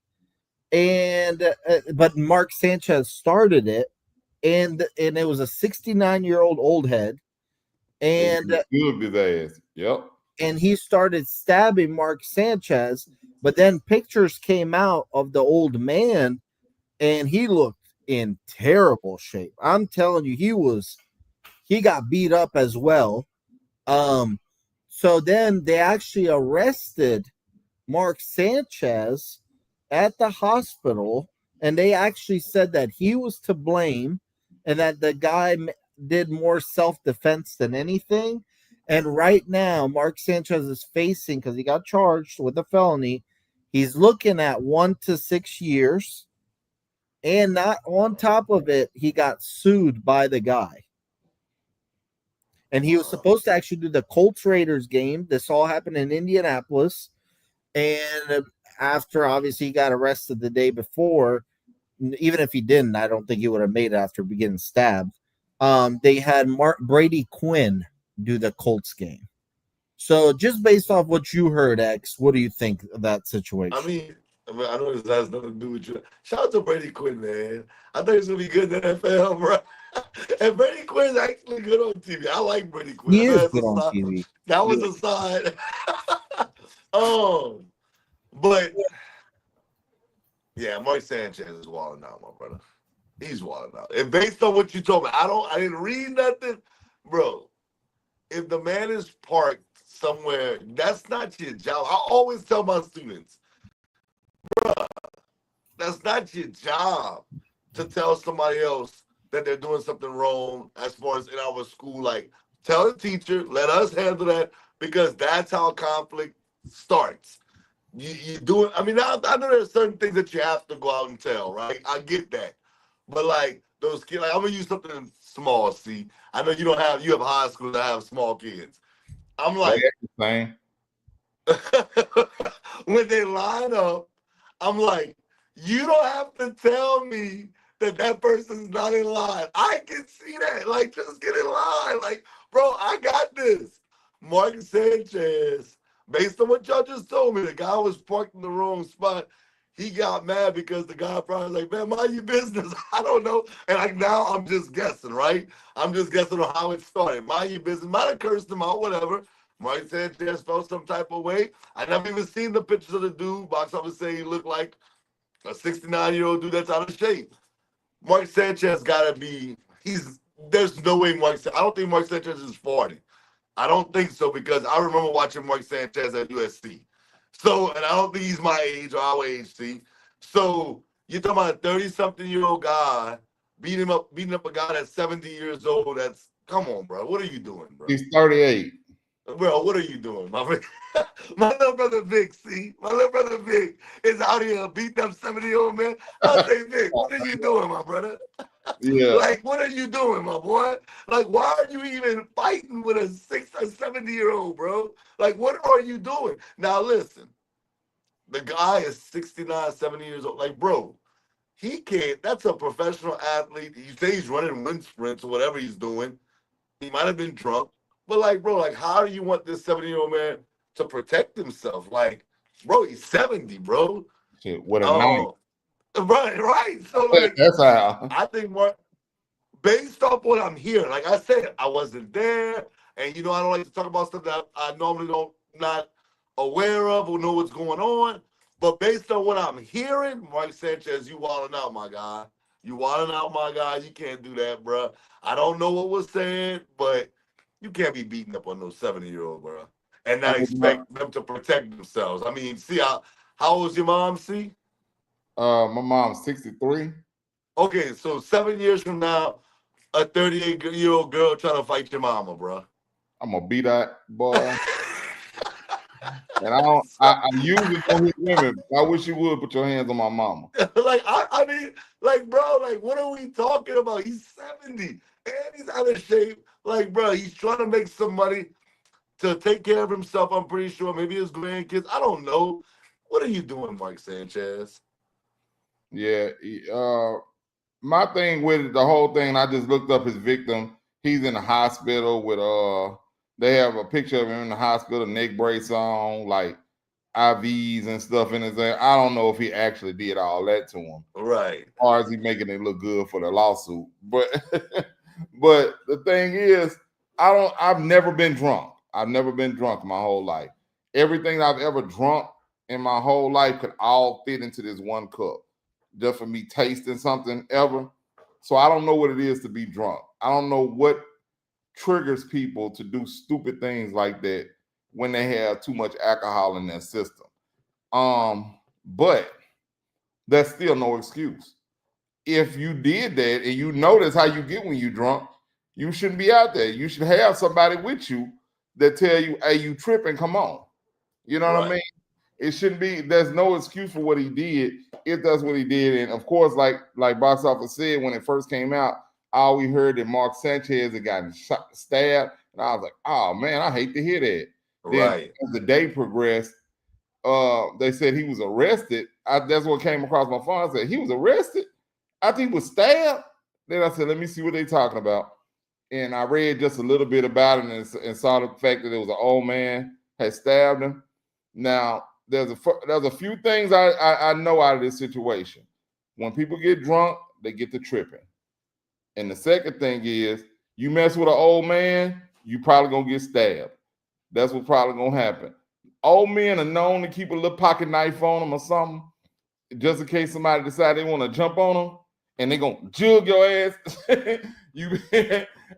and but Mark Sanchez started it, and it was a 69-year-old old head, and his ass. Yep. And he started stabbing Mark Sanchez, but then pictures came out of the old man, and he looked in terrible shape. I'm telling you, he got beat up as well. So then they actually arrested Mark Sanchez at the hospital, and they actually said that he was to blame and that the guy did more self-defense than anything. And right now, Mark Sanchez is facing, because he got charged with a felony, he's looking at 1 to 6 years. And not on top of it, he got sued by the guy. And he was supposed to actually do the Colts Raiders game. This all happened in Indianapolis. And after, obviously, he got arrested the day before, even if he didn't, I don't think he would have made it after getting stabbed. They had Brady Quinn do the Colts game. So just based off what you heard, X, what do you think of that situation? I mean, I know this has nothing to do with you. Shout out to Brady Quinn, man. I think he's going to be good in the NFL, bro. And Brady Quinn's actually good on TV. I like Brady Quinn. He is good on TV. That was a side. But, yeah, Mark Sanchez is wilding out, my brother. He's wilding out. And based on what you told me, I didn't read nothing. Bro, if the man is parked somewhere, that's not your job. I always tell my students, bro, that's not your job to tell somebody else that they're doing something wrong as far as in our school. Like, tell the teacher, let us handle that, because that's how conflict starts. You do it. I mean, I know there's certain things that you have to go out and tell, right? I get that. But like those kids, like I'm gonna use something small. See, I know you have high school that have small kids. I'm like, when they line up, I'm like, you don't have to tell me that person's not in line. I can see that. Like, just get in line. Like, bro, I got this. Mark Sanchez, based on what y'all just told me, the guy was parked in the wrong spot. He got mad because the guy probably was like, man, mind your business. I don't know. And like now I'm just guessing, right? I'm just guessing on how it started. Mind your business. Might have cursed him out, whatever. Mark Sanchez felt some type of way. I never even seen the pictures of the dude. Box office say he looked like a 69-year-old dude that's out of shape. Mark Sanchez gotta be, there's no way I don't think Mark Sanchez is 40. I don't think so, because I remember watching Mark Sanchez at USC. So, and I don't think he's my age or our age, see. So you're talking about a 30-something-year-old guy beating up a guy that's 70 years old. Come on, bro. What are you doing, bro? He's 38. Bro, what are you doing, my friend? My little brother Vic, see? My little brother Vic is out here beating up 70-year-old man. I say, Vic, what are you doing, my brother? Yeah. Like, what are you doing, my boy? Like, why are you even fighting with a 60 or 70-year-old, bro? Like, what are you doing? Now, listen, the guy is 69, 70 years old. Like, bro, he can't. That's a professional athlete. You say he's running wind sprints or whatever he's doing. He might have been drunk. But, like, bro, like, how do you want this 70-year-old man to protect himself? Like, bro, he's 70, bro. Shit, what a night. Right. So, like, that's how. I think based off what I'm hearing, like I said, I wasn't there. And, I don't like to talk about stuff that I normally not aware of or know what's going on. But based on what I'm hearing, Mark Sanchez, you wilding out, my guy. You wilding out, my guy. You can't do that, bro. I don't know what was said, but you can't be beating up on those 70-year-old, bro, and not expect them to protect themselves. I mean, see, how old is your mom, see? My mom's 63. Okay, so 7 years from now, a 38-year-old girl trying to fight your mama, bro. I'm gonna beat that boy. And I usually don't hit women. I wish you would put your hands on my mama. Like, I mean, like, bro, like, what are we talking about? He's 70 and he's out of shape. Like, bro, he's trying to make some money to take care of himself, I'm pretty sure. Maybe his grandkids. I don't know. What are you doing, Mark Sanchez? Yeah. My thing with the whole thing, I just looked up his victim. He's in the hospital with they have a picture of him in the hospital, neck brace on. Like, IVs and stuff in his hand. I don't know if he actually did all that to him. Right. As far as he making it look good for the lawsuit. But but the thing is, I've never been drunk. I've never been drunk my whole life. Everything I've ever drunk in my whole life could all fit into this one cup. Just for me tasting something ever. So I don't know what it is to be drunk. I don't know what triggers people to do stupid things like that when they have too much alcohol in their system. But that's still no excuse. If you did that and you notice how you get when you drunk, you shouldn't be out there. You should have somebody with you that tell you, hey, you tripping, come on. You know what I mean? It shouldn't be, there's no excuse for what he did if that's what he did. And of course, like Box Office said, when it first came out, all we heard that Mark Sanchez had gotten stabbed. And I was like, oh man, I hate to hear that. Then as the day progressed, they said he was arrested. That's what came across my phone. I said, he was arrested? I think he was stabbed. Then I said, let me see what they're talking about. And I read just a little bit about it and saw the fact that it was an old man had stabbed him. Now, there's a few things I know out of this situation. When people get drunk, they get to tripping. And the second thing is, you mess with an old man, you probably gonna get stabbed. That's what's probably gonna happen. Old men are known to keep a little pocket knife on them or something, just in case somebody decide they want to jump on them, and they gonna jug your ass.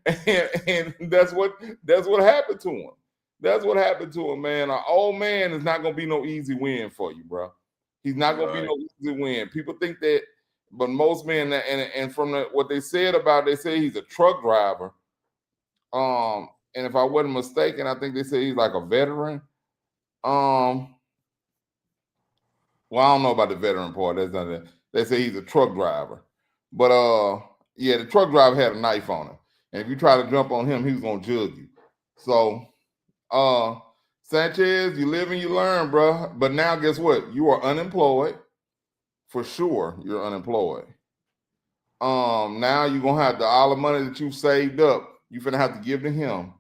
and that's what happened to him. That's what happened to him, man. An old man is not gonna be no easy win for you, bro. He's not gonna be no easy win. People think that, but most men, and from what they said about, they say he's a truck driver. And if I wasn't mistaken, I think they say he's like a veteran. Well, I don't know about the veteran part. That's not it. They say he's a truck driver, but yeah, the truck driver had a knife on him, and if you try to jump on him, he was gonna jug you. So, Sanchez, you live and you learn, bro. But now, guess what? You are unemployed. For sure, you're unemployed. Now you're gonna have all the money that you saved up. You're gonna have to give to him.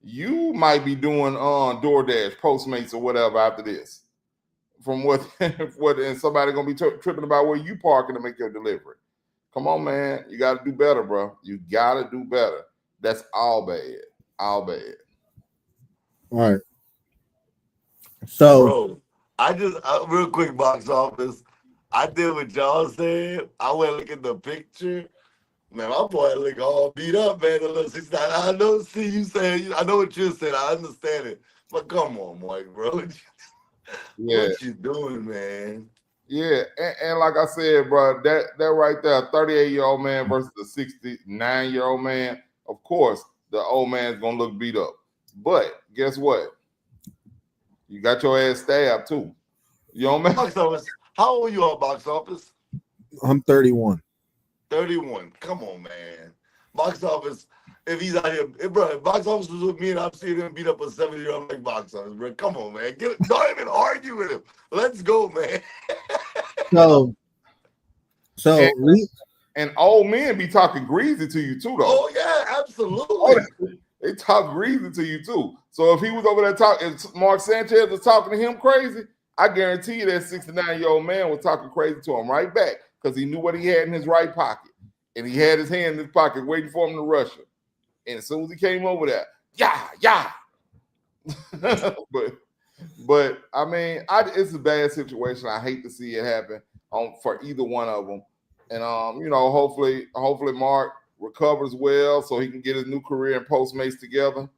You might be doing DoorDash, Postmates, or whatever after this. From what and somebody gonna be tripping about where you parking to make your delivery. Come on, man. You got to do better, bro. You got to do better. That's all bad. All bad. All right. So, bro, I just real quick, Box Office. I did what y'all said. I went look at the picture. Man, my boy look all beat up, man. I know. See, you saying, I know what you're saying. I understand it, but come on, Mike, bro. What you doing, man? Yeah, and like I said, bro, that right there, 38-year-old man versus a 69-year-old man. Of course, the old man's gonna look beat up. But guess what? You got your ass stabbed too. You know what I mean? Box Office. How old are you on Box Office? I'm 31. 31. Come on, man. Box Office. If he's out here, bro, if Box Office was with me and I'm seeing him beat up a 7-year-old, I'm like, Box Office, bro. Come on, man. Don't even argue with him. Let's go, man. So and old men be talking greasy to you too, though. Oh yeah, absolutely. They talk greasy to you too. So if he was over there talking, if Mark Sanchez was talking to him crazy, I guarantee you that 69-year-old man was talking crazy to him right back because he knew what he had in his right pocket, and he had his hand in his pocket waiting for him to rush him. And as soon as he came over there, yeah. but I mean, it's a bad situation. I hate to see it happen for either one of them. And hopefully Mark recovers well so he can get his new career in Postmates together.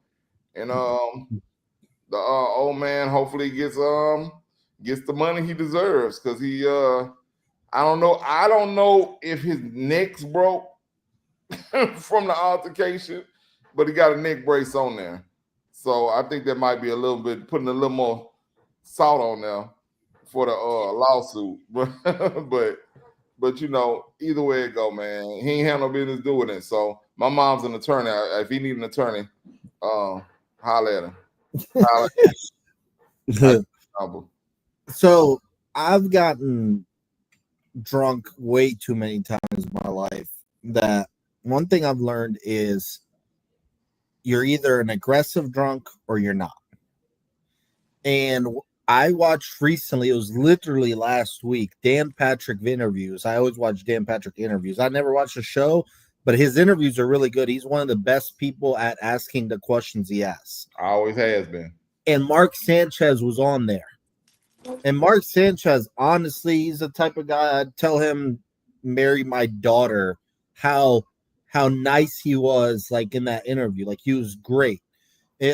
And the old man hopefully gets the money he deserves because he I don't know if his neck's broke from the altercation, but he got a neck brace on there. So I think that might be a little bit putting a little more salt on there for the lawsuit. But either way it go, man, he ain't have no business doing it. So my mom's an attorney. If he need an attorney, holler at him. So I've gotten drunk way too many times in my life that one thing I've learned is you're either an aggressive drunk or you're not. And I watched recently, it was literally last week, Dan Patrick interviews. I always watch Dan Patrick interviews. I never watched the show, but his interviews are really good. He's one of the best people at asking the questions he asks. Always has been. And Mark Sanchez was on there. And Mark Sanchez, honestly, he's the type of guy I'd tell him, marry my daughter, how nice he was, like in that interview. Like he was great.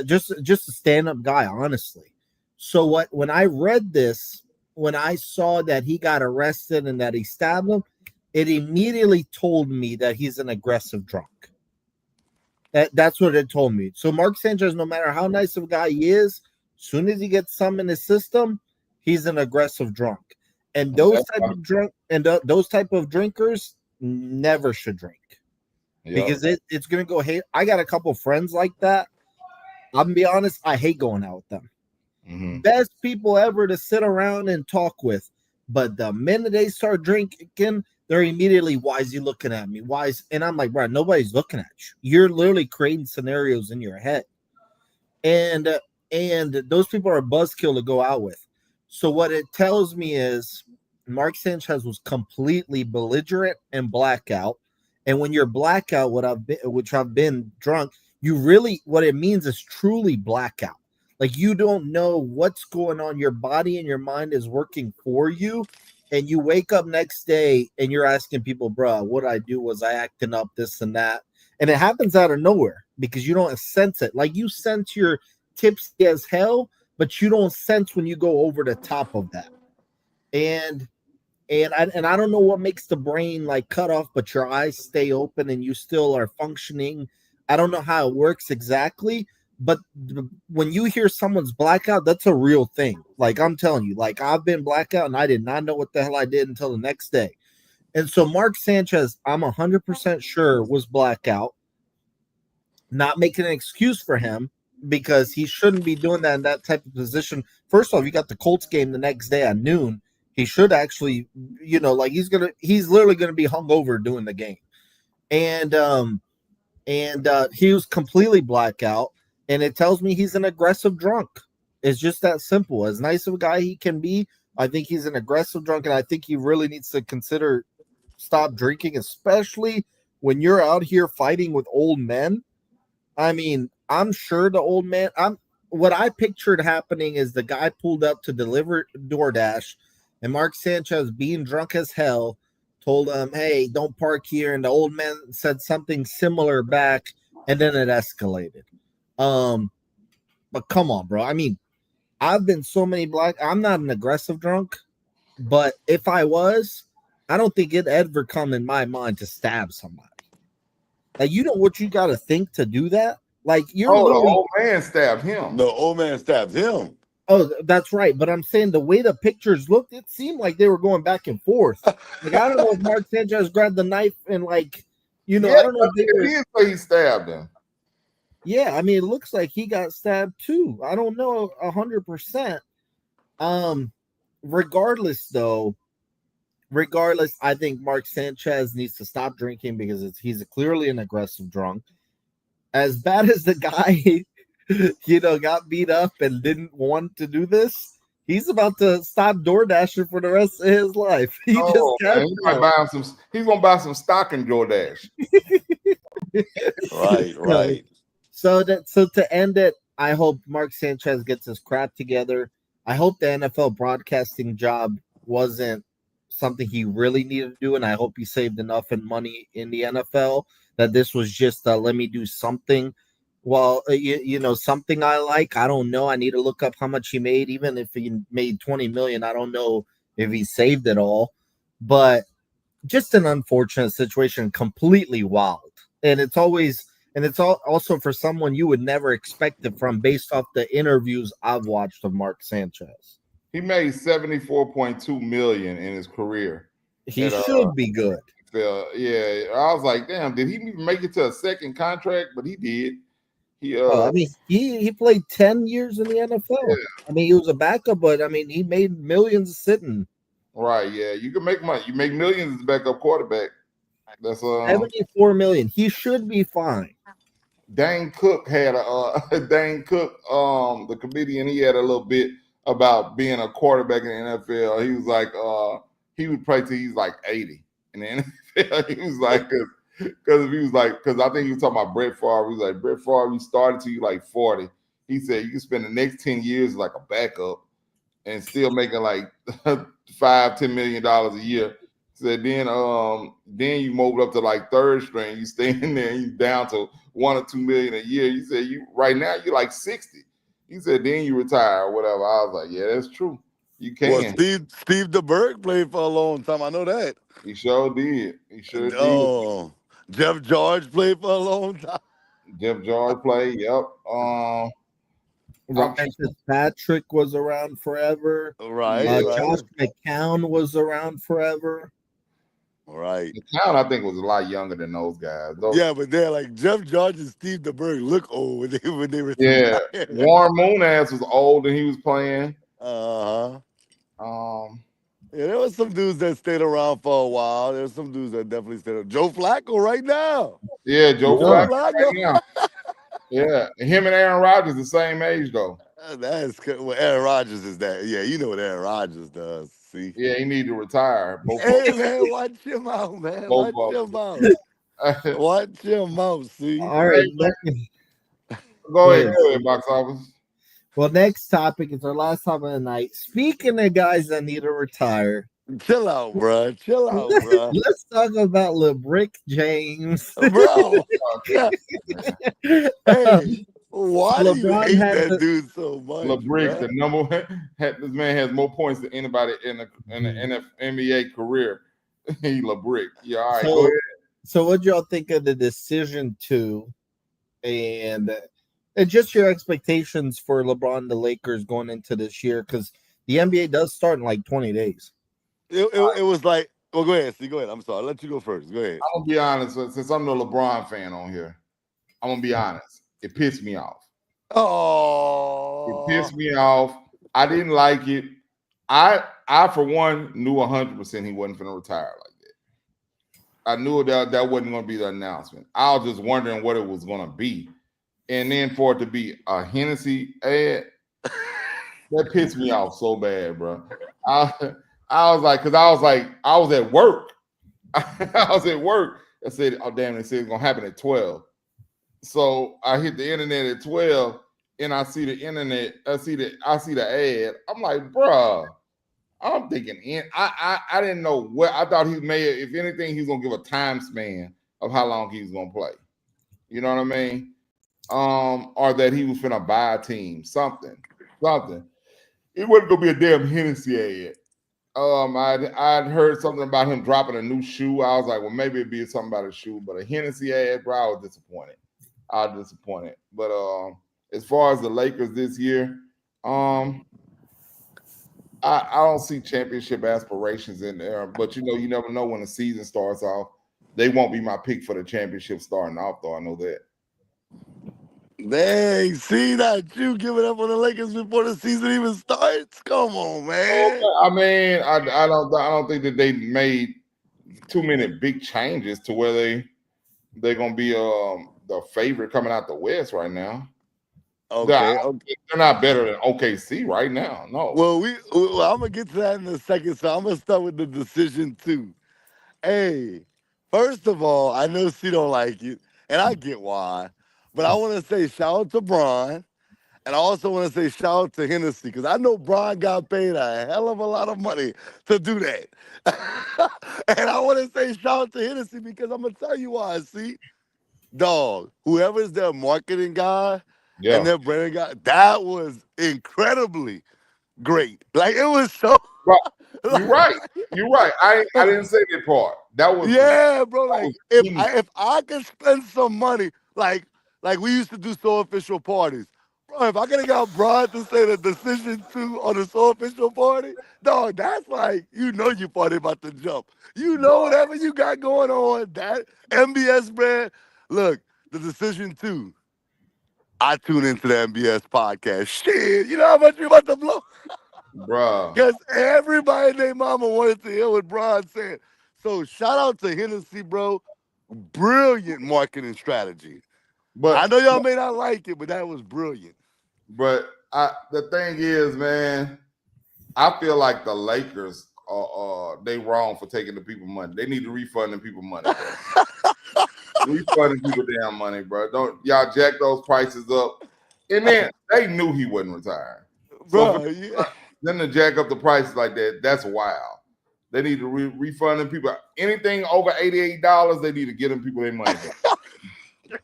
Just a stand-up guy, honestly. So when I read this, when I saw that he got arrested and that he stabbed him, it immediately told me that he's an aggressive drunk. That's what it told me. So Mark Sanchez, no matter how nice of a guy he is, as soon as he gets some in his system, he's an aggressive drunk. And those type of drinkers never should drink. Because it's going to go hate. I got a couple friends like that. I'm going to be honest, I hate going out with them. Mm-hmm. Best people ever to sit around and talk with. But the minute they start drinking, they're immediately, why is he looking at me? Why is, and I'm like, bro, nobody's looking at you. You're literally creating scenarios in your head. And those people are a buzzkill to go out with. So what it tells me is Mark Sanchez was completely belligerent and blackout. And when you're blackout, which I've been drunk, you really, what it means is truly blackout. Like you don't know what's going on. Your body and your mind is working for you. And you wake up next day and you're asking people, bro, what I do was I acting up this and that. And it happens out of nowhere because you don't sense it. Like you sense your tipsy as hell, but you don't sense when you go over the top of that. And I don't know what makes the brain like cut off, but your eyes stay open and you still are functioning. I don't know how it works exactly, but when you hear someone's blackout, that's a real thing. Like I'm telling you, like I've been blackout and I did not know what the hell I did until the next day. And so Mark Sanchez, I'm 100% sure was blackout. Not making an excuse for him because he shouldn't be doing that in that type of position. First off, you got the Colts game the next day at noon. He should actually, like he's literally gonna be hungover doing the game. And he was completely blackout, and it tells me he's an aggressive drunk. It's just that simple. As nice of a guy he can be, I think he's an aggressive drunk, and I think he really needs to consider stop drinking, especially when you're out here fighting with old men. I mean, I'm sure the old man. What I pictured happening is the guy pulled up to deliver DoorDash, and Mark Sanchez, being drunk as hell, told him, "Hey, don't park here." And the old man said something similar back, and then it escalated. But come on, bro. I mean, I've been so many I'm not an aggressive drunk, but if I was, I don't think it'd ever come in my mind to stab somebody. Like, you know what you got to think to do that? Like, you're the old man stabbed him. The old man stabbed him. Oh, that's right. But I'm saying the way the pictures looked, it seemed like they were going back and forth. Like, I don't know if Mark Sanchez grabbed the knife and, like, I don't know if he stabbed him. Yeah, I mean, it looks like he got stabbed too. I don't know 100%. Regardless, I think Mark Sanchez needs to stop drinking because he's clearly an aggressive drunk. As bad as the guy, got beat up and didn't want to do this, he's about to stop DoorDashing for the rest of his life. He's gonna buy some stock in DoorDash. Right. So to end it, I hope Mark Sanchez gets his crap together. I hope the NFL broadcasting job wasn't something he really needed to do, and I hope he saved enough in money in the NFL that this was just let me do something. Well, something I like. I don't know. I need to look up how much he made. Even if he made $20 million, I don't know if he saved it all. But just an unfortunate situation, completely wild. And it's also for someone you would never expect it from, based off the interviews I've watched of Mark Sanchez. He made $74.2 million in his career. He should be good. Yeah, I was like, damn, did he even make it to a second contract? But he did. He played 10 years in the NFL. Yeah. I mean, he was a backup, but I mean, he made millions sitting. Right, yeah. You can make money. You make millions as a backup quarterback. That's $74 million. He should be fine. Dane Cook had the comedian, he had a little bit about being a quarterback in the NFL. He was like, he would play till he's like 80 in the NFL. He was like, because I think he was talking about Brett Favre. He was like, Brett Favre, you started till you like 40. He said you can spend the next 10 years like a backup and still making like $5-10 million a year. Said then you move up to like third string. You stay in there and you down to $1 or $2 million a year. You said you right now you're like 60. He said then you retire or whatever. I was like, yeah, that's true. You can. Well, Steve DeBerg played for a long time. I know that. He sure did. He sure did. Oh, Jeff George played for a long time. Jeff George played. Yep. Ryan Fitzpatrick was around forever. Right. Josh McCown was around forever. Right. McCown, I think, was a lot younger than those guys. Yeah, but they're like Jeff George and Steve DeBerg look old when they were. Yeah. Warren Moonass was old and he was playing. Yeah, there was some dudes that stayed around for a while. There's some dudes that definitely stayed around. Joe Flacco right now. Yeah, Joe Flacco right now. Yeah, him and Aaron Rodgers the same age though. That's well, Aaron Rodgers is that. Yeah, you know what Aaron Rodgers does. See? Yeah, he need to retire. Hey man, watch him out, man. Watch him out. Watch him out. See? All right. Go ahead, box office. Well, next topic is our last topic of the night. Speaking of guys that need to retire, chill out, bro. Chill out, bro. Let's talk about LeBrick James, bro. Hey, why do you hate that dude so much? LeBrick, the number one. This man has more points than anybody in the NBA career. He LeBrick. Yeah, all right. Go ahead. So, what y'all think of the decision to, and just your expectations for LeBron and the Lakers going into this year, because the NBA does start in like 20 days. It was like, well, go ahead, Steve. Go ahead. I'm sorry. I'll let you go first. Go ahead. I'm gonna be honest. Since I'm the LeBron fan on here, I'm gonna be honest. It pissed me off. Oh, it pissed me off. I didn't like it. I for one knew 100% he wasn't gonna retire like that. I knew that wasn't gonna be the announcement. I was just wondering what it was gonna be. And then for it to be a Hennessy ad, that pissed me off so bad, bro. I was at work. I was at work. I said, oh, damn, they said it's going to happen at 12. So I hit the internet at 12 and I see the internet. I see the ad. I'm like, bro, I'm thinking, I didn't know what, I thought he may, if anything, he's going to give a time span of how long he's going to play. You know what I mean? Or that he was finna buy a team, something. It wasn't gonna be a damn Hennessy ad. I'd heard something about him dropping a new shoe. I was like, well, maybe it'd be something about a shoe, but a Hennessy ad, bro, I was disappointed. But as far as the Lakers this year, I don't see championship aspirations in there. But you never know when the season starts off. They won't be my pick for the championship starting off, though. I know that. Dang, see that you giving up on the Lakers before the season even starts? Come on, man. I mean, I don't think that they made too many big changes to where they're gonna be the favorite coming out the West right now. Okay. They're not better than OKC right now. No. Well, I'm gonna get to that in a second, so I'm gonna start with the decision too. Hey, first of all, I know C don't like it, and I get why. But I want to say shout out to Bron, and I also want to say shout out to Hennessy, because I know Bron got paid a hell of a lot of money to do that. And I want to say shout out to Hennessy because I'm going to tell you why. See, dog, whoever is their marketing guy and their branding guy, that was incredibly great. Like, it was so... You're right. I didn't say that part. That was... Yeah, bro. Like, if I could spend some money, like we used to do So Official parties. Bro, if I could have got Bron to say the decision 2 on the So Official party, dog, that's like, you party about to jump. Whatever you got going on, that NBS brand. Look, the decision 2. I tune into the NBS podcast. Shit, you know how much you about to blow? Bro. Because everybody and their mama wanted to hear what Bron said. So shout out to Hennessy, bro. Brilliant marketing strategy. But I know y'all may not like it, but that was brilliant. But the thing is, man, I feel like the Lakers they wrong for taking the people money. They need to refund the people money, bro. Refunding people damn money, bro. Don't y'all jack those prices up. And then they knew he wasn't retiring. So Bro, then to jack up the prices like that, that's wild. They need to refund them people. Anything over $88, they need to get them people their money back. hey,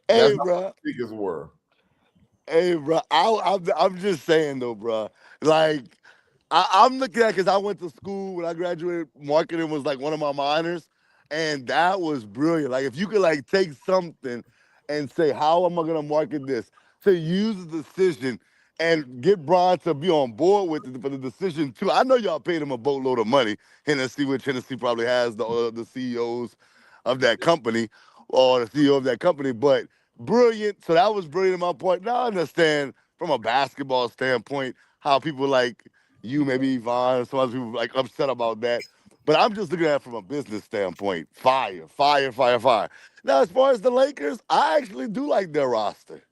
That's how bro. the tickets were. Hey, bro. I'm just saying though, bro. Like, I'm looking at because I went to school when I graduated. Marketing was like one of my minors, and that was brilliant. Like, if you could like take something and say, "How am I gonna market this?" To use the decision and get Brian to be on board with it for the decision too. I know y'all paid him a boatload of money. Hennessy, which Hennessy probably has the CEOs of that company or the CEO of that company, but brilliant. So that was brilliant in my point. Now I understand from a basketball standpoint how people like you, maybe Yvonne, some other people like upset about that. But I'm just looking at it from a business standpoint. Fire, fire, fire, fire. Now, as far as the Lakers, I actually do like their roster.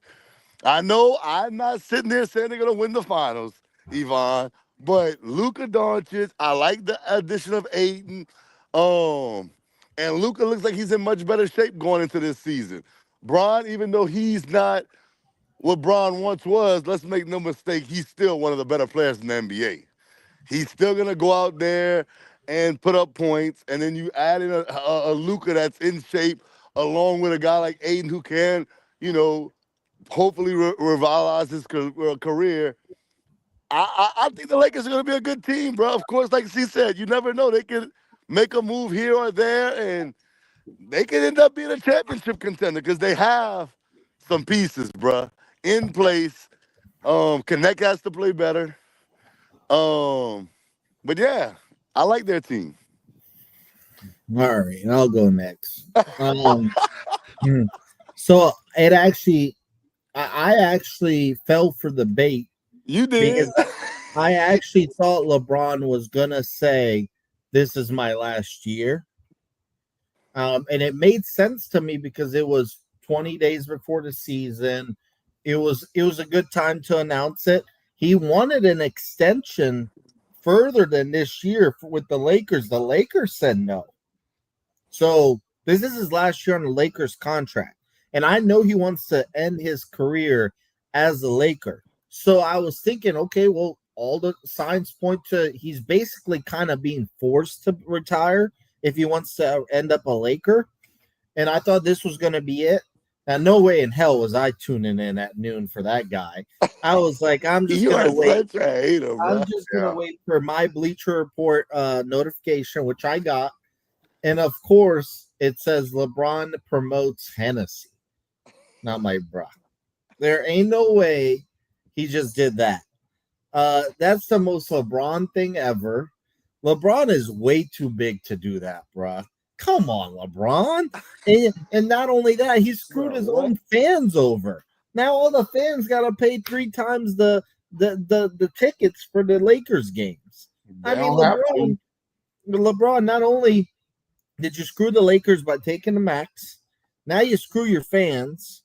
I know I'm not sitting there saying they're gonna win the finals, Yvonne, but Luka Doncic, I like the addition of Aiden. Um, and Luka looks like he's in much better shape going into this season. Bron, even though he's not what Bron once was, let's make no mistake, he's still one of the better players in the NBA. He's still gonna go out there and put up points, and then you add in a Luka that's in shape, along with a guy like Aiden who can, you know, hopefully revitalize his career. I think the Lakers are gonna be a good team, bro. Of course, like she said, you never know. They can make a move here or there, and they could end up being a championship contender because they have some pieces, bro, in place. Connect has to play better. Um, but yeah, I like their team. All right, I'll go next. Hmm. So it actually, I actually fell for the bait You did. because I actually thought LeBron was gonna say, "This is my last year," and it made sense to me because it was 20 days before the season. It was a good time to announce it. He wanted an extension further than this year with the Lakers. The Lakers said no. So this is his last year on the Lakers contract. And I know he wants to end his career as a Laker. So I was thinking, okay, well, all the signs point to he's basically kind of being forced to retire if he wants to end up a Laker. And I thought this was going to be it. Now, no way in hell was I tuning in at noon for that guy. I was like, I'm just You going are to wait. such a hater, I'm bro. just going to wait for my Bleacher Report notification, which I got. And of course, it says LeBron promotes Hennessy. Not my bro. There ain't no way he just did that. That's the most LeBron thing ever. LeBron is way too big to do that, bruh. Come on, LeBron. And not only that, he screwed his own fans over. Now all the fans gotta pay 3 times the tickets for the Lakers games. I mean, LeBron, not only did you screw the Lakers by taking the max, now you screw your fans.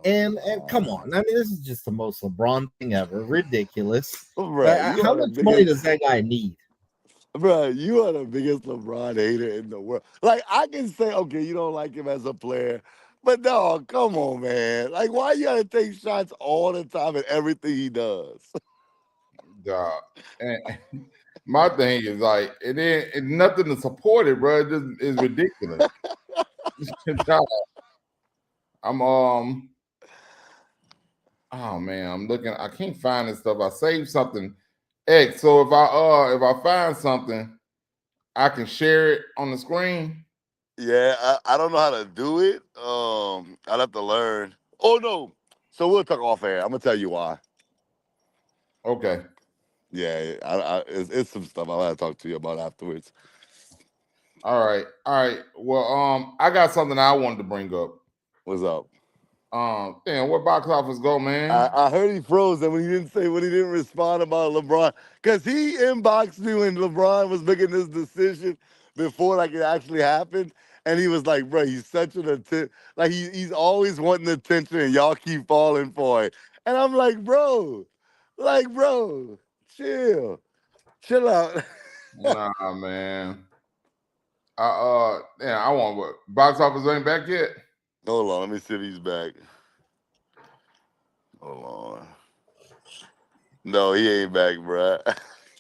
And come on, I mean, this is just the most LeBron thing ever. Ridiculous. Bro, How much money does that guy need? Bro, you are the biggest LeBron hater in the world. Like, I can say, okay, you don't like him as a player, but no, come on, man. Like, why you gotta take shots all the time at everything he does? Dog. And my thing is like, it's nothing to support it, bro. It just is ridiculous. Dog. I'm oh man, I'm looking. I can't find this stuff. I saved something X. So if I find something, I can share it on the screen. Yeah, I don't know how to do it. I'd have to learn. Oh no. So we'll talk off air. I'm gonna tell you why. Okay. Yeah, it's some stuff I'll have to talk to you about afterwards. All right. Well, I got something I wanted to bring up. What's up? Damn, where box office go, man? I heard he froze and when he didn't respond about LeBron because he inboxed me when LeBron was making this decision before like it actually happened, and he was like, "Bro, he's such an he's always wanting attention, and y'all keep falling for it." And I'm like, bro, chill out. Nah, man. I want what? Box office ain't back yet. Hold on, let me see if he's back. Hold on. No, he ain't back, bro.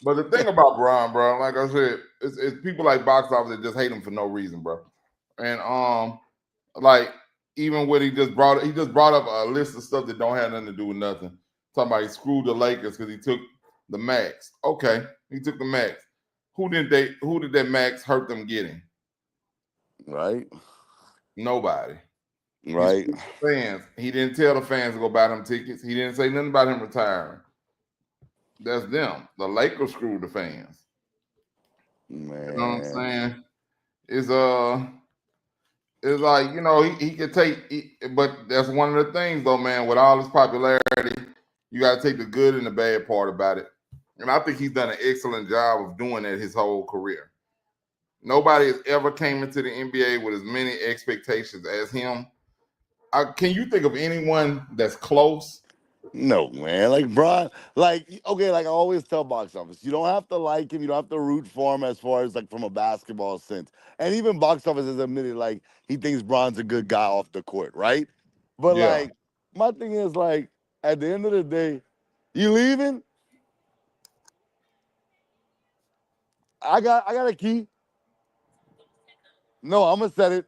But the thing about Bron, bro, like I said, it's people like box office that just hate him for no reason, bro. And like even when he just brought up a list of stuff that don't have nothing to do with nothing. Talking about he screwed the Lakers because he took the max. Okay, he took the max. Who did that max hurt them getting? Right. Nobody. Right. Fans. He didn't tell the fans to go buy them tickets. He didn't say nothing about him retiring. That's them. The Lakers screwed the fans. Man. You know what I'm saying? It's like, he could but that's one of the things though, man, with all his popularity, you got to take the good and the bad part about it. And I think he's done an excellent job of doing that his whole career. Nobody has ever came into the NBA with as many expectations as him. Can you think of anyone that's close? No, man. Like Bron, like I always tell box office, you don't have to like him, you don't have to root for him as far as like from a basketball sense. And even box office has admitted like he thinks Bron's a good guy off the court, right? But Yeah. like my thing is like at the end of the day, you leaving? I got a key. No, I'm gonna set it.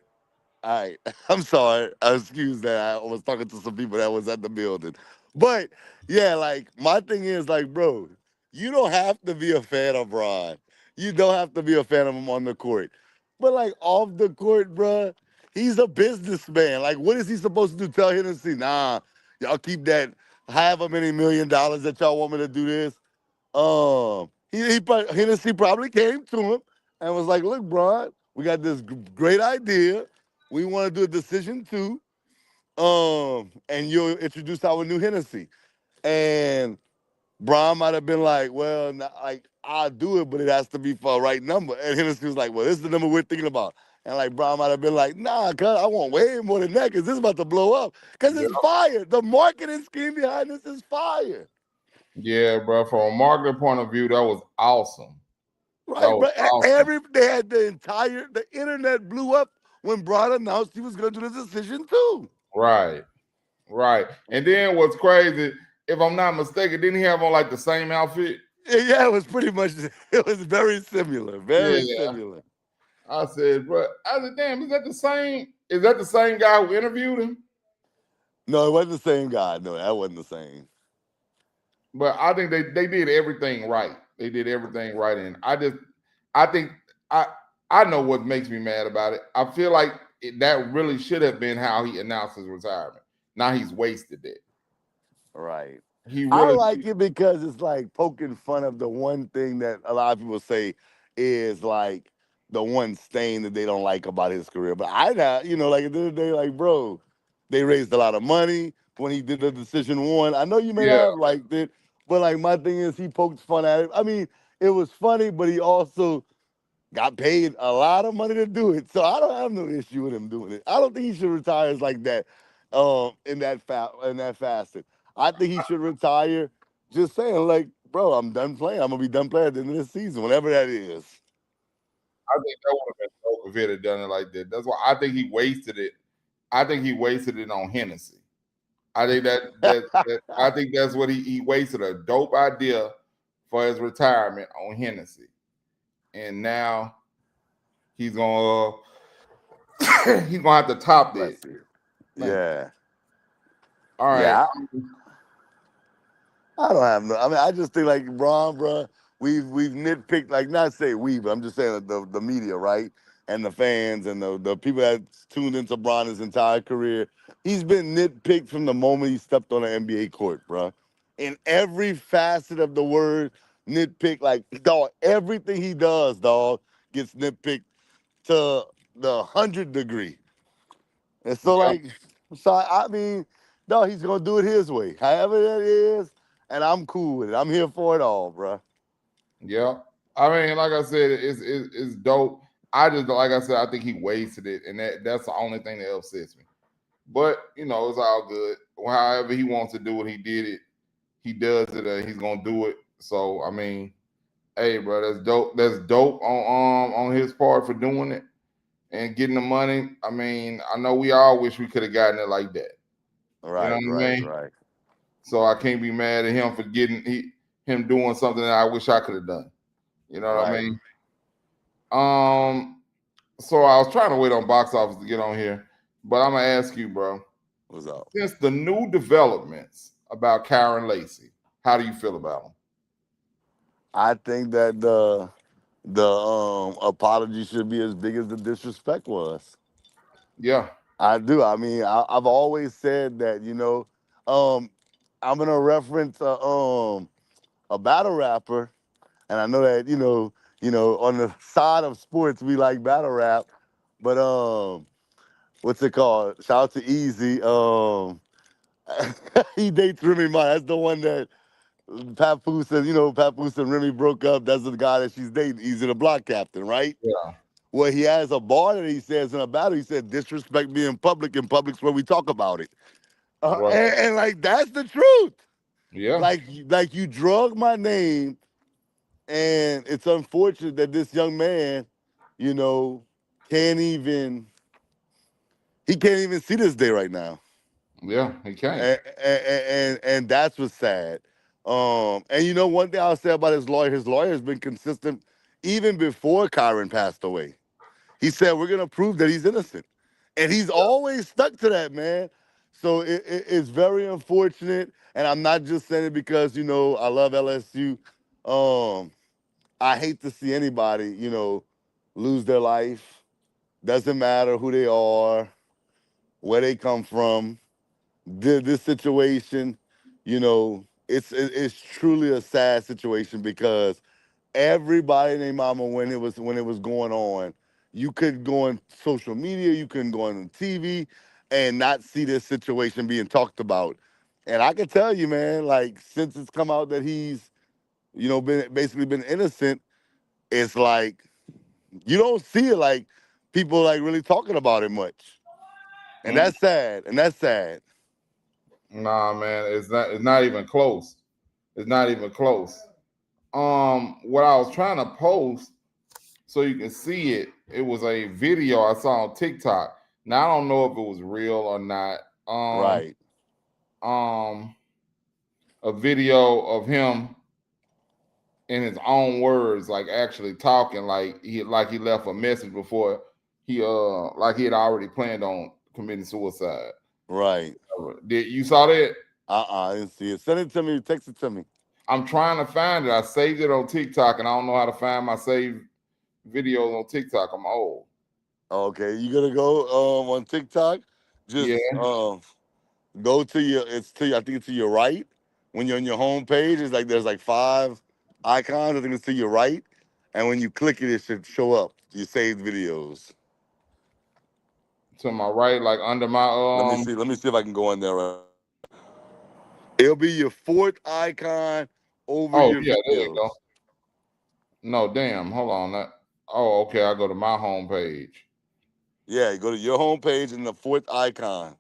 All right. I'm sorry. Excuse that. I was talking to some people that was at the building. But yeah, like my thing is like, bro, you don't have to be a fan of Bron. You don't have to be a fan of him on the court. But like off the court, bro, he's a businessman. Like, what is he supposed to do? Tell Hennessy, nah, y'all keep that however many $1 million that y'all want me to do this. Hennessy probably came to him and was like, look, Bron, we got this great idea. We want to do a decision too. And you'll introduce our new Hennessy. And Bron might have been like, well, like I'll do it, but it has to be for a right number. And Hennessy was like, well, this is the number we're thinking about. And like Bron might have been like, nah, cuz I want way more than that because this is about to blow up. Because it's fire. The marketing scheme behind this is fire. Yeah, bro. From a marketing point of view, that was awesome. Right, bro. Awesome. They had the internet blew up when Bron announced he was going to do the decision too. Right. And then what's crazy, if I'm not mistaken, didn't he have on like the same outfit? Yeah, it was pretty much. It was very similar. Very similar. I said, damn, is that the same? Is that the same guy who interviewed him? No, it wasn't the same guy. No, that wasn't the same. But I think they did everything right. They did everything right, and I know what makes me mad about it. I feel like that really should have been how he announced his retirement. Now he's wasted it. Right. I like it because it's like poking fun of the one thing that a lot of people say is like the one stain that they don't like about his career. But like at the end of the day, like, bro, they raised a lot of money when he did the decision one. I know you may not have liked it, but like my thing is he poked fun at it. I mean, it was funny, but he also got paid a lot of money to do it. So I don't have no issue with him doing it. I don't think he should retire like that in that facet. I think he should retire just saying, like, bro, I'm done playing. I'm going to be done playing at the end of this season, whenever that is. I think that would have been dope if he had done it like that. That's why I think he wasted it. I think he wasted it on Hennessy. I think I think that's what he wasted a dope idea for his retirement on Hennessy. And now he's gonna have to top that. Yeah. All right. Yeah, I don't have no. I mean, I just think like Bron, bro. We've nitpicked, like not say we, but I'm just saying the media, right, and the fans and the people that tuned into Bron his entire career. He's been nitpicked from the moment he stepped on an NBA court, bro. In every facet of the word, nitpick. Like dog, everything he does, dog, gets nitpicked to the 100th degree. And so, I mean, no, he's gonna do it his way, however that is, and I'm cool with it. I'm here for it all, bro. Yeah, I mean, like I said, it's dope. I just, like I said, I think he wasted it, and that's the only thing that upsets me. But it's all good. however he wants to do it, he did it. He does it, and he's gonna do it. So I mean, hey, bro, that's dope. That's dope on his part for doing it and getting the money. I mean, I know we all wish we could have gotten it like that. You know Right, what I right, mean? right. So I can't be mad at him for him doing something that I wish I could have done. You know what I Right. mean? So I was trying to wait on box office to get on here, but I'm gonna ask you, bro. What's up? Since the new developments about Karen Lacey, how do you feel about them? I think that the apology should be as big as the disrespect was. Yeah, I do. I mean, I've always said that, um, I'm gonna reference a battle rapper, and I know that on the side of sports we like battle rap, but what's it called? Shout out to Easy. He dates Remy Ma. That's the one that Papoose and Papoose and Remy broke up. That's the guy that she's dating. He's in a block captain, right? yeah, Well, he has a bar that he says in a battle. He said, "Disrespect me in public. In public's where we talk about it." right, And like that's the truth. yeah, Like you drug my name, and it's unfortunate that this young man, you know, can't even he can't even see this day right now, yeah. He can't. and that's what's sad. And one thing I'll say about his lawyer has been consistent even before Kyron passed away. He said we're gonna prove that he's innocent, and he's always stuck to that, man. So it's very unfortunate, and I'm not just saying it because I love LSU. Um, I hate to see anybody, lose their life. Doesn't matter who they are, where they come from. This situation, it's truly a sad situation because everybody named Mama when it was going on, you could go on social media, you couldn't go on TV and not see this situation being talked about. And I can tell you, man, like since it's come out that he's, been innocent, it's like you don't see it like people like really talking about it much. And Mm. that's sad. And that's sad. Nah, man, it's not. It's not even close. It's not even close. What I was trying to post so you can see it. It was a video I saw on TikTok. Now I don't know if it was real or not. Right. Um, a video of him in his own words, like actually talking, like he left a message before he like he had already planned on committing suicide. Right. Did you saw that? I didn't see it. Send it to me, text it to me. I'm trying to find it. I saved it on TikTok, and I don't know how to find my saved videos on TikTok. I'm old. Okay, you gonna go on TikTok? Just Yeah. go to I think it's to your right. When you're on your home page, it's like there's like 5 icons. I think it's to your right. And when you click it, it should show up your saved videos. To my right, like under my Let me see. Let me see if I can go in there. It'll be your 4th icon over Oh your yeah, there you go. videos. No, damn. Hold on. Oh, okay. I go to my home page. Yeah, you go to your home page and the 4th icon.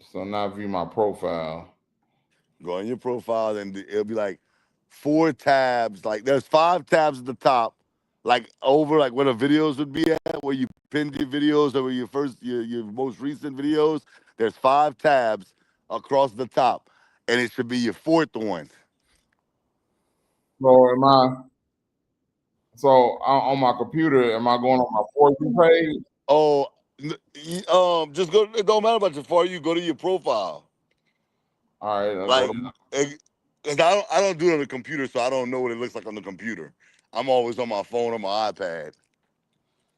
So now view my profile. Go on your profile and it'll be like 4 tabs. Like there's 5 tabs at the top, like over like where the videos would be at, where you pinned your videos or your most recent videos. There's 5 tabs across the top, and it should be your 4th one. So am I? So on my computer, am I going on my For You page? Oh, just go. It don't matter about your For You. Go to your profile. All right, I'll go Like, to my. I don't do it on the computer, so I don't know what it looks like on the computer. I'm always on my phone or my iPad.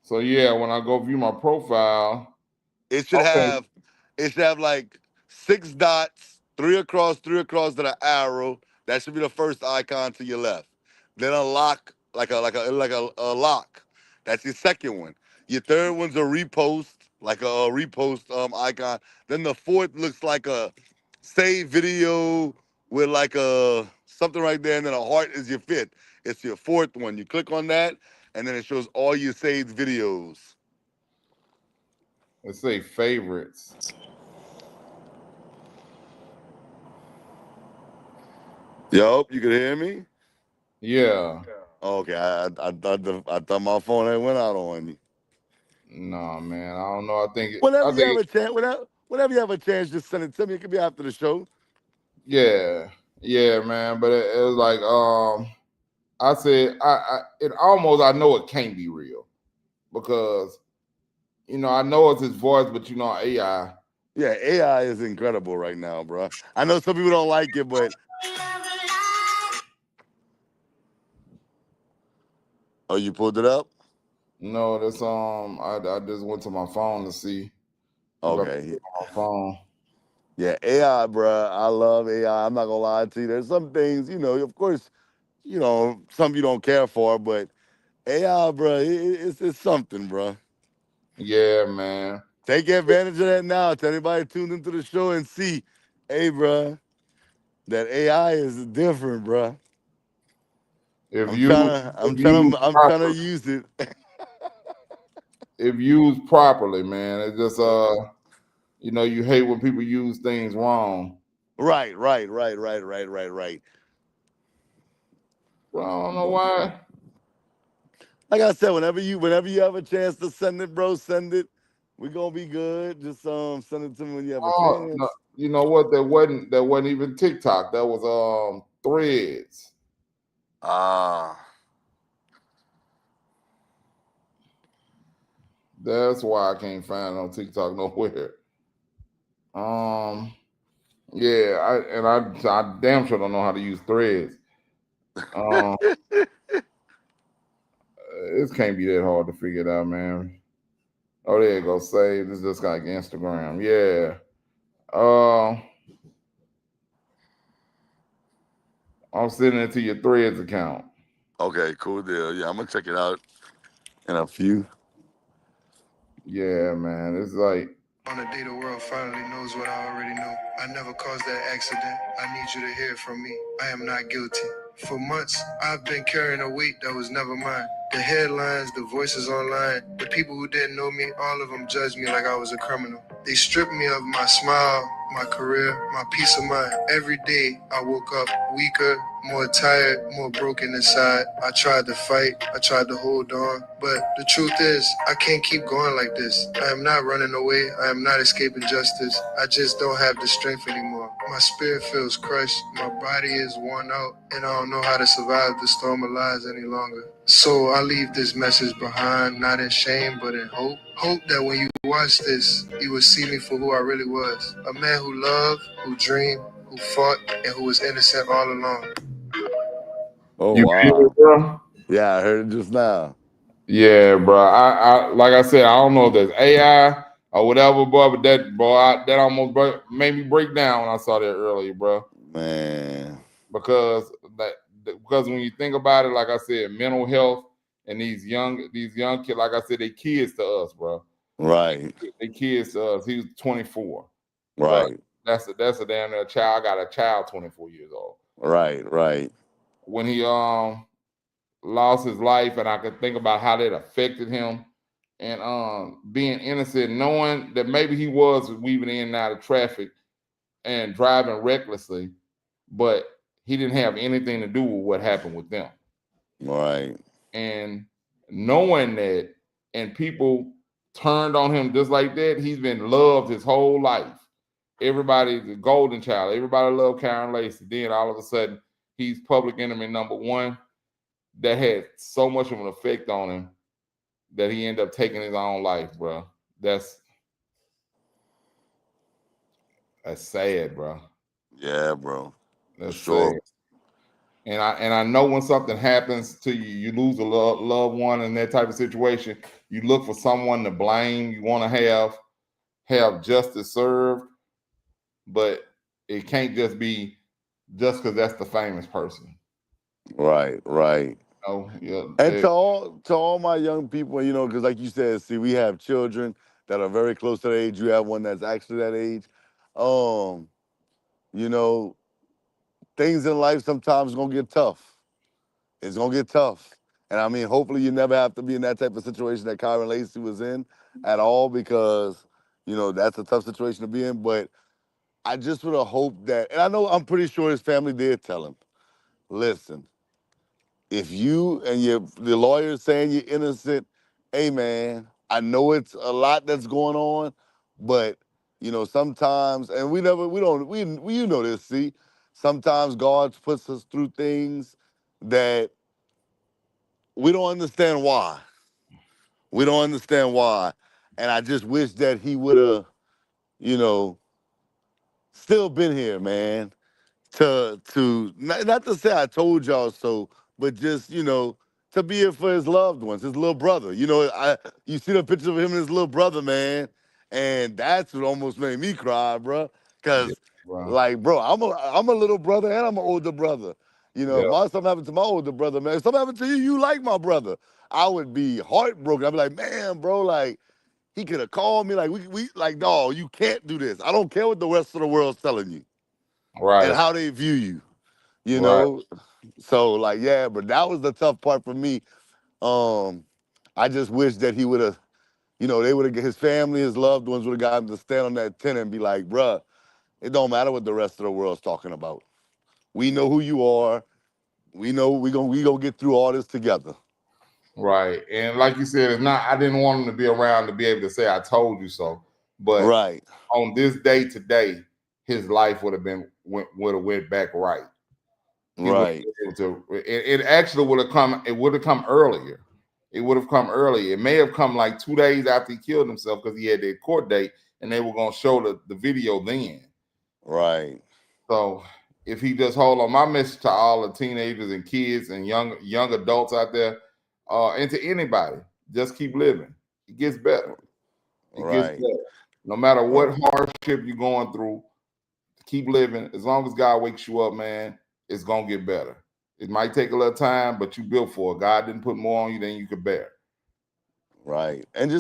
So yeah, when I go view my profile, It should okay. have it should have like 6 dots, 3 across to the arrow. That should be the first icon to your left. Then a lock, like a lock. That's your second one. Your third one's a repost, like a repost icon. Then the 4th looks like a save video with like a something right there, and then a heart is your fifth. It's your fourth one. You click on that, and then it shows all your saved videos. Let's say favorites. Yup, you can hear me? Yeah. Okay, I thought my phone had went out on me. No, man. I don't know. Whenever I you have think a chance, whenever you have a chance, just send it to me. It could be after the show. yeah. Yeah, man. But it was like I said it almost I know it can't be real because I know it's his voice, but AI. Yeah, AI is incredible right now, bro. I know some people don't like it, but oh, you pulled it up? No, that's I just went to my phone to see if I could Okay. get on my phone. Yeah, AI, bro. I love AI. I'm not gonna lie to you. There's some things, of course, some you don't care for, but AI, bro, it's something, bro. Yeah, man. Take advantage of that now. Tell anybody tuned into the show and see, hey, bro, that AI is different, bro. If I'm you trying to, I'm if trying used to, I'm trying to properly, use it. if used properly, man, it's just you hate when people use things wrong. Right, right, right, right, right, right, right. Bro, I don't know why. Like I said, whenever you have a chance to send it, bro, send it. We gonna be good. Just send it to me when you have a Oh, no, chance. you know what? That wasn't even TikTok. That was Threads. Ah, That's why I can't find it on TikTok nowhere. Yeah, I damn sure don't know how to use Threads. Um, it can't be that hard to figure it out, man. Oh, there you go. Save. It's just like Instagram. Yeah. I'm sending it to your Threads account. okay, cool deal. Yeah, I'm gonna check it out in a few. Yeah, man. It's like On the day the world finally knows what I already know. I never caused that accident. I need you to hear from me. I am not guilty. For months, I've been carrying a weight that was never mine. The headlines, the voices online, the people who didn't know me, all of them judged me like I was a criminal. They stripped me of my smile, my career, my peace of mind. Every day I woke up weaker, more tired, more broken inside. I tried to fight, I tried to hold on, but the truth is, I can't keep going like this. I am not running away, I am not escaping justice. I just don't have the strength anymore. My spirit feels crushed, my body is worn out, and I don't know how to survive the storm of lies any longer. So I leave this message behind, not in shame, but in hope. Hope that when you watch this, you will see me for who I really was. A man who loved, who dreamed, who fought, and who was innocent all along. Oh you feel it, wow. bro. Yeah, I heard it just now. Yeah, bro. I like I said, I don't know if that's AI or whatever, bro. But that almost made me break down when I saw that earlier, bro. Man. Because because when you think about it, like I said, mental health and these young kids, like I said, they kids to us, bro. Right. They kids to us. He was 24, bro. Right. That's a damn near child. I got a child 24 years old. Right. Right. When he lost his life, and I could think about how that affected him, and being innocent, knowing that maybe he was weaving in and out of traffic and driving recklessly, but he didn't have anything to do with what happened with them. Right. And knowing that, and people turned on him just like that, he's been loved his whole life. Everybody's the golden child. Everybody loved Karen Lacey. Then all of a sudden, he's public enemy number one. That had so much of an effect on him that he ended up taking his own life, bro. That's sad, bro. Yeah, bro. For That's sad. sure. And I know when something happens to you, you lose a loved one in that type of situation, you look for someone to blame. You want to have justice served, but it can't just be just because that's the famous person. Right. Right. Oh, yeah. And to all my young people, because like you said, see, we have children that are very close to the age. You have one that's actually that age. Um, you know, things in life sometimes gonna get tough. It's gonna get tough. And I mean, hopefully you never have to be in that type of situation that Kyron Lacey was in at all, because, that's a tough situation to be in. But I just would have hoped that, and I'm pretty sure his family did tell him, listen, if you and the lawyer saying you're innocent, hey man, I know it's a lot that's going on, but sometimes, and we this, see, sometimes God puts us through things that we don't understand why. We don't understand why. And I just wish that he would have, you know, still been here, man. To not to say I told y'all so, but just to be here for his loved ones, his little brother. You see the picture of him and his little brother, man, and that's what almost made me cry, bro. Yeah, Cause bro. like, bro, I'm a little brother and I'm an older brother. If Yeah, something happened to my older brother, man, if something happened to you, you like my brother, I would be heartbroken. I'd be like, man, bro, like he could have called me, like we like, dog, you can't do this. I don't care what the rest of the world's telling you and right, how they view you. you right, know. So like, yeah, but that was the tough part for me. Um, I just wish that he would have, they would have, his family, his loved ones would have gotten to stand on that tent and be like, bruh, it don't matter what the rest of the world's talking about. We know who you are. We know we gonna get through all this together. right. And like you said, it's not. I didn't want him to be around to be able to say I told you so. But Right, on this day today, his life would have went back right. He would right, have been able to. It actually would have come. It would have come earlier. It would have come earlier. It may have come like 2 days after he killed himself because he had that court date, and they were gonna show the video then. right, So if he just hold on, my message to all the teenagers and kids and young adults out there, and to anybody, just keep living. It gets better. It gets right, better. No matter what right, hardship you're going through, keep living. As long as God wakes you up, man, it's gonna get better. It might take a little time, but you built for it. God didn't put more on you than you could bear. right. And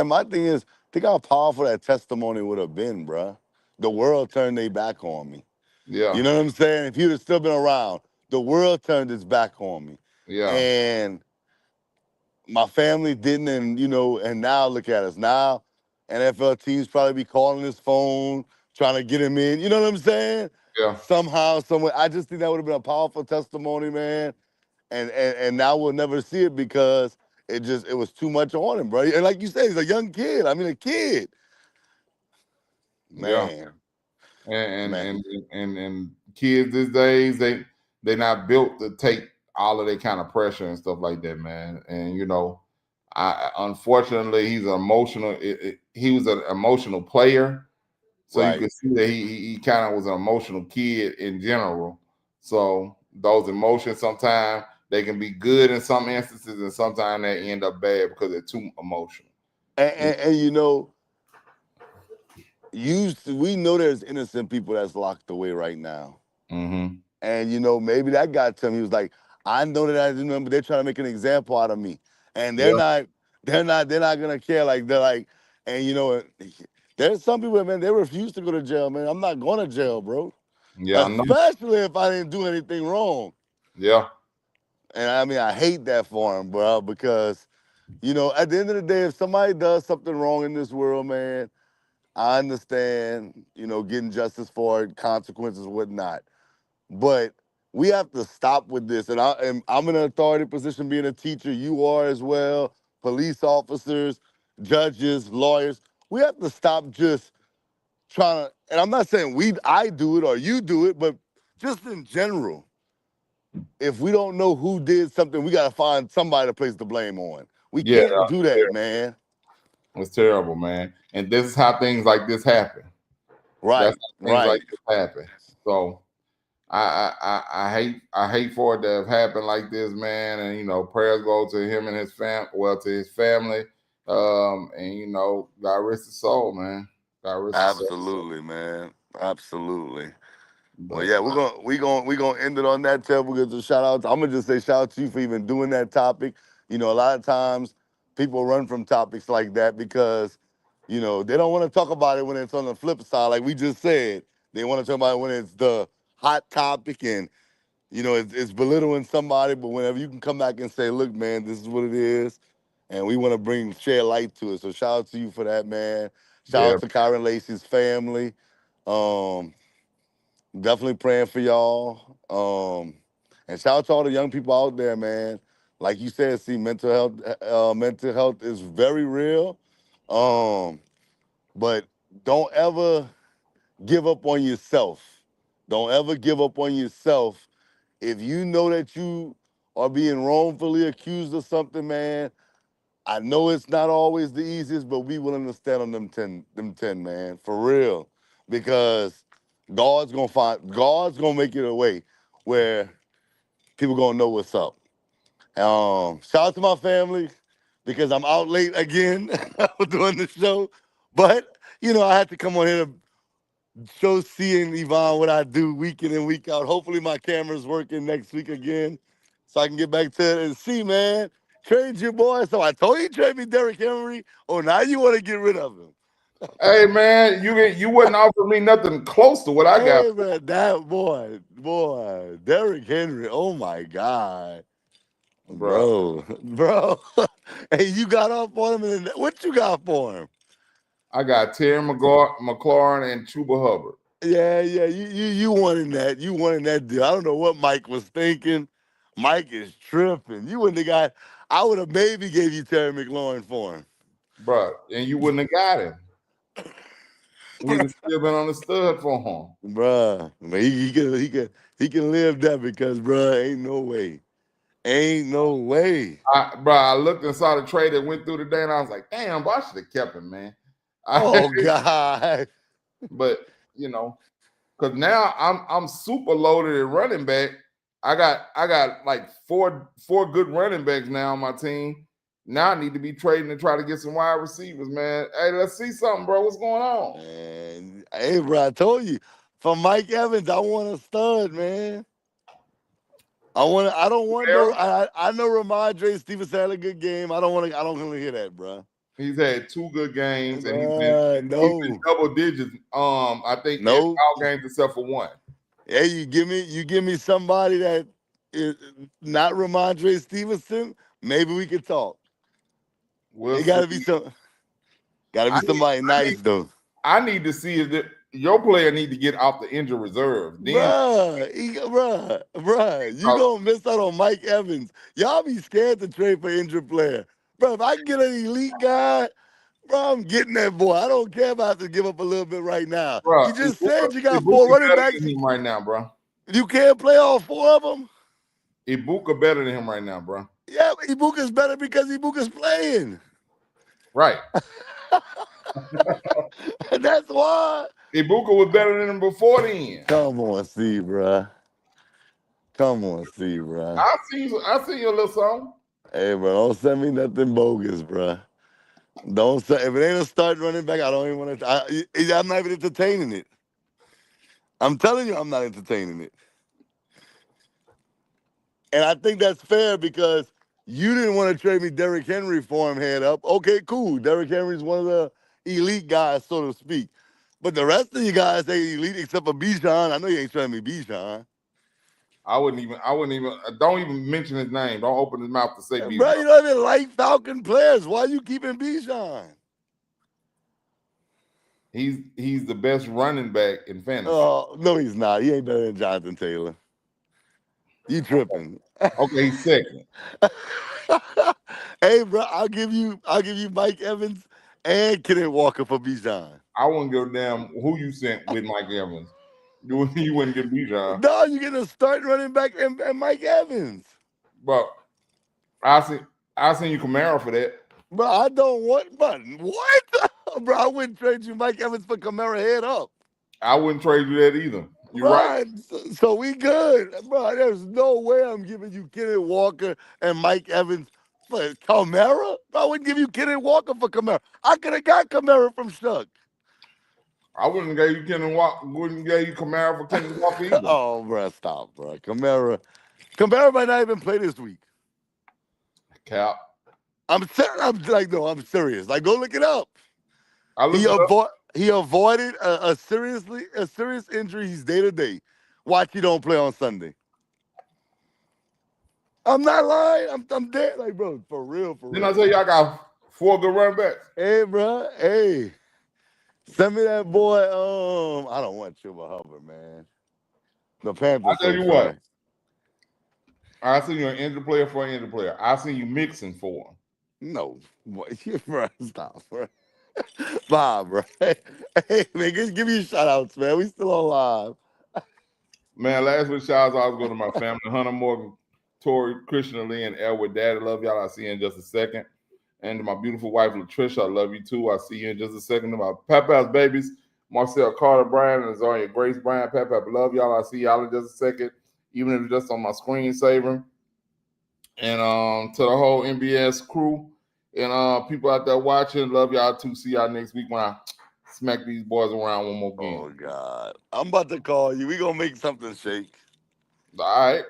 my thing is, think how powerful that testimony would have been, bruh. The world turned their back on me. You Yeah, know what I'm saying? If you'd have still been around, the world turned its back on me. yeah, And my family didn't, and now look at us. Now, NFL teams probably be calling his phone, trying to get him in. You know what I'm saying? yeah, Somehow, somewhere. I just think that would have been a powerful testimony, man. And now we'll never see it because it was too much on him, bro. And like you said, he's a young kid. I mean, a kid. yeah. Man, and man. and and kids these days they're not built to take all of that kind of pressure and stuff like that, man. And I unfortunately he's an emotional. He was an emotional player, so you Right. can see that he kind of was an emotional kid in general. So those emotions sometimes they can be good in some instances, and sometimes they end up bad because they're too emotional. And we know there's innocent people that's locked away right now. Mm-hmm. And maybe that got to him. He was like, I know that I didn't remember. They're trying to make an example out of me. And Yeah, they're not gonna care. Like they're like, and there's some people, man, they refuse to go to jail, man. I'm not going to jail, bro. yeah, I know. Especially if I didn't do anything wrong. Yeah, And I mean, I hate that for him, bro, because, at the end of the day, if somebody does something wrong in this world, man, I understand, getting justice for it, consequences, whatnot. But we have to stop with this. And I'm in an authority position being a teacher. You are as well. Police officers, judges, lawyers. We have to stop just trying to, and I'm not saying I do it or you do it, but just in general, if we don't know who did something, we gotta find somebody to place the blame on. We yeah. can't do that, man. It's terrible, man. And this is how things like this happen. That's Right, how things like right. this happen. So I hate for it to have happened like this, man. And prayers go to him and his to his family. And God rest his soul, man. God rest his soul. Absolutely, man. Absolutely. Well, But yeah, we're gonna end it on that, Ted. We're gonna shout out. I'm gonna just say shout out to you for even doing that topic. A lot of times people run from topics like that because, they don't want to talk about it when it's on the flip side, like we just said. They want to talk about it when it's the hot topic and it's belittling somebody, but whenever you can come back and say, look, man, this is what it is, and we want to share light to it. So shout out to you for that, man. Shout Yeah, out to Kyron Lacey's family. Um, Definitely praying for y'all. And shout out to all the young people out there, man. Like you said, see, mental health is very real. Um, but don't ever give up on yourself. Don't ever give up on yourself. If you know that you are being wrongfully accused of something, man, I know it's not always the easiest, but be willing to stand on them 10, man, for real. Because God's gonna make it a way where people gonna know what's up. Shout out to my family because I'm out late again doing the show. But, I had to come on here to show C and Yvonne what I do week in and week out. Hopefully my camera's working next week again so I can get back to it. And see, man, trade your boy. So I told you trade me Derrick Henry. Oh, now you want to get rid of him. hey man, you wouldn't offer me nothing close to what I got. Hey, man, that boy, Derrick Henry. Oh, my God. Bro. Bro. Hey, you got off on him. And what you got for him? I got Terry McLaurin and Chuba Hubbard. Yeah, you wanted that. You wanted that deal. I don't know what Mike was thinking. Mike is tripping. You wouldn't have got. I would have maybe gave you Terry McLaurin for him, Bro, and you wouldn't have got him. We'd have still been on the stud for him. bruh. But he can live that because, bruh, ain't no way. I looked and saw the trade that went through today, and I was like, damn, bro, I should have kept him, man. Oh God. But because now I'm super loaded at running back. I got like four good running backs now on my team. Now I need to be trading to try to get some wide receivers, man. Hey, let's see something, bro. What's going on? Man, hey, bro, I told you. For Mike Evans, I want a stud, man. I don't want no. I know Ramondre Stevenson had a good game. I don't want to hear that, bro. He's had 2 good games and he's been double digits. I think in all games except for one. Hey, you give me somebody that is not Ramondre Stevenson. Maybe we could talk. It gotta be somebody nice though. I need to see if your player need to get off the injured reserve. Bruh, you gonna miss out on Mike Evans. Y'all be scared to trade for injured player. Bro, if I can get an elite guy, bro, I'm getting that boy. I don't care if I have to give up a little bit right now. Bro, you just said you got 4 running backs. Right now, bro. You can't play all 4 of them? Ibuka better than him right now, bro. Yeah, but Ibuka's better because Ibuka's playing. Right. That's why. Ibuka was better than him before then. Come on, see, bro. I see you a little something. Hey, bro, don't send me nothing bogus, bro. Don't say if it ain't a start running back. I don't even want to. I'm not even entertaining it. I'm telling you, I'm not entertaining it. And I think that's fair because you didn't want to trade me Derrick Henry for him head up. Okay, cool. Derrick Henry's one of the elite guys, so to speak. But the rest of you guys ain't elite except for Bijan. I know you ain't trying to be Bijan. I wouldn't even. Don't even mention his name. Don't open his mouth to say Bijan. Bro, you don't even like Falcon players. Why are you keeping Bijan? He's the best running back in fantasy. Oh, no, he's not. He ain't better than Jonathan Taylor. You tripping. Okay, he's second. Hey, bro, I'll give you Mike Evans and Kenneth Walker for Bijan. I wouldn't give a damn who you sent with Mike Evans. You wouldn't get Bijan. No, you get a starting running back and Mike Evans. But I send you Kamara for that. Bro, I don't want. But what? Bro, I wouldn't trade you Mike Evans for Kamara head up. I wouldn't trade you that either. You're right. So we good, bro. There's no way I'm giving you Kenneth Walker and Mike Evans for Kamara. Bro, I wouldn't give you Kenneth Walker for Kamara. I could have got Kamara from Shuck. I wouldn't give you Kamara for Kenneth Walker either. Oh, bro, stop, bro. Kamara might not even play this week. Cap. I'm serious. Like, go look it up. He avoided a serious injury. He's day to day Watch you don't play on Sunday. I'm not lying. I'm dead. Like, bro, for real, for real. Didn't I say y'all got 4 good running backs? Hey, bro. Hey. Send me that boy. I don't want Chuba Hubbard, man. The Panthers. I tell you what. I seen you an injured player for an injured player. I seen you mixing for him. No, bro, stop, bro. Bob, bro. Hey, man, give me shout outs, man. We still on live. Man, last week, shout out, I was going to my family, Hunter Morgan, Tori, Christian Lee, and Elwood. Daddy, love y'all. I'll see you in just a second. And to my beautiful wife, Latricia, I love you too. I'll see you in just a second. To my Papa's babies, Marcel Carter Bryan and Zaria Grace Bryan. Papa, love y'all. I'll see y'all in just a second, even if it's just on my screensaver. And to the whole NBS crew and people out there watching, love y'all too. See y'all next week when I smack these boys around one more game. Oh, God. I'm about to call you. We going to make something shake. All right.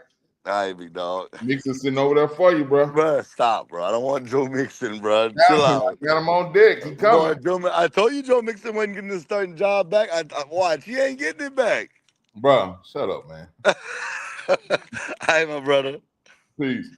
All right, big dog. Mixon sitting over there for you, bro. Bro, stop, bro. I don't want Joe Mixon, bro. Chill out. Got him on deck. He coming. Boy, I told you Joe Mixon wasn't getting the starting job back. I watch. He ain't getting it back. Bro, shut up, man. All right, my brother. Peace.